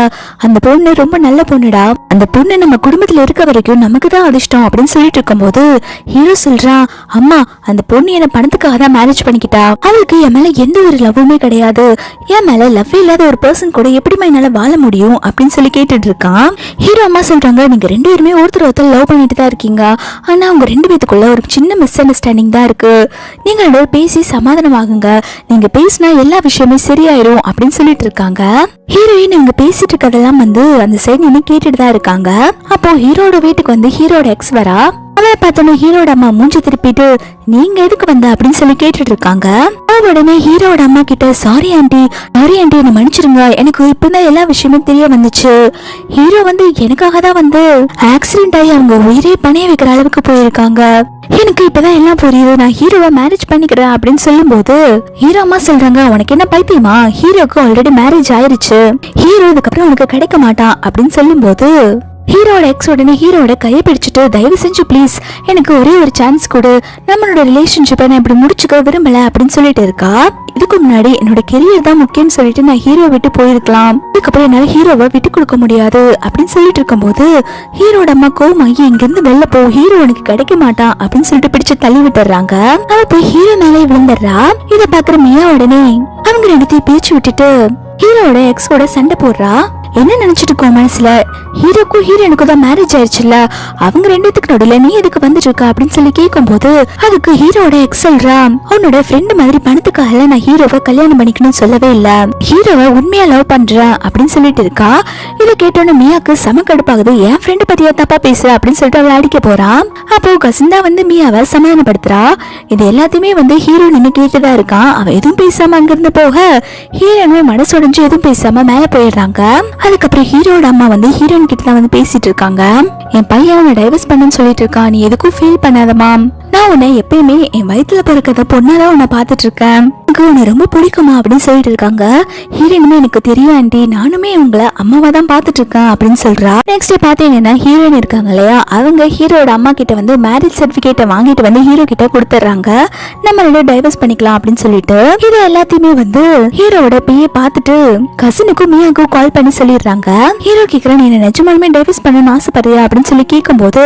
அந்த பொண்ணு ரொம்ப நல்ல பொண்ணுடா, அந்த பொண்ணு நம்ம குடும்பத்துல இருக்க வரைக்கும் நமக்கு தான் அதிர்ஷ்டம் அப்படின்னு சொல்லிட்டு இருக்கும்போது ஹீரோ சொல்றான், அம்மா அந்த பொண்ணு என்ன பணத்துக்காக தான் மேரேஜ் பண்ணிக்கிட்டா, அவளுக்கு என் மேல எந்த ஒரு லவ்வுமே கிடையாது, என் மேல லவ் இல்லாத ஒரு பர்சன் கூட எப்படிமா என்னால வாழ முடியும் அப்படின்னு சொல்லி கேட்டுட்டு இருக்கான். ஹீரோ அம்மா சொல்றாங்க, நீங்க 2 பேருமே ஒருத்தர் லவ் பண்ணிட்டு தான் இருக்கீங்க, ஆனா உங்க 2 பேத்துக்குள்ள ஒரு சின்ன மிஸ் அண்டர்ஸ்டாண்டிங் தான் இருக்கு, நீங்க 2 பேரும் பேசி சமாதானமாகுங்க, நீங்க பேசினா எல்லா விஷயமே சரியாயிரும் அப்படின்னு சொல்லிட்டு இருக்காங்க. ஹீரோயின் இவங்க பேசிட்டு இருக்கதெல்லாம் வந்து அந்த சைடு நின்று கேட்டுட்டு தான் இருக்காங்க. அப்போ ஹீரோட வீட்டுக்கு வந்து ஹீரோட எக்ஸ் வரா. அவளை பார்த்தோன்னா ஹீரோட அம்மா மூஞ்சி திருப்பிட்டு, நீங்க எதுக்கு வந்த அப்படின்னு சொல்லி கேட்டுட்டு இருக்காங்க. உடனே ஹீரோட அம்மா கிட்ட, சாரி ஆண்டி என்ன மன்னிச்சிருங்க, எனக்கு இப்பதான் எல்லா விஷயமும் தெரிய வந்துச்சு, ஹீரோ வந்து எனக்காக தான் வந்து ஆக்சிடென்ட் ஆகி அவங்க உயிரே பணைய வைக்கிற அளவுக்கு போயிருக்காங்க, எனக்கு இப்பதான் எல்லாம் புரியுது, நான் ஹீரோவை மேரேஜ் பண்ணிக்கிறேன் அப்படின்னு சொல்லும் போது ஹீரோ அம்மா சொல்றாங்க, உனக்கு என்ன பைத்தியமா, ஹீரோக்கு ஆல்ரெடி மேரேஜ் ஆயிருச்சு, ஹீரோ இதுக்கப்புறம் உனக்கு கிடைக்க மாட்டான் அப்படின்னு சொல்லும் போது ஹீரோட எக்ஸ் உடனே ஹீரோட கையை பிடிச்சிட்டு, தயவு செஞ்சு ப்ளீஸ் எனக்கு ஒரே ஒரு சான்ஸ் கொடு, நம்மளோட ரிலேஷன்ஷிப்பை நான் இப்படி முடிச்சுக்க விரும்பல அப்படின்னு சொல்லிட்டு இருக்கா. இதுக்கு முன்னாடி என்னோட கெரியர் தான் முக்கியம்னு சொல்லிட்டு நான் ஹீரோ விட்டு போயிருக்கலாம், இதுக்கப்புறம் என்னால ஹீரோவை விட்டு கொடுக்க முடியாது அப்படின்னு சொல்லிட்டு இருக்கும்போது ஹீரோட அம்மா கோமாயி இங்கிருந்து வெளில போ, ஹீரோ உனக்கு கிடைக்க மாட்டான் அப்படின்னு சொல்லிட்டு பிடிச்சு தள்ளி விட்டுறாங்க. அவ போய் ஹீரோ மேலே விழுந்துடுறா. இதை பாக்குற மியா உடனே அவங்க 2 பேச்சு விட்டுட்டு ஹீரோட எக்ஸோட சண்டை போடுறா. என்ன நினைச்சிட்டு இருக்கோம் மனசுல, ஹீரோக்கும் ஹீரோனுக்கும் தான் மேரேஜ் ஆயிடுச்சுல்ல, அவங்க 2 பேத்துக்கு நடுவுல நீ எதுக்கு வந்துட்டு இருக்க அப்படின்னு சொல்லி கேட்கும் போது அதுக்கு ஹீரோட எக்ஸ் சொல்றா, அவனோட ஃப்ரெண்ட் மாதிரி பணத்துக்காக நான் ஹீரோவை கல்யாணம் பண்ணிக்கணும்னு சொல்லவே இல்ல, ஹீரோவை உண்மையா லவ் பண்றேன் அப்படின்னு சொல்லிட்டு இருக்கா. இதை கேட்டோன்னு மியாக்கு செம கடுப்பாகுது, என் ஃப்ரெண்ட் பத்தியா தப்பா பேசுற அப்படின்னு சொல்லிட்டு அவளை அடிக்க போறான். அப்போ கசிந்தா வந்து மியாவை சமாதானப்படுத்துறா. இது எல்லாத்தையுமே வந்து ஹீரோ நின்று கேட்டுதான் இருக்கான். அவன் எதுவும் பேசாம அங்கிருந்து போக ஹீரோனுமே மனசு உடைஞ்சு எதுவும் பேசாம மேல போயிடுறாங்க. அதுக்கப்புறம் ஹீரோட அம்மா வந்து ஹீரோயின் கிட்ட தான் வந்து பேசிட்டு இருக்காங்க. என் பையன் அவனை டைவர்ஸ் பண்ணன்னு சொல்லிட்டு இருக்கான், நீ எதுக்கும் ஃபீல் பண்ணாதமா, நான் உன்னை எப்பயுமே என் வயிற்றுல பிறக்கிறத பொண்ணாதான் உன்னை பார்த்துட்டு இருக்கேன், எனக்கு உன்னை ரொம்ப பிடிக்குமா அப்படின்னு சொல்லிட்டு இருக்காங்க. ஹீரோயினுமே எனக்கு தெரியும் ஆண்டி, நானுமே உங்களை அம்மாவா தான் பார்த்துட்டு இருக்கேன் அப்படின்னு சொல்றா. நெக்ஸ்ட் பாத்தீங்கன்னா ஹீரோயின் இருக்காங்க இல்லையா, அவங்க ஹீரோட அம்மா கிட்ட வந்து மேரேஜ் சர்டிபிகேட்டை வாங்கிட்டு வந்து ஹீரோ கிட்ட கொடுத்துட்றாங்க, நம்ம 2 டைவர்ஸ் பண்ணிக்கலாம் அப்படின்னு சொல்லிட்டு. இது எல்லாத்தையுமே வந்து ஹீரோட பிஏ பார்த்துட்டு கசினுக்கும் மியாவுக்கும் கால் பண்ணி சொல்லிடுறாங்க. ஹீரோ கேக்குறேன், நீ நிஜமாலுமே டைவர்ஸ் பண்ணணும்னு ஆசைப்படுறியா அப்படின்னு சொல்லி கேட்கும் போது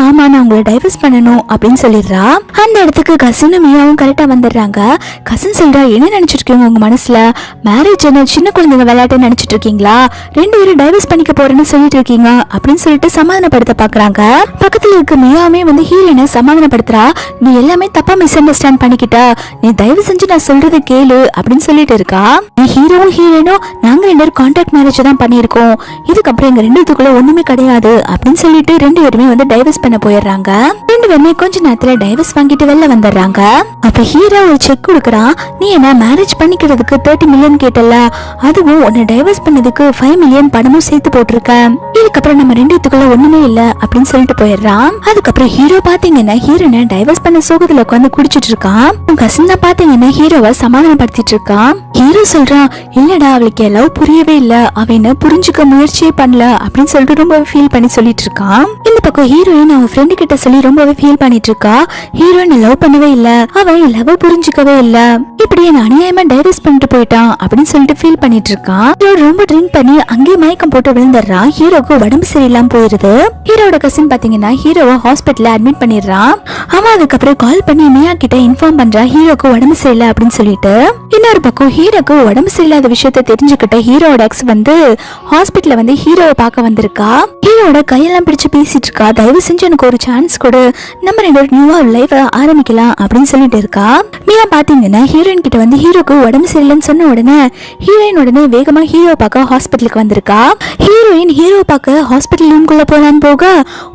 ஆமா நான் உங்களை டைவர்ஸ் பண்ணணும் அப்படின்னு சொல்லிடுறா. அந்த இடத்துக்கு கசினும் மியாவும் கரெக்டா வந்துடுறாங்க. கசின் சொல்றா, என்ன நினைச்சிட்டு இருக்கீங்க உங்க மனசுல, மேரேஜ் என்ன சின்ன குழந்தைங்க விளையாட்டு நினைச்சிட்டு இருக்கீங்களா, 2 பேரும் டைவர்ஸ் பண்ணிக்க போறேன்னு சொல்லிட்டு இருக்கீங்க அப்படின்னு சொல்லிட்டு சமாதானப்படுத்த பாக்குறாங்க. பக்கத்துல இருக்க மியாவுமே வந்து ஹீரோயினை சமாதானப்படுத்துறா, நீ எல்லாமே தப்பா மிஸ் அண்டர்ஸ்டாண்ட் பண்ணிக்கிட்ட, நீ தயவு செஞ்சு நான் சொல்றது கேளு அப்படின்னு சொல்லிட்டு இருக்கா. நீ ஹீரோவும் ஹீரோயினும் நாங்க 2 பேரும் கான்ட்ராக்ட் மேரேஜ் தான் பண்ணிருக்கோம், இதுக்கப்புறம் எங்க 2 பேத்துக்குள்ள ஒண்ணுமே கிடையாது அப்படின்னு சொல்லிட்டு 2 பேருமே வந்து டைவர்ஸ் பண்ண போயிடுறாங்க. 2 பேருமே கொஞ்ச நேரத்துல டைவர்ஸ் வாங்கிட்டு வெளில வந்துடுறாங்க. அப்ப ஹீரோ ஒரு செக் கொடுக்கறான். நீ என்ன மேரேஜ் பண்ணிக்கிறதுக்கு 30 மில்லியன் கேட்டல, அதுவும் உன்னை டைவர்ஸ் பண்ணதுக்கு 5 மில்லியன் பணமும் சேர்த்து போட்டிருக்க, இதுக்கப்புறம் நம்ம ரெண்டு இதுக்குள்ள ஒண்ணுமே இல்ல அப்படின்னு சொல்லிட்டு போயிடுறான். அதுக்கப்புறம் ஹீரோ பாத்தீங்கன்னா ஹீரோனை டைவர்ஸ் பண்ண சோகத்துல உட்காந்து குடிச்சிட்டு இருக்கான். உன் கசின் தான் பாத்தீங்கன்னா ஹீரோவை சமாதானப்படுத்திட்டு இருக்கான். ஹீரோ சொல்றான், இல்லடா அவளுக்கு லவ் புரியவே இல்ல, அவ என்ன புரிஞ்சுக்க முயற்சியே பண்ணல அப்படின்னு சொல்லிட்டு ரொம்பவே ஃபீல் பண்ணி சொல்லிட்டு இருக்கான். இந்த பக்கம் ஹீரோயின் அவன் ஃப்ரெண்டு கிட்ட சொல்லி ரொம்பவே ஃபீல் பண்ணிட்டு இருக்கா. ஹீரோயின் லவ் பண்ணவே இல்ல, அவன் லவ் புரிஞ்சுக்கவே இல்ல, இப்படி என்ன அநியாயமா டைவர்ஸ் பண்ணிட்டு போயிட்டான் அப்படின்னு சொல்லிட்டு ஃபீல் பண்ணிட்டு இருக்கான். ரொம்ப ட்ரிங்க் பண்ணி அங்கேயே மயக்கம் போட்டு விழுந்துடுறான். ஹீரோக்கு உடம்பு சரியில்லாம போயிருது. ஹீரோட கசின் பாத்தீங்கன்னா ஹீரோவை ஹாஸ்பிட்டல்ல அட்மிட் பண்ணிடுறான். அவன் அதுக்கப்புறம் கால் பண்ணி மியா கிட்ட இன்ஃபார்ம் பண்றான் ஹீரோக்கு உடம்பு சரியில்லை அப்படின்னு சொல்லிட்டு. இன்னொரு பக்கம் ஹீரோக்கு உடம்பு சரியில்லாத விஷயத்த தெரிஞ்சுக்கிட்ட ஹீரோட எக்ஸ் ஹாஸ்பிட்டல்ல ஹீரோவை பார்க்க வந்திருக்கா. ஹீரோட கையெல்லாம் பிடிச்சு பேசிட்டு இருக்கா. தயவு செஞ்சு எனக்கு ஒரு சான்ஸ் கொடு, நம்ம ரெண்டு நியூவா லைஃப் ஆரம்பிக்கலாம் அப்படின்னு சொல்லிட்டு இருக்கா. மியா பாத்தீங்கன்னா ஹீரோயின் கிட்ட ஹீரோக்கு உடம்பு சரியில்லைன்னு சொன்ன உடனே ஹீரோயின் உடனே வேகமா ஹீரோ பார்க்க ஹாஸ்பிட்டலுக்கு வந்திருக்கா. ஹீரோயின் ஹீரோ பார்க்க ஹாஸ்பிட்டல் ரூம்குள்ள போலான்னு போக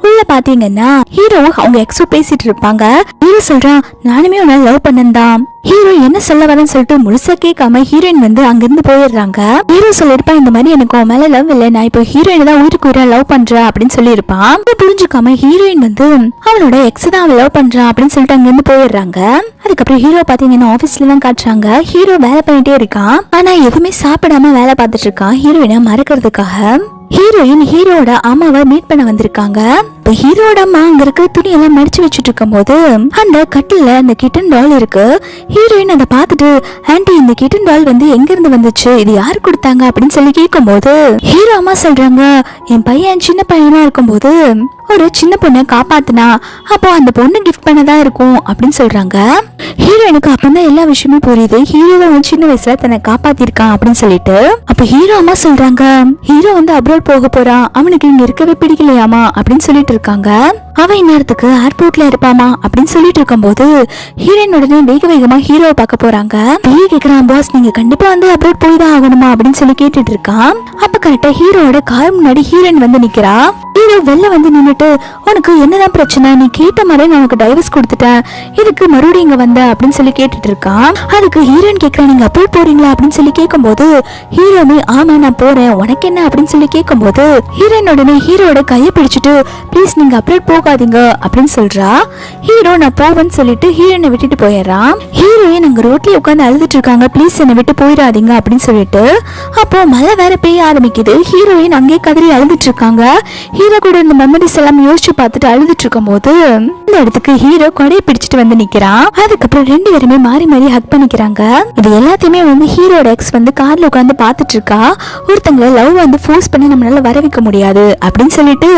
உள்ள பாத்தீங்கன்னா ஹீரோ அவங்க எக்ஸோ பேசிட்டு இருப்பாங்க. ஹீரோ சொல்றான், நானுமே உன்னை லவ் பண்ணந்தான். ஹீரோ என்ன சொல்ல வரேன்னு சொல்லிட்டு முழுசா கேட்காம ஹீரோயின் அங்கிருந்து போயிடுறாங்க. ஹீரோ சொல்லிருப்பான், இந்த மாதிரி எனக்கு உன் மேல லவ் இல்லை, நான் இப்போ ஹீரோயின் தான் உயிருக்கு உயிரா லவ் பண்றேன் அப்படின்னு சொல்லியிருப்பான். புரிஞ்சுக்காம ஹீரோயின் அவளோட எக்ஸ் தான் அவ லவ் பண்றான் அப்படின்னு சொல்லிட்டு அங்கிருந்து போயிடுறாங்க. அதுக்கப்புறம் ஹீரோ பாத்தீங்கன்னா ஆபீஸ்ல தான் காட்டுறாங்க. ஹீரோ வேலை பண்ணிட்டே இருக்கான், ஆனா எதுவுமே சாப்பிடாம வேலை பார்த்துட்டு இருக்கான் ஹீரோயினை மறக்கிறதுக்காக. ஹீரோயின் ஹீரோட அம்மாவை மீட் பண்ண வந்திருக்காங்க. ஹீரோட அம்மா அங்க இருக்க துணியெல்லாம் மடிச்சு வச்சுட்டு இருக்கும் போது அந்த கட்டில அந்த கிட்டன் டால் இருக்கு. ஹீரோயின் அதை பார்த்துட்டு, ஆன்டி இந்த கிட்டன் டால் எங்க இருந்து வந்துச்சு, இது யாரு கொடுத்தாங்க அப்படின்னு சொல்லி கேட்கும் போது ஹீரோ அம்மா சொல்றாங்க, என் பையன் சின்ன பையனா இருக்கும் போது ஒரு சின்ன பொண்ணை காப்பாத்தினா, அப்போ அந்த பொண்ணு கிஃப்ட் பண்ணதான் இருக்கும் அப்படின்னு சொல்றாங்க. ஹீரோயினுக்கு அப்பதான் எல்லா விஷயமும் புரியுது, ஹீரோ தான் சின்ன வயசுல தன்னை காப்பாத்திருக்கான் அப்படின்னு சொல்லிட்டு. அப்ப ஹீரோ அம்மா சொல்றாங்க, ஹீரோ அப்ராட் போக போறான், அவனுக்கு இங்க இருக்கவே பிடிக்கலையாமா அப்படின்னு சொல்லிட்டு இருக்காங்க. அவன் இந்நேரத்துக்கு ஏர்போர்ட்ல இருப்பாமா அப்படின்னு சொல்லிட்டு இருக்கும் போது ஹீரோயின் உடனே வேக வேகமா ஹீரோவை பார்க்க போறாங்க. கேக்குறான், பாஸ் நீங்க கண்டிப்பா அப்ராட் போய் தான் ஆகணுமா அப்படின்னு சொல்லி கேட்டுட்டு இருக்கான். அப்ப கரெக்டா ஹீரோட கார் முன்னாடி ஹீரோயின் நிக்கிறா. ஹீரோ வெளில நின்னுட்டு, உனக்கு என்னதான் பிரச்சனை, நீ கேட்ட மாதிரி நான் உனக்கு டைவர்ஸ் கொடுத்துட்டேன், இதுக்கு மறுபடியும் இங்க வந்த அப்படின்னு சொல்லி கேட்டுட்டு இருக்கான். அதுக்கு ஹீரோயின் கேக்குறா, நீங்க அப்ராட் போறீங்களா அப்படின்னு சொல்லி கேட்கும் போது ஹீரோமே ஆமா நான் போறேன், உனக்கு என்ன அப்படின்னு சொல்லி கேட்கும் போது ஹீரோயின் உடனே ஹீரோட கையை பிடிச்சிட்டு, ப்ளீஸ் நீங்க அப்ராட் போகாதீங்க அப்படின்னு சொல்றா. ஹீரோ நான் போவேன்னு சொல்லிட்டு ஹீரோயினை விட்டுட்டு போயிடுறான். ஹீரோயின் அங்க ரோட்ல உட்காந்து அழுதுட்டு இருக்காங்க, ப்ளீஸ் என்னை விட்டு போயிடாதீங்க அப்படின்னு சொல்லிட்டு. அப்போ மழை வேற பெய்ய ஆரம்பிக்குது. ஹீரோயின் அங்கேயே கதறி அழுதுட்டு இருக்காங்க. ஹீரோ கூட இந்த மெமரிஸ் எல்லாம் யோசிச்சு பார்த்துட்டு அழுதுட்டு இருக்கும் போது இந்த இடத்துக்கு ஹீரோ கொடையை பிடிச்சிட்டு நிக்கிறான். அதுக்கப்புறம் ரெண்டு பேருமே மாறி மாறி ஹக் பண்ணிக்கிறாங்க. இது எல்லாத்தையுமே ஹீரோட எக்ஸ் கார்ல உட்காந்து பாத்துட்டு இருக்கா. ஒருத்தங்களை லவ் ஃபோர்ஸ் பண்ணி நம்மளால வர வைக்க முடியாது அப்படின்னு சொல்லிட்டு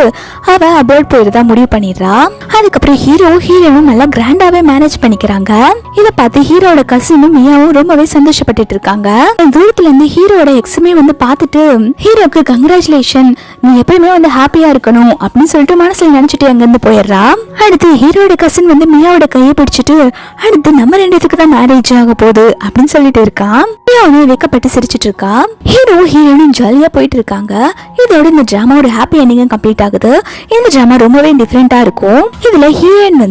அவ அப்ராட் போயிருந்தா முடிவு பண்ணிடுறா. அதுக்கப்புறம் ஹீரோவும் நல்லா கிராண்டாவே மேனேஜ் பண்ணிக்கிறாங்க. இத பார்த்து ஹீரோட கசினும் மியாவும் ரொம்பவே சந்தோஷப்பட்டு இருக்காங்க. தூரத்துல இருந்து ஹீரோட எக்ஸுமே பார்த்துட்டு ஹீரோக்கு கங்க்ராச்சுலேஷன், நீ எப்பயுமே ஹாப்பியா இருக்கணும் அப்படின்னு சொல்லிட்டு மனசுல நினைச்சிட்டு அங்க இருந்து போயிடுறா. அடுத்து ஹீரோட கசின் மியாவோட கையை பிடிச்சிட்டு, அடுத்து நம்ம ரெண்டுத்துக்கு தான் மேரேஜ் ஆக போகுது அப்படின்னு சொல்லிட்டு இருக்கான். மியாவும் வெக்கப்பட்டு சிரிச்சிட்டு இருக்கா. ஹீரோயின் ஜாலியா போயிட்டு இருக்காங்க. இதோட இந்த டிராமா ஒரு ஹாப்பி எண்டிங் கம்ப்ளீட் ஆகுது. இந்த டிராமா ரொம்பவே டிஃபரெண்டா இருக்கும். இதுல ஹீரோயின்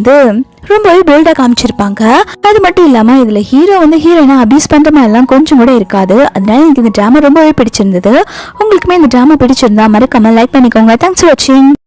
ரொம்பவே போல்டா காமிச்சிருப்பாங்க. அது மட்டும் இல்லாம இதுல ஹீரோ ஹீரோயினை அபியூஸ் பண்ற மாதிரி எல்லாம் கொஞ்சம் கூட இருக்காது. அதனால எனக்கு இந்த டிராமா ரொம்பவே பிடிச்சிருந்தது. உங்களுக்குமே இந்த டிராமா பிடிச்சிருந்தா மறக்காம லைக் பண்ணிக்கோங்க. தேங்க்ஸ் ஃபார் வாட்சிங்.